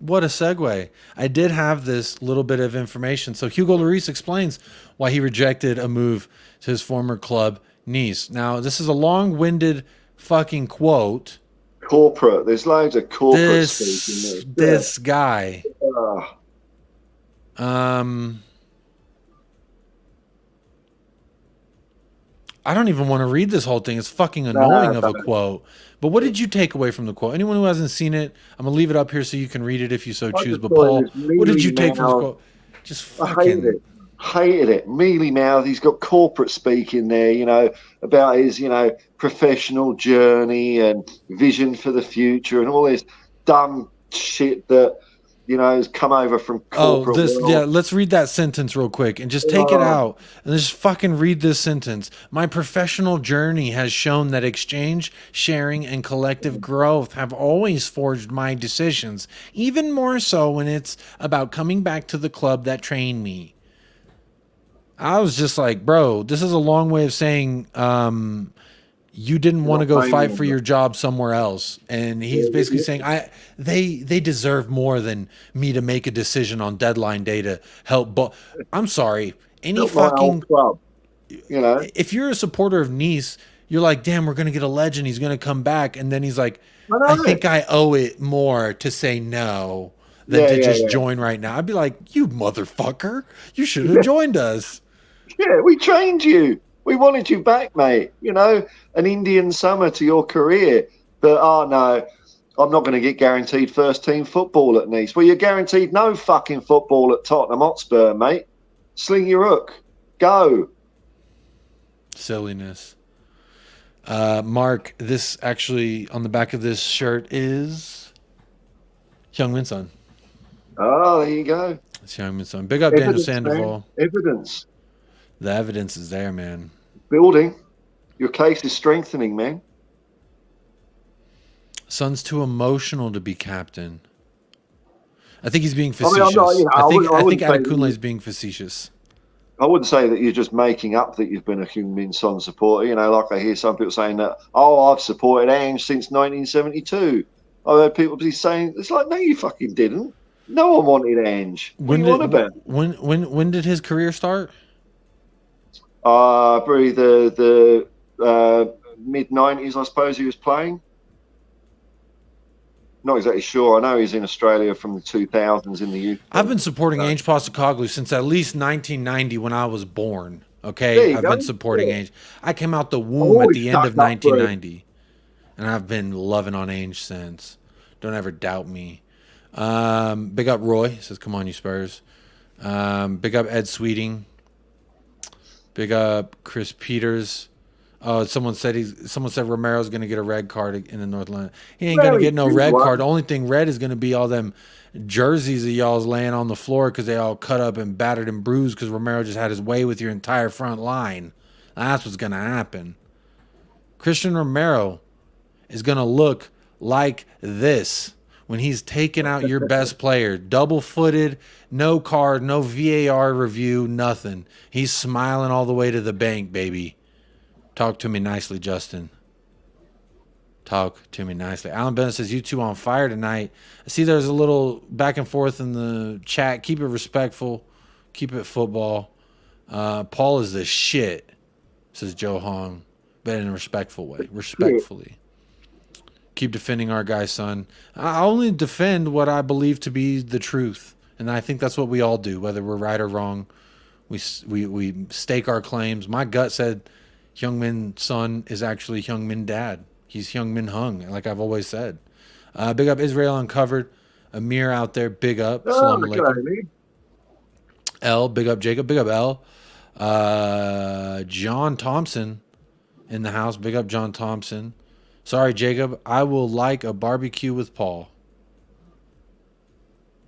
[SPEAKER 2] What a segue. I did have this little bit of information. So Hugo Lloris explains why he rejected a move to his former club, Nice. Now, this is a long-winded fucking quote.
[SPEAKER 1] Corporate. There's loads of corporate speaking there.
[SPEAKER 2] This guy. I don't even want to read this whole thing. It's fucking annoying of a quote. But what did you take away from the quote? Anyone who hasn't seen it, I'm gonna leave it up here so you can read it if you so choose. But Paul, what did you take from the quote? Just fucking
[SPEAKER 1] hated it. Mealy mouth. He's got corporate speaking there, you know, about his, you know, professional journey and vision for the future and all this dumb shit that, you know, has come over from corporate.
[SPEAKER 2] Let's read that sentence real quick and just take it out and just fucking read this sentence. My professional journey has shown that exchange, sharing, and collective growth have always forged my decisions, even more so when it's about coming back to the club that trained me. I was just like, bro, this is a long way of saying you didn't want to go fight for your job somewhere else. And he's basically saying they deserve more than me to make a decision on deadline day to help. But I'm sorry, any fucking
[SPEAKER 1] club, you know,
[SPEAKER 2] if you're a supporter of Nice, you're like, damn, we're going to get a legend. He's going to come back. And then he's like, I think I owe it more to say no than to just join right now. I'd be like, you motherfucker, you should have joined us.
[SPEAKER 1] Yeah, we trained you. We wanted you back, mate. You know, an Indian summer to your career. But, no, I'm not going to get guaranteed first-team football at Nice. Well, you're guaranteed no fucking football at Tottenham Hotspur, mate. Sling your hook. Go.
[SPEAKER 2] Silliness. Mark, this actually, on the back of this shirt is Heung Son.
[SPEAKER 1] Oh, there you go.
[SPEAKER 2] It's Heung Son. Big up Daniel Sandoval.
[SPEAKER 1] Evidence.
[SPEAKER 2] The evidence is there, man.
[SPEAKER 1] Building. Your case is strengthening, man.
[SPEAKER 2] Son's too emotional to be captain. I think he's being facetious. I think Adekunle is being facetious.
[SPEAKER 1] I wouldn't say that you're just making up that you've been a Heung-min Son supporter. You know, like I hear some people saying that, I've supported ANGE since 1972. I've heard people be saying, it's like, no, you fucking didn't. No one wanted ANGE. What are you on about?
[SPEAKER 2] When did his career start?
[SPEAKER 1] Probably the mid-90s, I suppose he was playing. Not exactly sure. I know he's in Australia from the 2000s in the youth.
[SPEAKER 2] I've been supporting ANGE Postecoglou since at least 1990 when I was born. Okay, I've been supporting ANGE. I came out the womb at the end of 1990. And I've been loving on Ainge since. Don't ever doubt me. Big up Roy. He says, come on, you Spurs. Big up Ed Sweeting. Big up Chris Peters. Oh, someone said Romero's going to get a red card in the North Line. He ain't going to get no red card. The only thing red is going to be all them jerseys of y'all's laying on the floor because they all cut up and battered and bruised because Romero just had his way with your entire front line. That's what's going to happen. Christian Romero is going to look like this when he's taking out your best player. Double-footed, no card, no VAR review, nothing. He's smiling all the way to the bank, baby. Talk to me nicely, Justin. Talk to me nicely. Alan Bennett says, you two on fire tonight. I see there's a little back and forth in the chat. Keep it respectful. Keep it football. Paul is the shit, says Joe Hong, but in a respectful way. Respectfully. Keep defending our guy, son. I only defend what I believe to be the truth. And I think that's what we all do, whether we're right or wrong. We stake our claims. My gut said Heung-min son is actually Heung-min dad. He's Heung-min Hung, like I've always said. Big up Israel Uncovered. Amir out there, big up.
[SPEAKER 1] Oh, okay.
[SPEAKER 2] L, big up Jacob, big up L. John Thompson in the house, big up John Thompson. Sorry, Jacob, I will like a barbecue with Paul.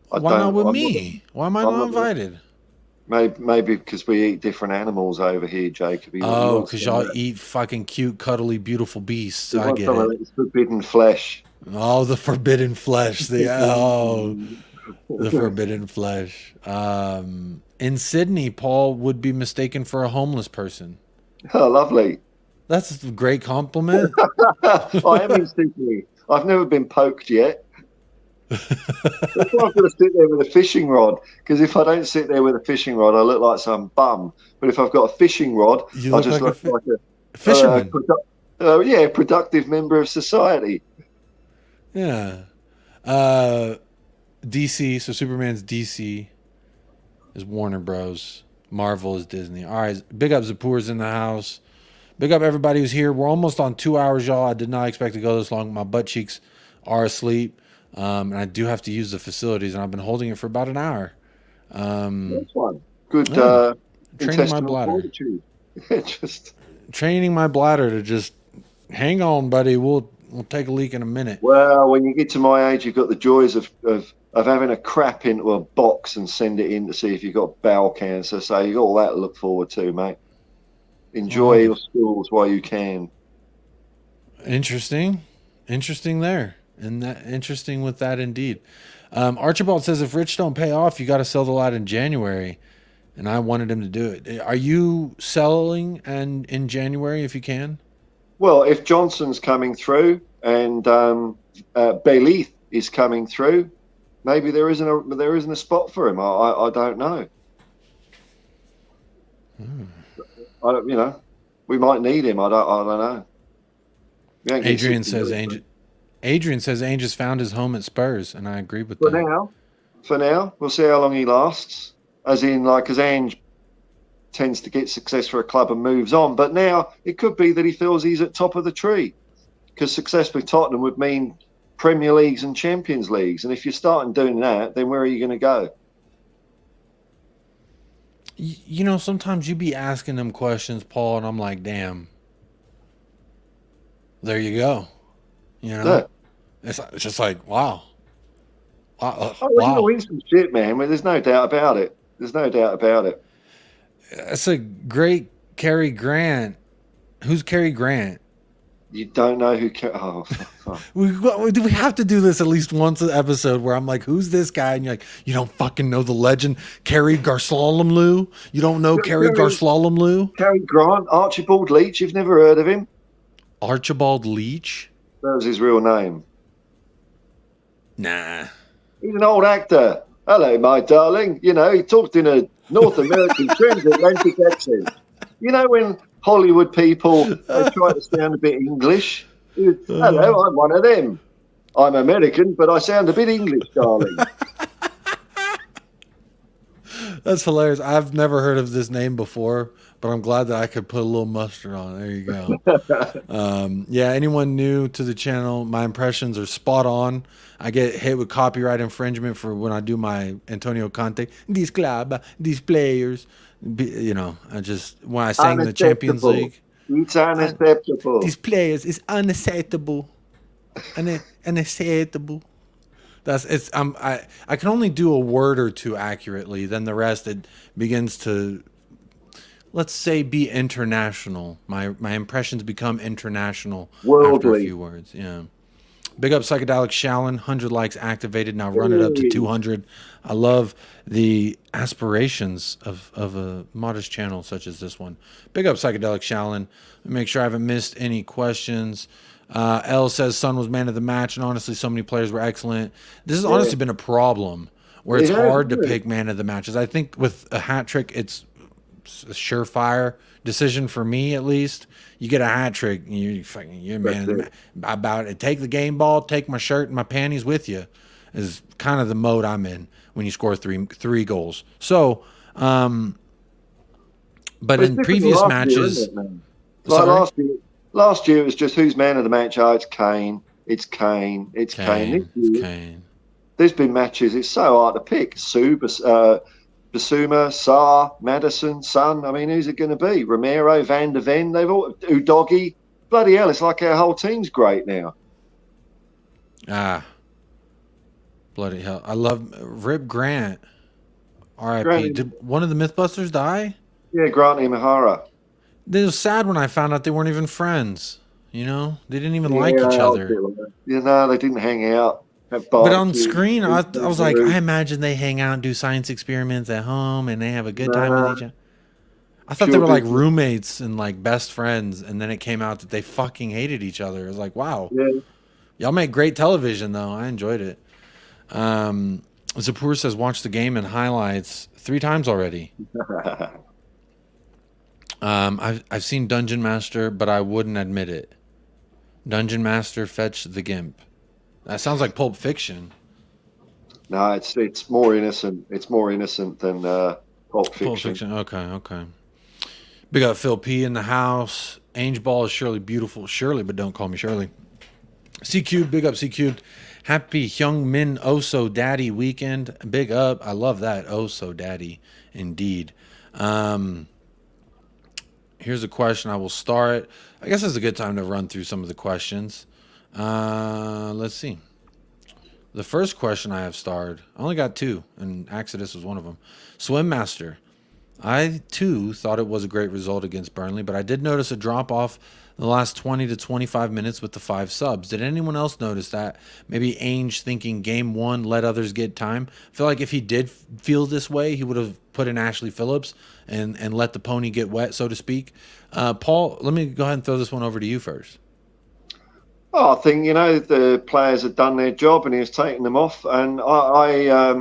[SPEAKER 2] Why not with me? Why am I not invited?
[SPEAKER 1] Maybe because we eat different animals over here, Jacob.
[SPEAKER 2] Oh, because y'all eat fucking cute, cuddly, beautiful beasts. I get it.
[SPEAKER 1] It's forbidden flesh.
[SPEAKER 2] Oh, the forbidden flesh. The forbidden flesh. In Sydney, Paul would be mistaken for a homeless person.
[SPEAKER 1] Oh, lovely.
[SPEAKER 2] That's a great compliment.
[SPEAKER 1] I am in Sydney. I've never been poked yet. That's why I've got to sit there with a fishing rod. Because if I don't sit there with a fishing rod, I look like some bum. But if I've got a fishing rod, I just look like a
[SPEAKER 2] fisherman.
[SPEAKER 1] Productive member of society.
[SPEAKER 2] Yeah. DC. So Superman's DC is Warner Bros. Marvel is Disney. All right. Big up Zapur's in the house. Big up everybody who's here. We're almost on 2 hours, y'all. I did not expect to go this long. My butt cheeks are asleep. And I do have to use the facilities, and I've been holding it for about an hour.
[SPEAKER 1] That's fine. Good
[SPEAKER 2] training my bladder. Training my bladder to just hang on, buddy. We'll take a leak in a minute.
[SPEAKER 1] Well, when you get to my age, you've got the joys of having a crap into a box and send it in to see if you've got bowel cancer. So you've got all that to look forward to, mate. Enjoy your schools while you can.
[SPEAKER 2] Interesting there. And that interesting with that indeed. Archibald says if Rich don't pay off, you got to sell the lot in January, and I wanted him to do it. Are you selling in January if you can?
[SPEAKER 1] Well, if Johnson's coming through and Veliz is coming through, maybe there isn't a spot for him. I don't know. We might need him. I don't know.
[SPEAKER 2] Adrian says Ainge has found his home at Spurs, and I agree with that.
[SPEAKER 1] For now, we'll see how long he lasts. As in, because Ainge tends to get success for a club and moves on. But now it could be that he feels he's at top of the tree, because success with Tottenham would mean Premier Leagues and Champions Leagues. And if you're starting doing that, then where are you going to go?
[SPEAKER 2] Sometimes you be asking them questions, Paul, and I'm like, damn. There you go.
[SPEAKER 1] Yeah.
[SPEAKER 2] It's just like, wow.
[SPEAKER 1] We're going to win some shit, man. There's no doubt about it.
[SPEAKER 2] That's a great Cary Grant. Who's Cary Grant?
[SPEAKER 1] You don't know who...
[SPEAKER 2] We have to do this at least once an episode where I'm like, who's this guy? And you're like, you don't fucking know the legend Cary Garslalomloo? You don't know Cary Garslalomloo?
[SPEAKER 1] Cary Grant, Archibald Leach. You've never heard of him?
[SPEAKER 2] Archibald Leach?
[SPEAKER 1] That was his real name.
[SPEAKER 2] Nah.
[SPEAKER 1] He's an old actor. Hello, my darling. He talked in a North American transatlantic accent. When Hollywood people they try to sound a bit English. Hello, I'm one of them. I'm American, but I sound a bit English, darling.
[SPEAKER 2] That's hilarious. I've never heard of this name before, but I'm glad that I could put a little mustard on it. There you go. Yeah, anyone new to the channel, my impressions are spot on. I get hit with copyright infringement for when I do my Antonio Conte. These club, these players. You know, I just, when I sang the Champions League.
[SPEAKER 1] It's unacceptable.
[SPEAKER 2] These players is unacceptable. Unacceptable. I can only do a word or two accurately. Then the rest, it begins to, let's say, be international. My impressions become international after a few words. Yeah. Big up Psychedelic Shallon, 100 likes activated. Now run it up to 200. I love the aspirations of a modest channel such as this one. Big up Psychedelic Shallon. Make sure I haven't missed any questions. L says Son was man of the match, and honestly, so many players were excellent. This has honestly been a problem where it's hard to pick man of the matches. I think with a hat trick, it's a surefire decision for me, at least. You get a hat trick, you're man about it. Take the game ball, take my shirt and my panties with you, is kind of the mode I'm in when you score three goals. So, but in previous matches,
[SPEAKER 1] last year it was just who's man of the match. Oh, it's Kane. It's Kane. It's Kane.
[SPEAKER 2] It's Kane.
[SPEAKER 1] There's been matches. It's so hard to pick. Basuma, Sarr, Maddison, Son. I mean, who's it going to be? Romero, Van der Ven. They've all Udogi. Bloody hell! It's like our whole team's great now.
[SPEAKER 2] Bloody hell! I love Rip Grant. R.I.P. Did one of the Mythbusters die?
[SPEAKER 1] Yeah, Grant Imahara.
[SPEAKER 2] It was sad when I found out they weren't even friends. You know, they didn't even like each other.
[SPEAKER 1] You know, they didn't hang out.
[SPEAKER 2] But on screen, I was like, I imagine they hang out and do science experiments at home, and they have a good time with each other. I thought they were like roommates and like best friends, and then it came out that they fucking hated each other. It was like, wow. Yeah. Y'all make great television, though. I enjoyed it. Zapur says, watch the game and highlights 3 times already. I've seen Dungeon Master, but I wouldn't admit it. Dungeon Master, fetch the Gimp. That sounds like Pulp Fiction.
[SPEAKER 1] No, it's more innocent. It's more innocent than Pulp Fiction.
[SPEAKER 2] Pulp Fiction. Okay. Big up Phil P in the house. Ange Ball is Shirley beautiful. Shirley, but don't call me Shirley. C Cubed, big up C Cubed. Happy Heung Min Oso Daddy weekend. Big up. I love that. Oso Daddy, indeed. Here's a question. I will start. I guess it's a good time to run through some of the questions. Let's see. The first question I have starred, I only got 2, and Exodus was one of them. Swim Master. I, too, thought it was a great result against Burnley, but I did notice a drop-off in the last 20 to 25 minutes with the 5 subs. Did anyone else notice that? Maybe Ainge thinking game 1, let others get time. I feel like if he did feel this way, he would have put in Ashley Phillips and let the pony get wet, so to speak. Paul, let me go ahead and throw this one over to you first.
[SPEAKER 1] Oh, I think, the players had done their job and he was taking them off. And I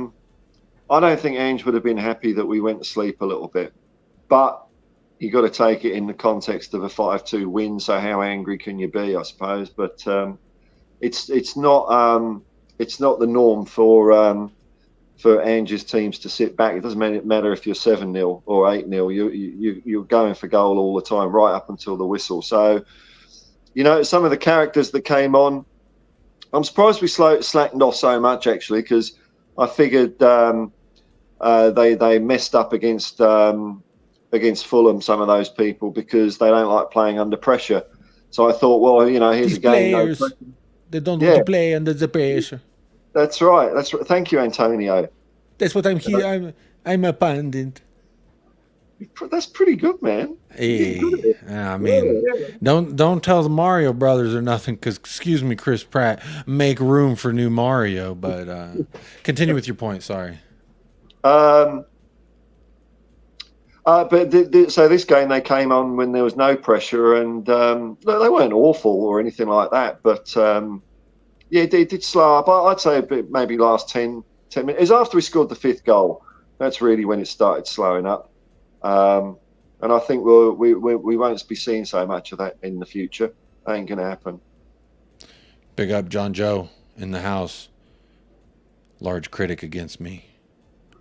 [SPEAKER 1] don't think Ange would have been happy that we went to sleep a little bit. But you got to take it in the context of a 5-2 win. So how angry can you be, I suppose? But it's not the norm for Ange's teams to sit back. It doesn't matter if you're 7-0 or 8-0. You're going for goal all the time, right up until the whistle. So, some of the characters that came on, I'm surprised we slackened off so much, actually, because I figured they messed up against Fulham, some of those people, because they don't like playing under pressure. So I thought, well, here's
[SPEAKER 2] these
[SPEAKER 1] a game.
[SPEAKER 2] Players, they don't want to play under the pressure.
[SPEAKER 1] That's right. Thank you, Antonio.
[SPEAKER 2] That's what I'm here. I'm a pundit.
[SPEAKER 1] That's pretty good, man.
[SPEAKER 2] Hey, I mean, don't tell the Mario brothers or nothing, because, excuse me, Chris Pratt, make room for new Mario. But continue with your point. Sorry. So this game they came on when there was no pressure, and they weren't awful or anything like that. But it did slow up. I'd say a bit, maybe last 10 minutes. It was after we scored the 5th goal. That's really when it started slowing up. And I think we won't be seeing so much of that in the future. That ain't going to happen. Big up John Joe in the house. Large critic against me.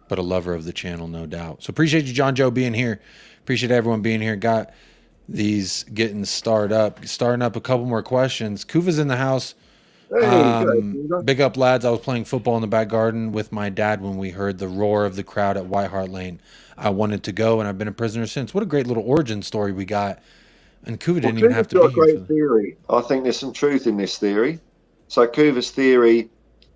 [SPEAKER 2] but a lover of the channel, no doubt. So appreciate you, John Joe, being here. Appreciate everyone being here. Got these getting starting up a couple more questions. Kuva's in the house. Big up, lads. I was playing football in the back garden with my dad when we heard the roar of the crowd at White Hart Lane. I wanted to go, and I've been a prisoner since. What a great little origin story we got. And Kuva didn't even have to be here.
[SPEAKER 1] Great theory. I think there's some truth in this theory. So Kuva's theory,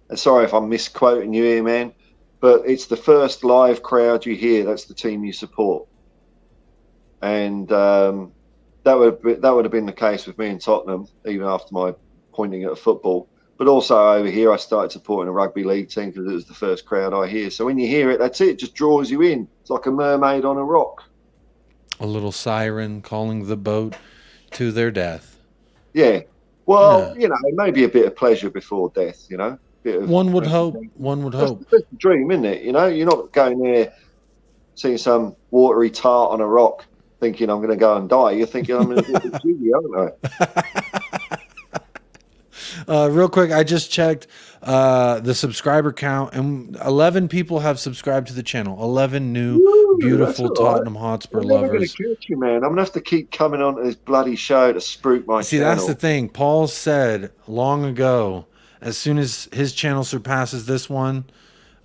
[SPEAKER 1] and sorry if I'm misquoting you here, man, but it's the first live crowd you hear. That's the team you support. And that would have been the case with me in Tottenham, even after my pointing at football. But also over here, I started supporting a rugby league team because it was the first crowd I hear. So when you hear it, that's it. It just draws you in. It's like a mermaid on a rock.
[SPEAKER 2] A little siren calling the boat to their death.
[SPEAKER 1] Yeah. Well, you know, maybe a bit of pleasure before death, you know.
[SPEAKER 2] One would hope. One would hope.
[SPEAKER 1] That's the dream, isn't it? You know, you're not going there seeing some watery tart on a rock thinking I'm going to go and die. You're thinking I'm going to get the jiggy, aren't
[SPEAKER 2] I? Real quick, I just checked the subscriber count, and 11 people have subscribed to the channel. 11 new, beautiful Tottenham Hotspur lovers.
[SPEAKER 1] I'm going to catch you, man. I'm going to have to keep coming on to this bloody show to spruik my channel.
[SPEAKER 2] See, that's the thing. Paul said long ago, as soon as his channel surpasses this one,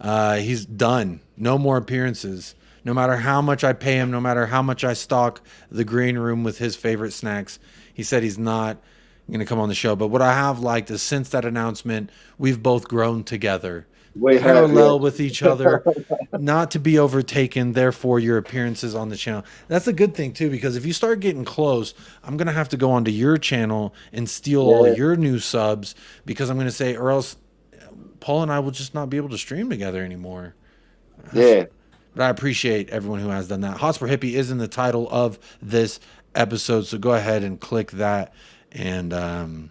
[SPEAKER 2] he's done. No more appearances. No matter how much I pay him, no matter how much I stock the green room with his favorite snacks, he said he's not going to come on the show. But what I have liked is since that announcement, we've both grown together, parallel with each other, not to be overtaken. Therefore, your appearances on the channel. That's a good thing, too, because if you start getting close, I'm going to have to go onto your channel and steal all your new subs because I'm going to say, or else Paul and I will just not be able to stream together anymore.
[SPEAKER 1] Yeah.
[SPEAKER 2] But I appreciate everyone who has done that. Hotspur Hippie is in the title of this episode, so go ahead and click that and and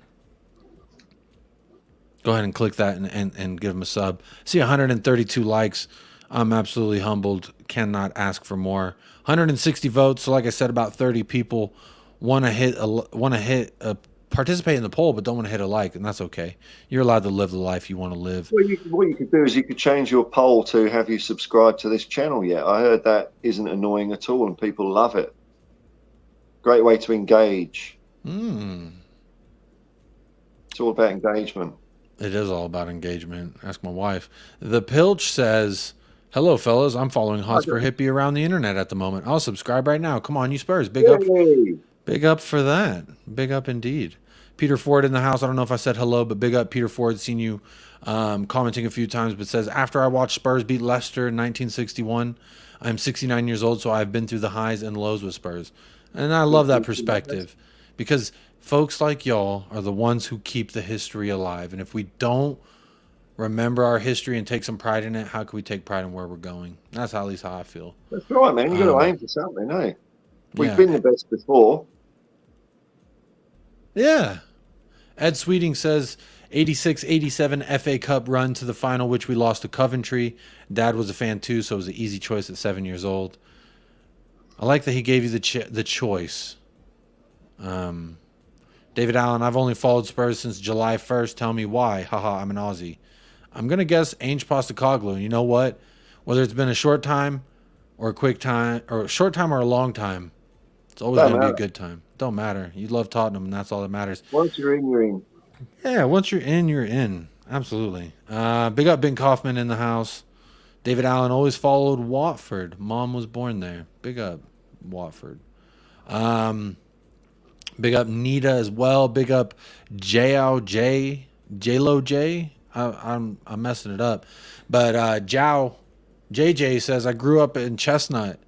[SPEAKER 2] give him a sub. See 132 likes. I'm absolutely humbled. Cannot ask for more. 160 votes. So like I said, about 30 people want to participate in the poll, but don't want to hit a like, and that's okay. You're allowed to live the life you want to live.
[SPEAKER 1] Well, what you could do is you could change your poll to have you subscribed to this channel yet. I heard that isn't annoying at all, and people love it. Great way to engage. It's all about engagement.
[SPEAKER 2] It is all about engagement. Ask my wife. The Pilch says, hello, fellas. I'm following Hotspur Hippie around the internet at the moment. I'll subscribe right now. Come on, you Spurs. Big up. Big up for that. Big up indeed. Peter Ford in the house. I don't know if I said hello, but big up, Peter Ford. Seen you commenting a few times, but says, after I watched Spurs beat Leicester in 1961, I'm 69 years old, so I've been through the highs and lows with Spurs. And I love that perspective because folks like y'all are the ones who keep the history alive. And if we don't remember our history and take some pride in it, how can we take pride in where we're going? That's at least how I feel.
[SPEAKER 1] That's right, man. You've got to aim for something, eh? We've been the best before.
[SPEAKER 2] Yeah. Ed Sweeting says 86-87 FA Cup run to the final, which we lost to Coventry. Dad was a fan too, so it was an easy choice at 7 years old. I like that he gave you the choice. David Allen, I've only followed Spurs since July 1st. Tell me why. Haha, I'm an Aussie. I'm going to guess ANGE postecoglou. You know what? Whether it's been a short time or a quick time, or a short time or a long time, it's always going to be a good time. Don't matter. You love Tottenham, and that's all that matters.
[SPEAKER 1] Once you're in, you're in.
[SPEAKER 2] Yeah, once you're in, you're in. Absolutely. Big up Ben Kaufman in the house. David Allen always followed Watford. Mom was born there. Big up Watford. Big up Nita as well. Big up J-Lo J. I'm messing it up. But JJ says, I grew up in Chestnut,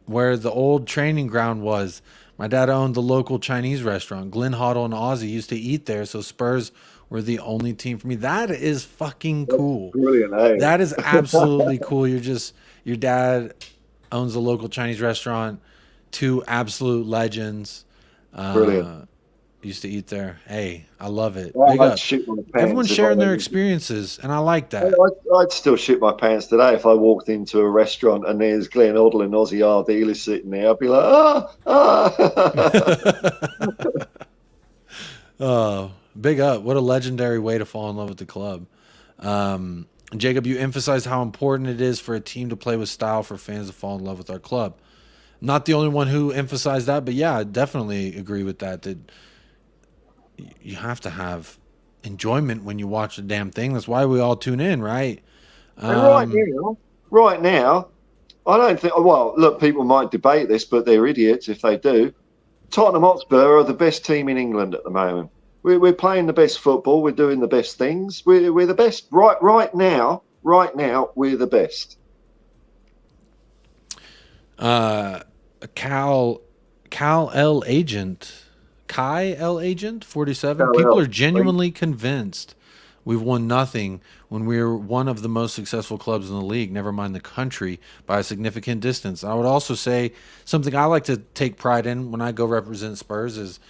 [SPEAKER 2] where the old training ground was. My dad owned the local Chinese restaurant. Glenn Hoddle and Ozzy used to eat there, so Spurs were the only team for me. That is fucking cool.
[SPEAKER 1] That's brilliant, eh?
[SPEAKER 2] That is absolutely cool. Your dad owns the local Chinese restaurant. Two absolute legends.
[SPEAKER 1] Brilliant.
[SPEAKER 2] Used to eat there. Hey, I love it.
[SPEAKER 1] Well,
[SPEAKER 2] Big up. Everyone's sharing their experiences, and I like that.
[SPEAKER 1] I'd still shit my pants today if I walked into a restaurant and there's Glenn Hoddle and Ozzy Ardiles sitting there. I'd be like,
[SPEAKER 2] Oh, big up. What a legendary way to fall in love with the club. Jacob, you emphasized how important it is for a team to play with style for fans to fall in love with our club. Not the only one who emphasized that, but yeah, I definitely agree with that. That you have to have enjoyment when you watch the damn thing. That's why we all tune in, right?
[SPEAKER 1] And right now, I don't think. Well, look, people might debate this, but they're idiots if they do. Tottenham Hotspur are the best team in England at the moment. We're playing the best football. We're doing the best things. We're the best right now. Right now, we're the best.
[SPEAKER 2] Cal L Agent, Kai L Agent 47.
[SPEAKER 1] Cal
[SPEAKER 2] People
[SPEAKER 1] L,
[SPEAKER 2] are genuinely convinced we've won nothing when we're one of the most successful clubs in the league, never mind the country, by a significant distance. I would also say something I like to take pride in when I go represent Spurs is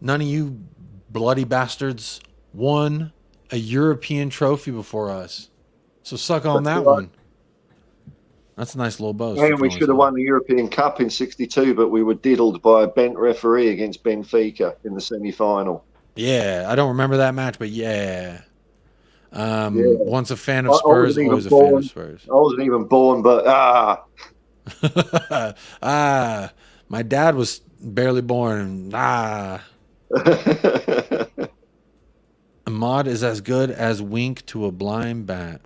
[SPEAKER 2] none of you bloody bastards won a European trophy before us. So suck on that one. That's a nice little boast.
[SPEAKER 1] And we should have won the European Cup in '62, but we were diddled by a bent referee against Benfica in the semi-final.
[SPEAKER 2] Yeah, I don't remember that match, but yeah. Once a fan of Spurs, always a
[SPEAKER 1] born.
[SPEAKER 2] fan of Spurs.
[SPEAKER 1] I wasn't even born, but
[SPEAKER 2] my dad was barely born. Ahmad is as good as wink to a blind bat.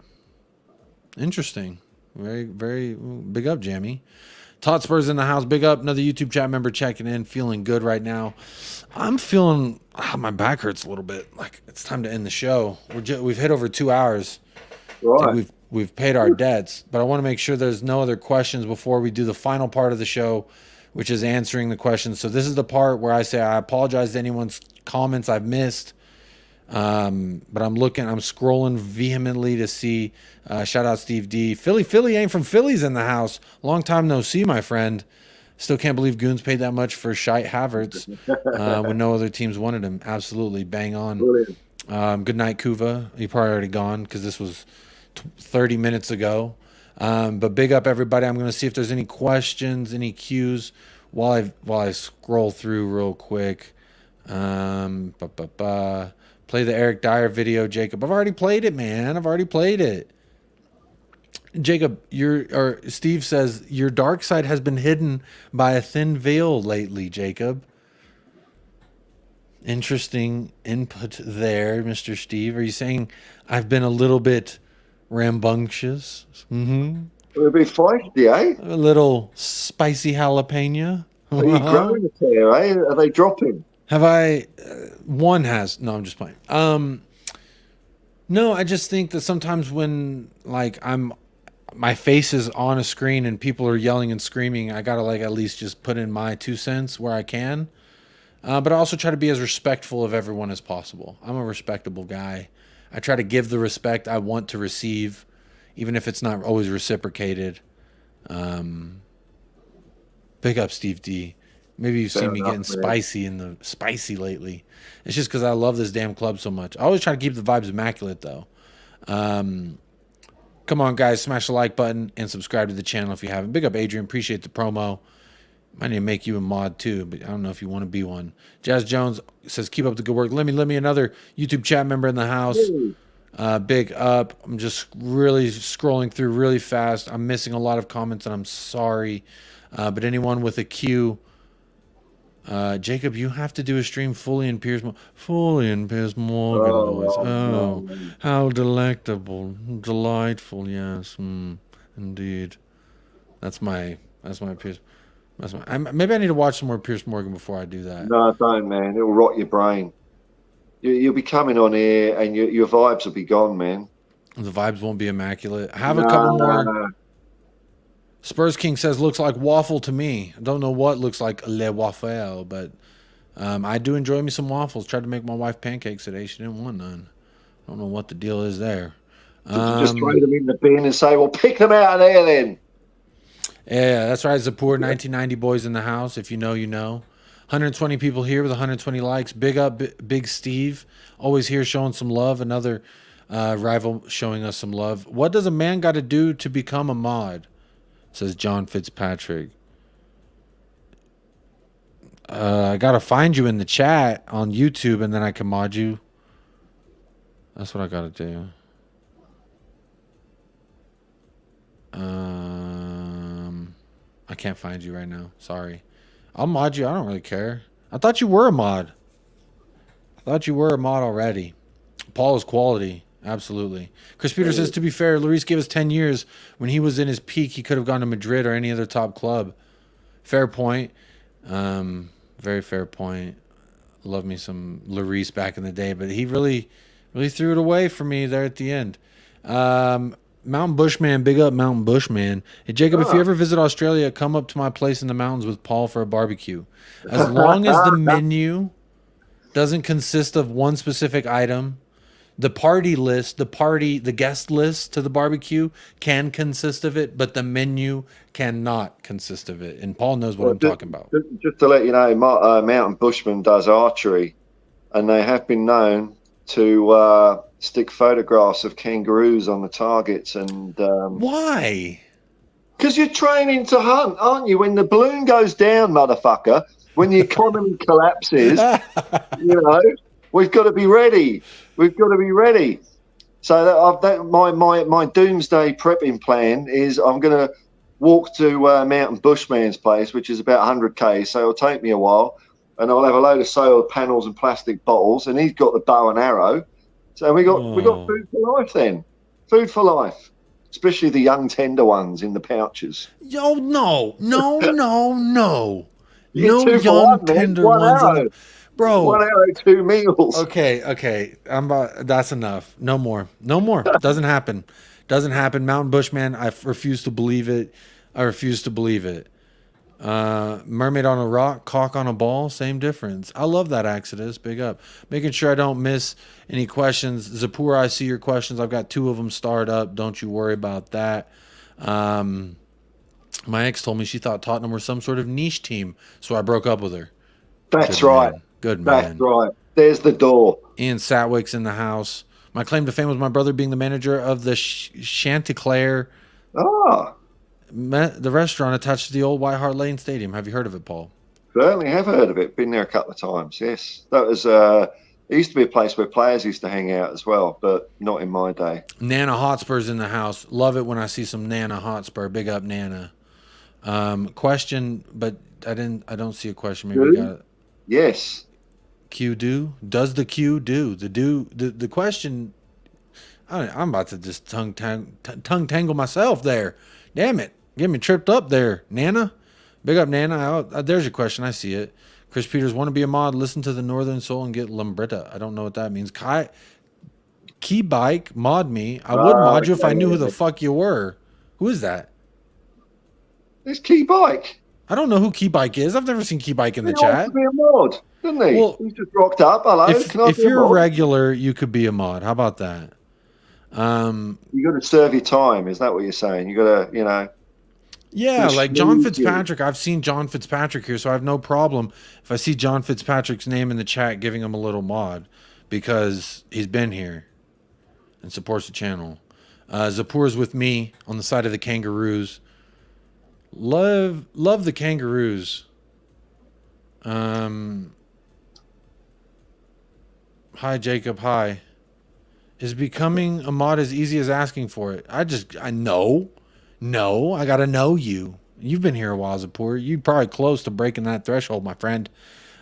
[SPEAKER 2] Interesting. Very, very big up, Jammy. Hotspur's in the house. Big up. Another YouTube chat member checking in. Feeling good right now. I'm feeling my back hurts a little bit. Like it's time to end the show. We've hit over 2 hours.
[SPEAKER 1] Right.
[SPEAKER 2] We've paid our debts, but I want to make sure there's no other questions before we do the final part of the show, which is answering the questions. So this is the part where I say I apologize to anyone's comments I've missed. But I'm scrolling vehemently to see. Shout out Steve D. Philly ain't from Philly's in the house. Long time no see, my friend. Still can't believe Goons paid that much for Shite Havertz when no other teams wanted him. Absolutely, bang on. Good night, Kuva. You're probably already gone because this was 30 minutes ago. But big up everybody. I'm going to see if there's any questions, any cues while I scroll through real quick. Play the Eric Dyer video, Jacob. I've already played it, man. I've already played it. Jacob, Steve says your dark side has been hidden by a thin veil lately, Jacob. Interesting input there, Mr. Steve. Are you saying I've been a little bit rambunctious? Mm-hmm.
[SPEAKER 1] It'll be feisty, eh?
[SPEAKER 2] A little spicy jalapeno.
[SPEAKER 1] Are you growing a pair, eh? Are they dropping?
[SPEAKER 2] Have I? One has. No, I'm just playing. No, I just think that sometimes when my face is on a screen and people are yelling and screaming, I gotta at least just put in my 2 cents where I can. But I also try to be as respectful of everyone as possible. I'm a respectable guy. I try to give the respect I want to receive, even if it's not always reciprocated. Big up, Steve D. Maybe you've seen me getting spicy lately. It's just because I love this damn club so much. I always try to keep the vibes immaculate, though. Come on, guys. Smash the like button and subscribe to the channel if you haven't. Big up, Adrian. Appreciate the promo. I need to make you a mod, too, but I don't know if you want to be one. Jazz Jones says, keep up the good work. Let me another YouTube chat member in the house. Big up. I'm just really scrolling through really fast. I'm missing a lot of comments, and I'm sorry. But anyone with a Q... Jacob, you have to do a stream fully in Piers Morgan voice. Oh, how delectable, delightful. Yes, indeed. That's my Piers. Maybe I need to watch some more Piers Morgan before I do that.
[SPEAKER 1] No, don't, man. It'll rot your brain. You'll be coming on here, and your vibes will be gone, man.
[SPEAKER 2] The vibes won't be immaculate. I have a couple more. Spurs King says, looks like waffle to me. I don't know what looks like le waffle, but I do enjoy me some waffles. Tried to make my wife pancakes today. She didn't want none. I don't know what the deal is there.
[SPEAKER 1] Just throw them in the bin and say, well, pick them out of there then.
[SPEAKER 2] Yeah, that's right. Zapur, 1990 boys in the house. If you know, you know. 120 people here with 120 likes. Big up, Big Steve. Always here showing some love. Another rival showing us some love. What does a man got to do to become a mod? Says John Fitzpatrick. I gotta find you in the chat on YouTube, and then I can mod you. That's what I gotta do. I can't find you right now. Sorry. I'll mod you. I don't really care. I thought you were a mod. I thought you were a mod already. Paul is quality. Absolutely. Chris Peter says, to be fair, Lloris gave us 10 years. When he was in his peak, he could have gone to Madrid or any other top club. Fair point. Very fair point. Love me some Lloris back in the day, but he really threw it away for me there at the end. Mountain Bushman, big up Mountain Bushman. Hey, Jacob, if you ever visit Australia, come up to my place in the mountains with Paul for a barbecue. As long as the menu doesn't consist of one specific item, the party list, the guest list to the barbecue can consist of it, but the menu cannot consist of it. And Paul knows what I'm talking about.
[SPEAKER 1] Just to let you know, Mountain Bushman does archery, and they have been known to stick photographs of kangaroos on the targets. And
[SPEAKER 2] why?
[SPEAKER 1] Because you're training to hunt, aren't you? When the balloon goes down, motherfucker, when the economy collapses, you know, we've got to be ready. We've got to be ready. So my doomsday prepping plan is I'm going to walk to Mountain Bushman's place, which is about 100 km, so it'll take me a while, and I'll have a load of solar panels and plastic bottles, and he's got the bow and arrow. So we got food for life then. Food for life. Especially the young tender ones in the pouches.
[SPEAKER 2] Yo, no. No
[SPEAKER 1] Two for
[SPEAKER 2] young
[SPEAKER 1] one,
[SPEAKER 2] tender
[SPEAKER 1] one
[SPEAKER 2] ones.
[SPEAKER 1] arrow.
[SPEAKER 2] Bro.
[SPEAKER 1] 1 arrow, 2 meals.
[SPEAKER 2] Okay. That's enough. No more. Doesn't happen. Mountain Bushman, I refuse to believe it. Mermaid on a rock, cock on a ball, same difference. I love that, Exodus. Big up. Making sure I don't miss any questions. Zapur, I see your questions. I've got 2 of them starred up. Don't you worry about that. My ex told me she thought Tottenham were some sort of niche team, so I broke up with her.
[SPEAKER 1] That's right.
[SPEAKER 2] Good man.
[SPEAKER 1] That's right. There's the door.
[SPEAKER 2] Ian Satwick's in the house. My claim to fame was my brother being the manager of the Chanticleer. The restaurant attached to the old White Hart Lane Stadium. Have you heard of it, Paul?
[SPEAKER 1] Certainly have heard of it. Been there a couple of times, yes. That was it used to be a place where players used to hang out as well, but not in my day.
[SPEAKER 2] Nana Hotspur's in the house. Love it when I see some Nana Hotspur. Big up Nana. Question, but I don't see a question. Maybe we got it.
[SPEAKER 1] Yes.
[SPEAKER 2] Q do? Does the Q do? The question, I'm about to just tongue tangle myself there. Damn it. Get me tripped up there, Nana. Big up, Nana. There's your question. I see it. Chris Peters, want to be a mod? Listen to the Northern Soul and get Lambretta. I don't know what that means. Key Bike, mod me. I would mod you if I knew who the fuck you were. Who is that?
[SPEAKER 1] It's Key Bike.
[SPEAKER 2] I don't know who Key Bike is. I've never seen Key Bike in the chat.
[SPEAKER 1] To be a mod, didn't he?
[SPEAKER 2] Well,
[SPEAKER 1] he just rocked up. Hello.
[SPEAKER 2] If you're a regular, you could be a mod. How about that?
[SPEAKER 1] You got to serve your time. Is that what you're saying? You got to, you know.
[SPEAKER 2] Yeah, like John Fitzpatrick. I've seen John Fitzpatrick here, so I have no problem if I see John Fitzpatrick's name in the chat, giving him a little mod because he's been here and supports the channel. Zapur's with me on the side of the Kangaroos. Love the Kangaroos. Hi, Jacob. Hi. Is becoming a mod as easy as asking for it? I know. No, I got to know you. You've been here a while, Zapur. You're probably close to breaking that threshold, my friend.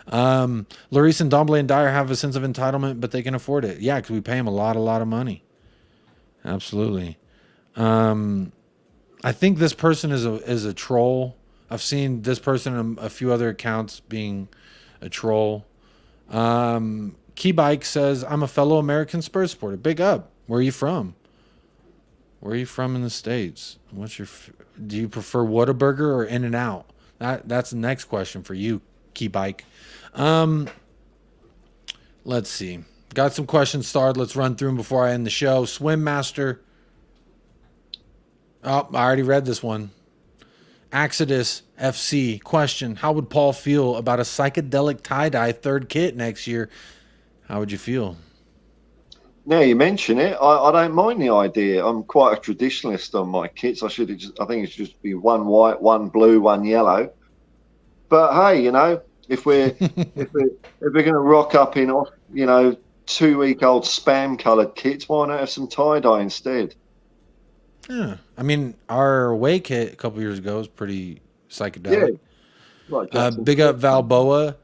[SPEAKER 2] Lloris and Dombley and Dyer have a sense of entitlement, but they can afford it. Yeah, because we pay them a lot of money. Absolutely. I think this person is a troll. I've seen this person in a few other accounts being a troll. Key Bike says, I'm a fellow American Spurs supporter. Big up. Where are you from? Where are you from in the States? Do you prefer Whataburger or In-N-Out? That's the next question for you, Key Bike. Let's see. Got some questions started. Let's run through them before I end the show. Swim Master. Oh, I already read this one. Exodus FC question: how would Paul feel about a psychedelic tie-dye third kit next year? How would you feel?
[SPEAKER 1] Now you mention it, I don't mind the idea. I'm quite a traditionalist on my kits. I think it should just be one white, one blue, one yellow. But hey, you know, if we're going to rock up in, you know, 2-week-old spam coloured kits, why not have some tie dye instead?
[SPEAKER 2] Yeah, I mean, our away kit a couple years ago was pretty psychedelic.
[SPEAKER 1] Yeah, like
[SPEAKER 2] Big up Balboa.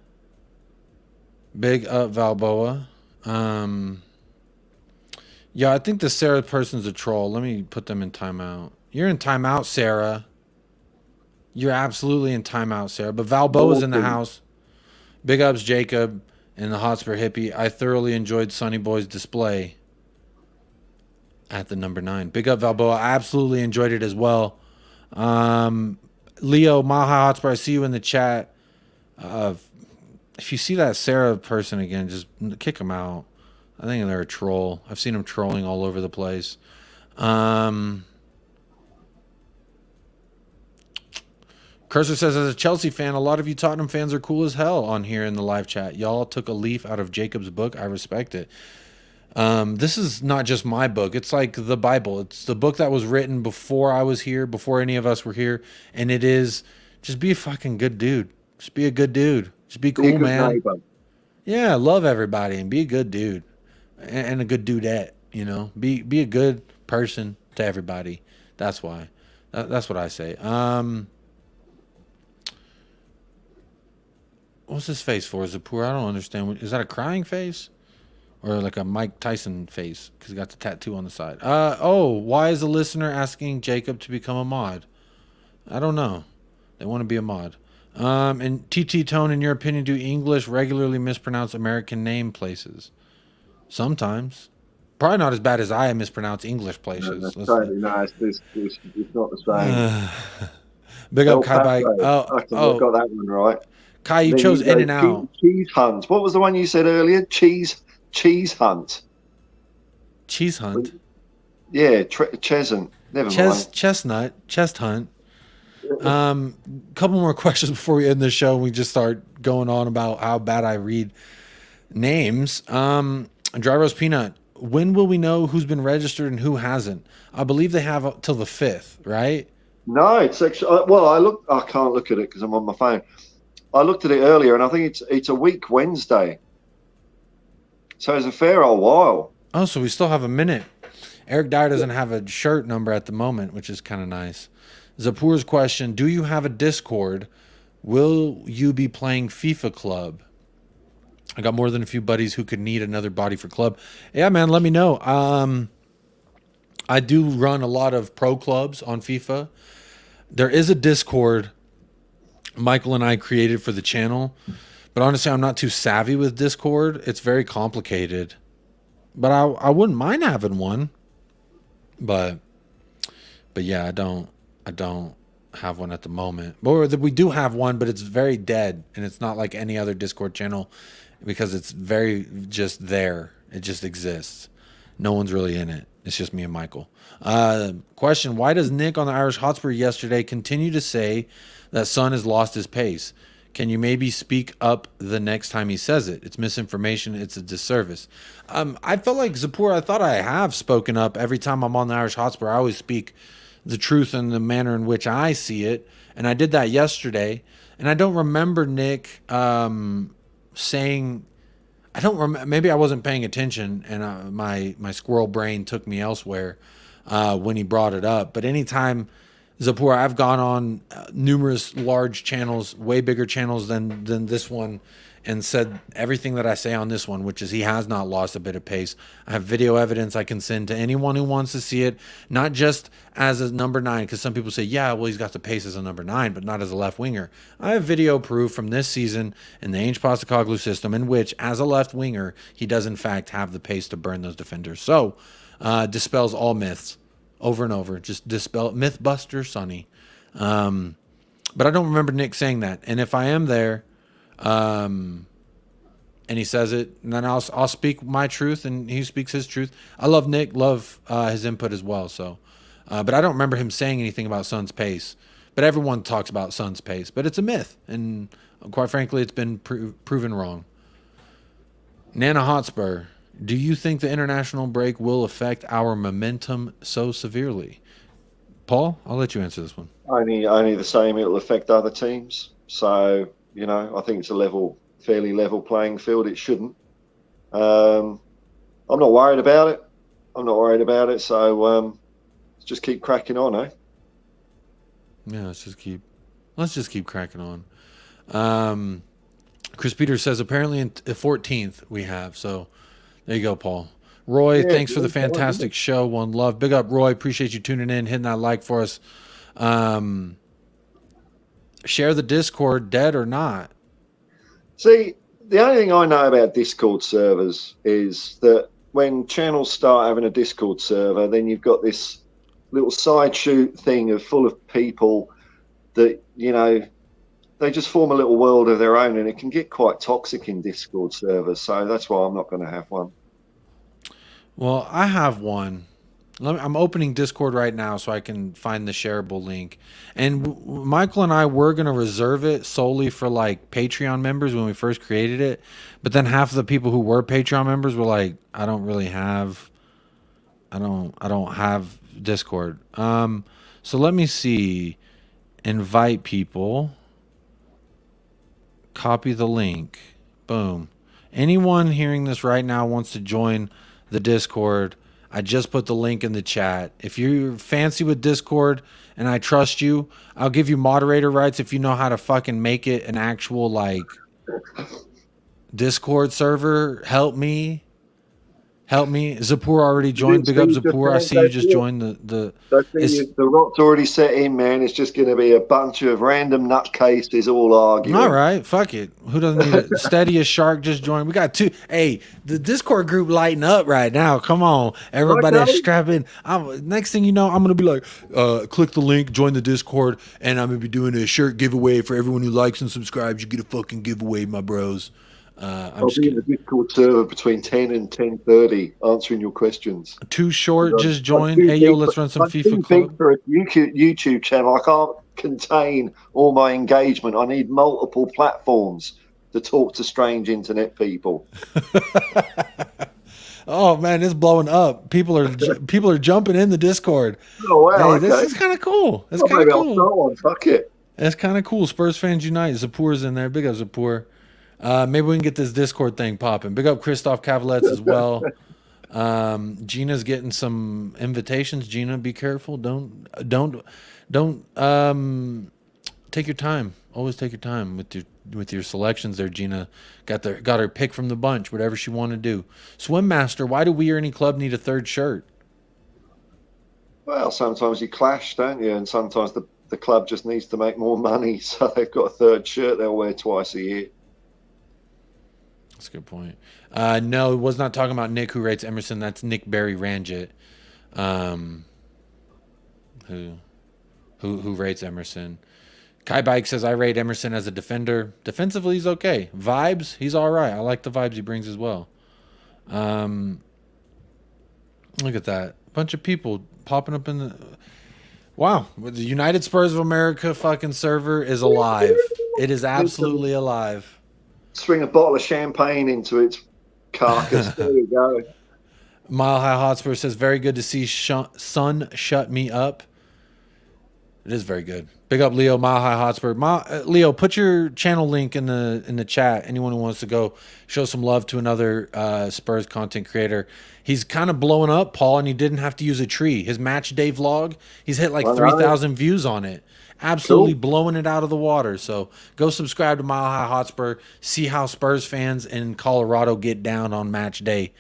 [SPEAKER 2] Big up Balboa. Yeah, I think the Sarah person's a troll. Let me put them in timeout. You're in timeout, Sarah. You're absolutely in timeout, Sarah. But Balboa's in the house. Big ups, Jacob and the Hotspur hippie. I thoroughly enjoyed Sonny Boy's display at the number 9. Big up, Balboa. I absolutely enjoyed it as well. Leo, Maha Hotspur, I see you in the chat. If you see that Sarah person again, just kick them out. I think they're a troll. I've seen them trolling all over the place. Cursor says, as a Chelsea fan, a lot of you Tottenham fans are cool as hell on here in the live chat. Y'all took a leaf out of Jacob's book. I respect it. This is not just my book. It's like the Bible. It's the book that was written before I was here, before any of us were here. And it is, just be a fucking good dude. Just be a good dude. Just be cool, man. Neighbor. Yeah, love everybody and be a good dude. And a good dudette, you know. Be a good person to everybody. That's why. That's what I say. What's his face for? Is it poor? I don't understand. Is that a crying face? Or like a Mike Tyson face? Because he got the tattoo on the side. Why is a listener asking Jacob to become a mod? I don't know. They want to be a mod. And TT Tone, in your opinion, do English regularly mispronounce American name places? Sometimes. Probably not as bad as I mispronounce English places.
[SPEAKER 1] No, totally nice. It's not the same.
[SPEAKER 2] Big up Kai Bike.
[SPEAKER 1] I've got that one right.
[SPEAKER 2] Kai, you chose In and Out.
[SPEAKER 1] Cheese Hunt. What was the one you said earlier? Cheese Hunt.
[SPEAKER 2] Cheese Hunt?
[SPEAKER 1] Yeah, Chesnut. Never mind.
[SPEAKER 2] Chest Hunt. Couple more questions before we end the show. We just start going on about how bad I read names. Dry Roast Peanut. When will we know who's been registered and who hasn't? I believe they have up till the 5th, right?
[SPEAKER 1] No, it's actually. Well, I can't look at it because I'm on my phone. I looked at it earlier, and I think it's a week Wednesday. So it's a fair old while.
[SPEAKER 2] Oh, so we still have a minute. Eric Dyer doesn't have a shirt number at the moment, which is kind of nice. Zapur's question, do you have a Discord? Will you be playing FIFA Club? I got more than a few buddies who could need another body for club. Yeah, man, let me know. I do run a lot of pro clubs on FIFA. There is a Discord Michael and I created for the channel, but honestly, I'm not too savvy with Discord. It's very complicated, but I wouldn't mind having one. But yeah, I don't have one at the moment. Or we do have one, but it's very dead, and it's not like any other Discord channel because it's very just there. It just exists. No one's really in it. It's just me and Michael. Question, why does Nick on the Irish Hotspur yesterday continue to say that Son has lost his pace? Can you maybe speak up the next time he says it? It's misinformation. It's a disservice. I felt like Zapur, I thought I have spoken up every time I'm on the Irish Hotspur. I always speak the truth in the manner in which I see it. And I did that yesterday. And I don't remember Nick saying... I don't remember. Maybe I wasn't paying attention and my squirrel brain took me elsewhere when he brought it up. But anytime... Zapur, I've gone on numerous large channels, way bigger channels than this one, and said everything that I say on this one, which is he has not lost a bit of pace. I have video evidence I can send to anyone who wants to see it, not just as a number 9, because some people say, yeah, well, he's got the pace as a number 9, but not as a left winger. I have video proof from this season in the ANGE postecoglou system in which, as a left winger, he does in fact have the pace to burn those defenders. So, dispels all myths. Over and over, just dispel Mythbuster Sonny. But I don't remember Nick saying that. And if I am there, and he says it, then I'll speak my truth, and he speaks his truth. I love Nick, love his input as well. So, but I don't remember him saying anything about Son's pace. But everyone talks about Son's pace, but it's a myth, and quite frankly, it's been proven wrong. Nana Hotspur. Do you think the international break will affect our momentum so severely? Paul, I'll let you answer this one.
[SPEAKER 1] Only the same. It'll affect other teams. So, I think it's a fairly level playing field. It shouldn't. I'm not worried about it. So just keep cracking on, eh?
[SPEAKER 2] Yeah, let's just keep cracking on. Chris Peters says apparently in 14th we have. So there you go, Paul. Roy,
[SPEAKER 1] Yeah,
[SPEAKER 2] thanks for the fantastic show. One love. Big up, Roy. Appreciate you tuning in, hitting that like for us. Share the Discord, dead or not.
[SPEAKER 1] See, the only thing I know about Discord servers is that when channels start having a Discord server, then you've got this little side shoot thing full of people that, you know, they just form a little world of their own, and it can get quite toxic in Discord servers. So that's why I'm not going to have one.
[SPEAKER 2] Well, I have one. I'm opening Discord right now so I can find the shareable link. And Michael and I were going to reserve it solely for like Patreon members when we first created it. But then half of the people who were Patreon members were like, I don't have Discord. So let me see. Invite people. Copy the link. Boom. Anyone hearing this right now wants to join the Discord, I just put the link in the chat. If you're fancy with Discord and I trust you, I'll give you moderator rights if you know how to fucking make it an actual like Discord server. Help me. Zapur already joined. Big up Zapur. I see you just joined the
[SPEAKER 1] rot's already set in, man. It's just going to be a bunch of random nutcases all arguing.
[SPEAKER 2] All right, fuck it. Who doesn't need it? Steady as Shark just joined. We got two. Hey, the Discord group lighting up right now. Come on, everybody, okay. Strap in. Next thing you know, I'm gonna be like, click the link, join the Discord, and I'm gonna be doing a shirt giveaway for everyone who likes and subscribes. You get a fucking giveaway, my bros.
[SPEAKER 1] I'll be in the Discord server between 10 and 10:30 answering your questions.
[SPEAKER 2] Too short, just join. Hey, yo, let's run some FIFA Club.
[SPEAKER 1] For a YouTube channel, I can't contain all my engagement. I need multiple platforms to talk to strange internet people.
[SPEAKER 2] Oh, man, it's blowing up. People are jumping in the Discord.
[SPEAKER 1] Oh, wow.
[SPEAKER 2] Hey,
[SPEAKER 1] okay.
[SPEAKER 2] This is kind of cool. It's kind of cool.
[SPEAKER 1] I'll start one. Fuck it.
[SPEAKER 2] It's kind of cool. Spurs fans unite. Zapur's in there. Big up Zapur. Maybe we can get this Discord thing popping. Big up Christoph Cavalets as well. Gina's getting some invitations. Gina, be careful. Don't take your time. Always take your time with your selections there, Gina. Got her pick from the bunch, whatever she wanted to do. Swim Master, why do we or any club need a third shirt?
[SPEAKER 1] Well, sometimes you clash, don't you? And sometimes the club just needs to make more money, so they've got a third shirt they'll wear twice a year.
[SPEAKER 2] That's a good point. No, was not talking about Nick who rates Emerson. That's Nick Barry Ranjit, who rates Emerson. Kai Bike says I rate Emerson as a defender. Defensively, he's okay. Vibes, he's all right. I like the vibes he brings as well. Look at that, bunch of people popping up in the. Wow, the United Spurs of America fucking server is alive. It is absolutely alive.
[SPEAKER 1] Swing a bottle of champagne into its carcass. There we go.
[SPEAKER 2] Mile High Hotspur says, very good to see Sun shut me up. It is very good. Big up Leo, Mile High Hotspur. Leo, put your channel link in the chat. Anyone who wants to go show some love to another Spurs content creator. He's kind of blowing up, Paul, and he didn't have to use a tree. His match day vlog, he's hit like 3,000 views on it. Absolutely blowing it out of the water. So go subscribe to Mile High Hotspur. See how Spurs fans in Colorado get down on match day.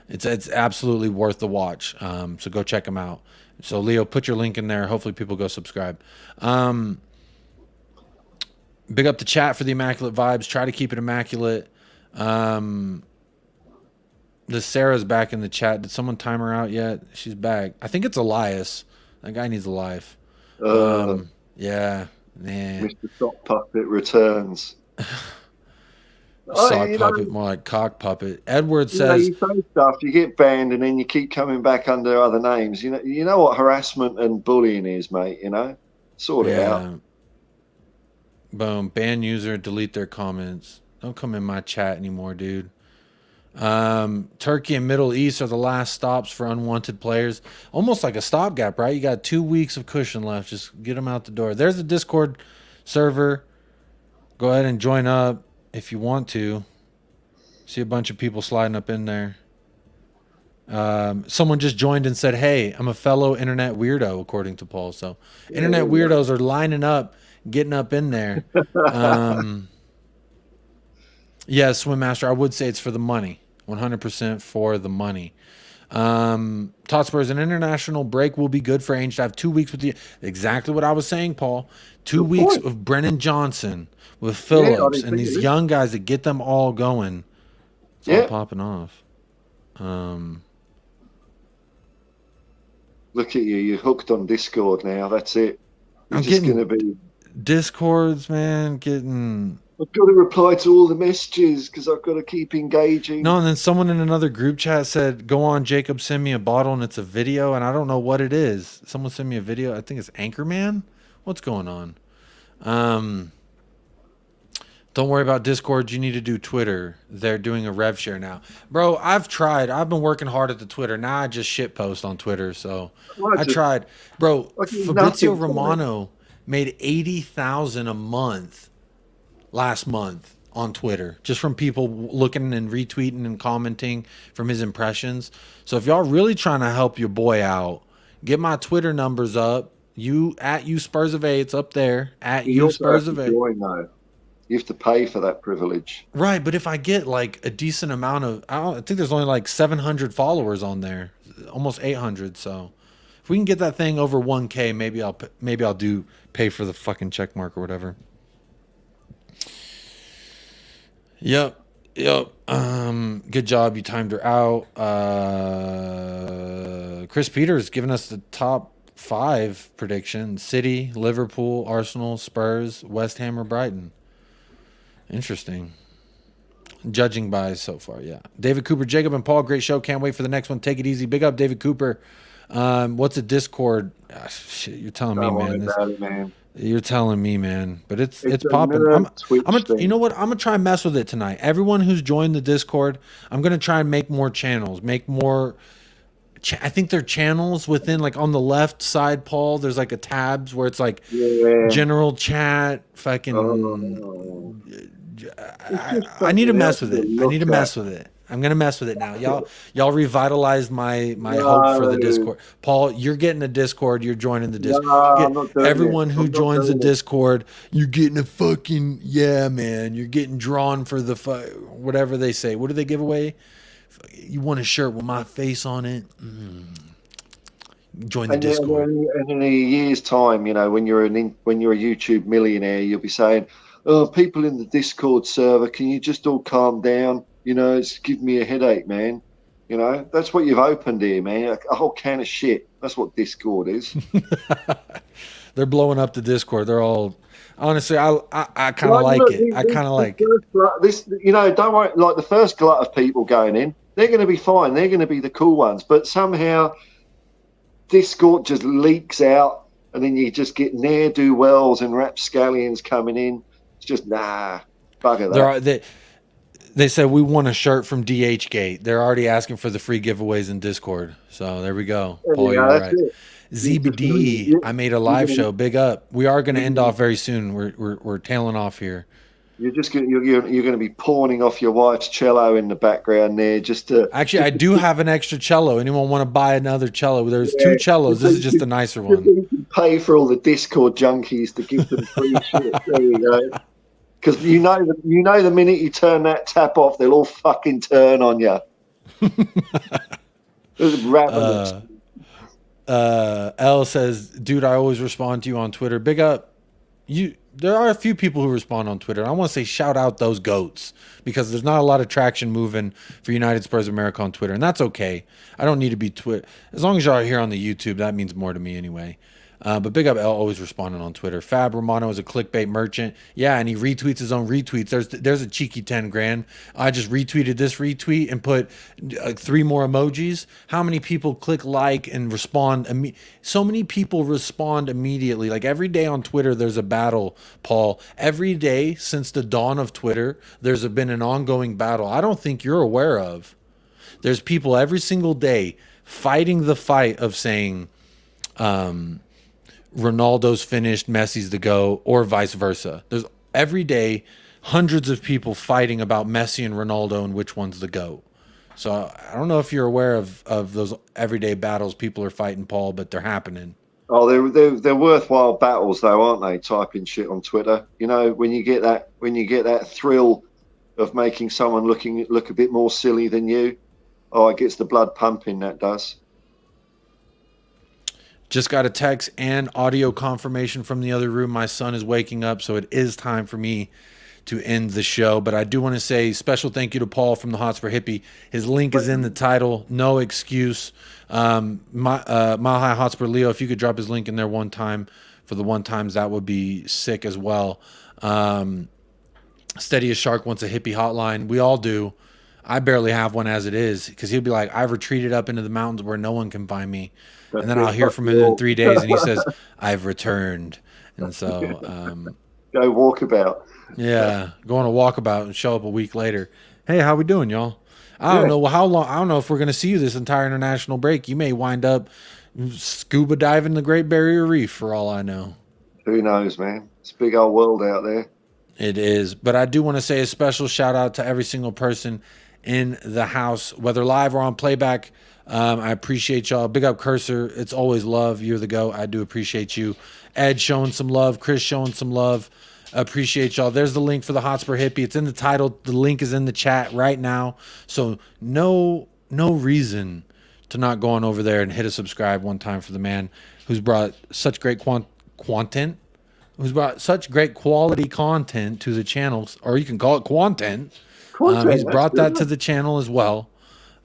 [SPEAKER 2] It's absolutely worth the watch. So go check them out. So Leo, put your link in there. Hopefully people go subscribe. Big up the chat for the immaculate vibes. Try to keep it immaculate. The Sarah's back in the chat. Did someone time her out yet? She's back. I think it's Elias. That guy needs a life. Yeah, man.
[SPEAKER 1] Mr. Sock Puppet returns.
[SPEAKER 2] Sock puppet, more like cock puppet. Edward says,
[SPEAKER 1] you say stuff, you get banned, and then you keep coming back under other names. You know what harassment and bullying is, mate. Sort it out.
[SPEAKER 2] Boom. Ban user, delete their comments. Don't come in my chat anymore, dude. Turkey and Middle East are the last stops for unwanted players. Almost like a stopgap, right? You got 2 weeks of cushion left. Just get them out the door. There's a Discord server. Go ahead and join up if you want to. See a bunch of people sliding up in there. Someone just joined and said, "Hey, I'm a fellow internet weirdo," according to Paul. So, internet weirdos are lining up, getting up in there. Yeah, Swim Master. I would say it's for the money. 100% for the money. Hotspur's an international break will be good for Ainge to have 2 weeks with you. Exactly what I was saying, Paul. 2 weeks of Brennan Johnson with Phillips and these young guys that get them all going. It's all popping off.
[SPEAKER 1] Look at you. You're hooked on Discord now. That's it.
[SPEAKER 2] I'm just going to be Discords, man.
[SPEAKER 1] I've got to reply to all the messages because I've got to keep engaging.
[SPEAKER 2] No, and then someone in another group chat said, "Go on, Jacob, send me a bottle," and it's a video, and I don't know what it is. Someone sent me a video. I think it's Anchorman. What's going on? Don't worry about Discord. You need to do Twitter. They're doing a rev share now. Bro, I've tried. I've been working hard at the Twitter. Now I just shit post on Twitter. So I tried. Bro, Fabrizio Romano made $80,000 a month last month on Twitter, just from people looking and retweeting and commenting from his impressions. So if y'all really trying to help your boy out, get my Twitter numbers up. You Spurs of A, it's up there. You Spurs of A.
[SPEAKER 1] You have to pay for that privilege.
[SPEAKER 2] Right, but if I get like a decent amount of, I think there's only like 700 followers on there, almost 800. So if we can get that thing over 1K, maybe I'll do pay for the fucking check mark or whatever. Yep. Good job. You timed her out. Chris Peters giving us the top 5 prediction: City, Liverpool, Arsenal, Spurs, West Ham, or Brighton. Interesting. Judging by so far, yeah. David Cooper, Jacob, and Paul, great show. Can't wait for the next one. Take it easy. Big up, David Cooper. What's a Discord? Shit, you're telling me, man. You're telling me, man. But it's popping. You know what? I'm gonna try and mess with it tonight. Everyone who's joined the Discord, I'm gonna try and make more channels. Make more. I think they're channels within, like on the left side, Paul. There's like a tabs where it's like general chat. Fucking. I need to mess with it. I'm gonna mess with it now. Y'all revitalized my hope for the Discord. Paul, you're getting the Discord. You're joining the Discord. Everyone who joins the Discord, you're getting a fucking man. You're getting drawn for the whatever they say. What do they give away? You want a shirt with my face on it? Join the Discord.
[SPEAKER 1] And in a year's time, when you're a YouTube millionaire, you'll be saying, "Oh, people in the Discord server, can you just all calm down? It's giving me a headache, man." That's what you've opened here, man. A whole can of shit. That's what Discord is.
[SPEAKER 2] They're blowing up the Discord. They're all, honestly, I kind of like it. I kind of like it.
[SPEAKER 1] This, don't worry. Like the first glut of people going in, they're going to be fine. They're going to be the cool ones. But somehow Discord just leaks out, and then you just get ne'er-do-wells and rapscallions coming in. It's just, bugger that.
[SPEAKER 2] They said we want a shirt from DHgate. They're already asking for the free giveaways in Discord. So there we go. Paul, you're right. ZBD, I made a live show. Big up. We are going to end off very soon. We're tailing off here.
[SPEAKER 1] You're going to be pawning off your wife's cello in the background there, just to.
[SPEAKER 2] Actually, I do have an extra cello. Anyone want to buy another cello? There's 2 cellos. This is just a nicer one.
[SPEAKER 1] You can pay for all the Discord junkies to give them free shit. There you go. Because the minute you turn that tap off, they'll all fucking turn on you.
[SPEAKER 2] L says, "Dude, I always respond to you on Twitter." Big up. There are a few people who respond on Twitter. I want to say shout out those goats, because there's not a lot of traction moving for United Spurs America on Twitter, and that's okay. I don't need to be as long as y'all are here on the YouTube, that means more to me anyway. But big up L, always responding on Twitter. Fab Romano is a clickbait merchant. Yeah, and he retweets his own retweets. There's a cheeky 10 grand. I just retweeted this retweet and put 3 more emojis. How many people click like and respond? So many people respond immediately. Like every day on Twitter, there's a battle, Paul. Every day since the dawn of Twitter, there's been an ongoing battle I don't think you're aware of. There's people every single day fighting the fight of saying, Ronaldo's finished, Messi's the GOAT, or vice versa. There's every day hundreds of people fighting about Messi and Ronaldo and which one's the GOAT. So I don't know if you're aware of those everyday battles people are fighting, Paul, but they're happening.
[SPEAKER 1] Oh, they're worthwhile battles, though, aren't they? Typing shit on Twitter, you know, when you get that thrill of making someone look a bit more silly than you. Oh, it gets the blood pumping. That does.
[SPEAKER 2] Just got a text and audio confirmation from the other room. My son is waking up, so it is time for me to end the show. But I do want to say special thank you to Paul from the Hotspur Hippie. His link is in the title. No excuse. Mile High Hotspur Leo, if you could drop his link in there one time for the one times, that would be sick as well. Steady as Shark wants a hippie hotline. We all do. I barely have one as it is, because he'll be like, I've retreated up into the mountains where no one can find me. And then I'll hear from him in 3 days, and he says, I've returned. And so
[SPEAKER 1] go walkabout.
[SPEAKER 2] Yeah, go on a walkabout and show up a week later. Hey, how we doing, y'all? I don't know how long. I don't know if we're going to see you this entire international break. You may wind up scuba diving the Great Barrier Reef, for all I know.
[SPEAKER 1] Who knows, man? It's a big old world out there.
[SPEAKER 2] It is. But I do want to say a special shout out to every single person in the house, whether live or on playback. I appreciate y'all. Big up Cursor. It's always love. You're the GOAT. I do appreciate you. Ed showing some love. Chris showing some love. Appreciate y'all. There's the link for the Hotspur Hippie. It's in the title. The link is in the chat right now. So no reason to not go on over there and hit a subscribe one time for the man who's brought such great who's brought such great quality content to the channel, or you can call it quantent. He's brought that to the channel as well.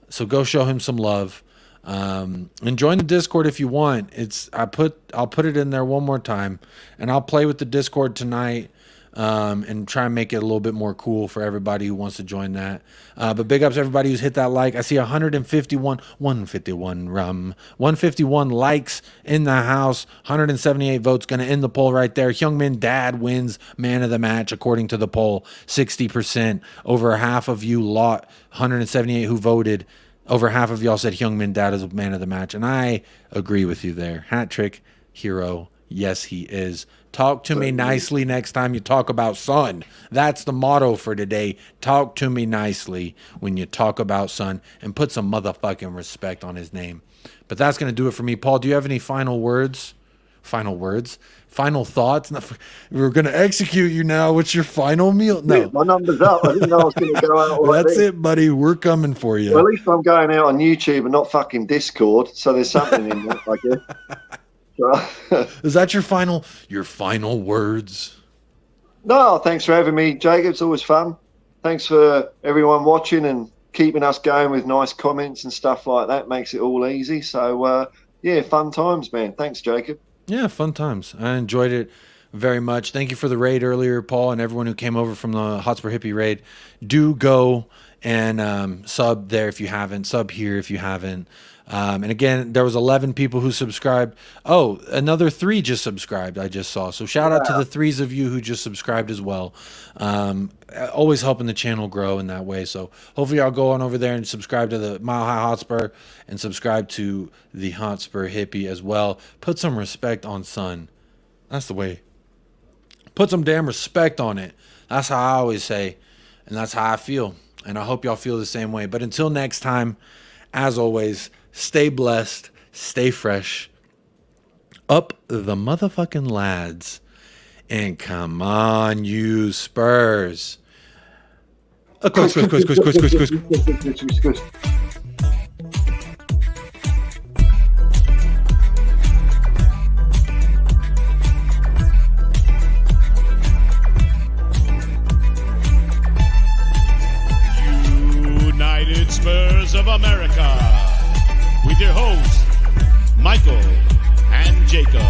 [SPEAKER 2] So go show him some love. And join the Discord if you want. I'll put it in there one more time, and I'll play with the Discord tonight, and try and make it a little bit more cool for everybody who wants to join that. But big ups to everybody who's hit that like. I see 151 likes in the house, 178 votes. Going to end the poll right there. Heung-min Dad wins man of the match according to the poll. 60%. Over half of you 178 who voted. Over half of y'all said Heung-min Dad is man of the match, and I agree with you there. Hat trick hero, yes he is. Talk to me nicely next time you talk about Son. That's the motto for today. Talk to me nicely when you talk about Son, and put some motherfucking respect on his name. But that's going to do it for me. Paul, do you have any final words? Final thoughts? We're going to execute you now. What's your final meal? No.
[SPEAKER 1] My number's up. I didn't know I was going to go out like
[SPEAKER 2] That's it, buddy. We're coming for you.
[SPEAKER 1] Well, at least I'm going out on YouTube and not fucking Discord, so there's something in there, I guess.
[SPEAKER 2] Is that your final words?
[SPEAKER 1] No, thanks for having me, Jacob. It's always fun. Thanks for everyone watching and keeping us going with nice comments and stuff like that. Makes it all easy. So, yeah, fun times, man. Thanks, Jacob.
[SPEAKER 2] Yeah, fun times. I enjoyed it very much. Thank you for the raid earlier, Paul, and everyone who came over from the Hotspur Hippie raid. Do go and sub there if you haven't. Sub here if you haven't. And again, there was 11 people who subscribed. Oh, another 3 just subscribed, I just saw. So shout out to the 3s of you who just subscribed as well. Always helping the channel grow in that way. So hopefully I'll go on over there and subscribe to the Mile High Hotspur and subscribe to the Hotspur Hippie as well. Put some respect on Son. That's the way. Put some damn respect on it. That's how I always say, and that's how I feel. And I hope y'all feel the same way. But until next time, as always, stay blessed, stay fresh, up the motherfucking lads, and come on, you Spurs. Quiz.
[SPEAKER 4] United Spurs of America, with your hosts, Michael and Jacob.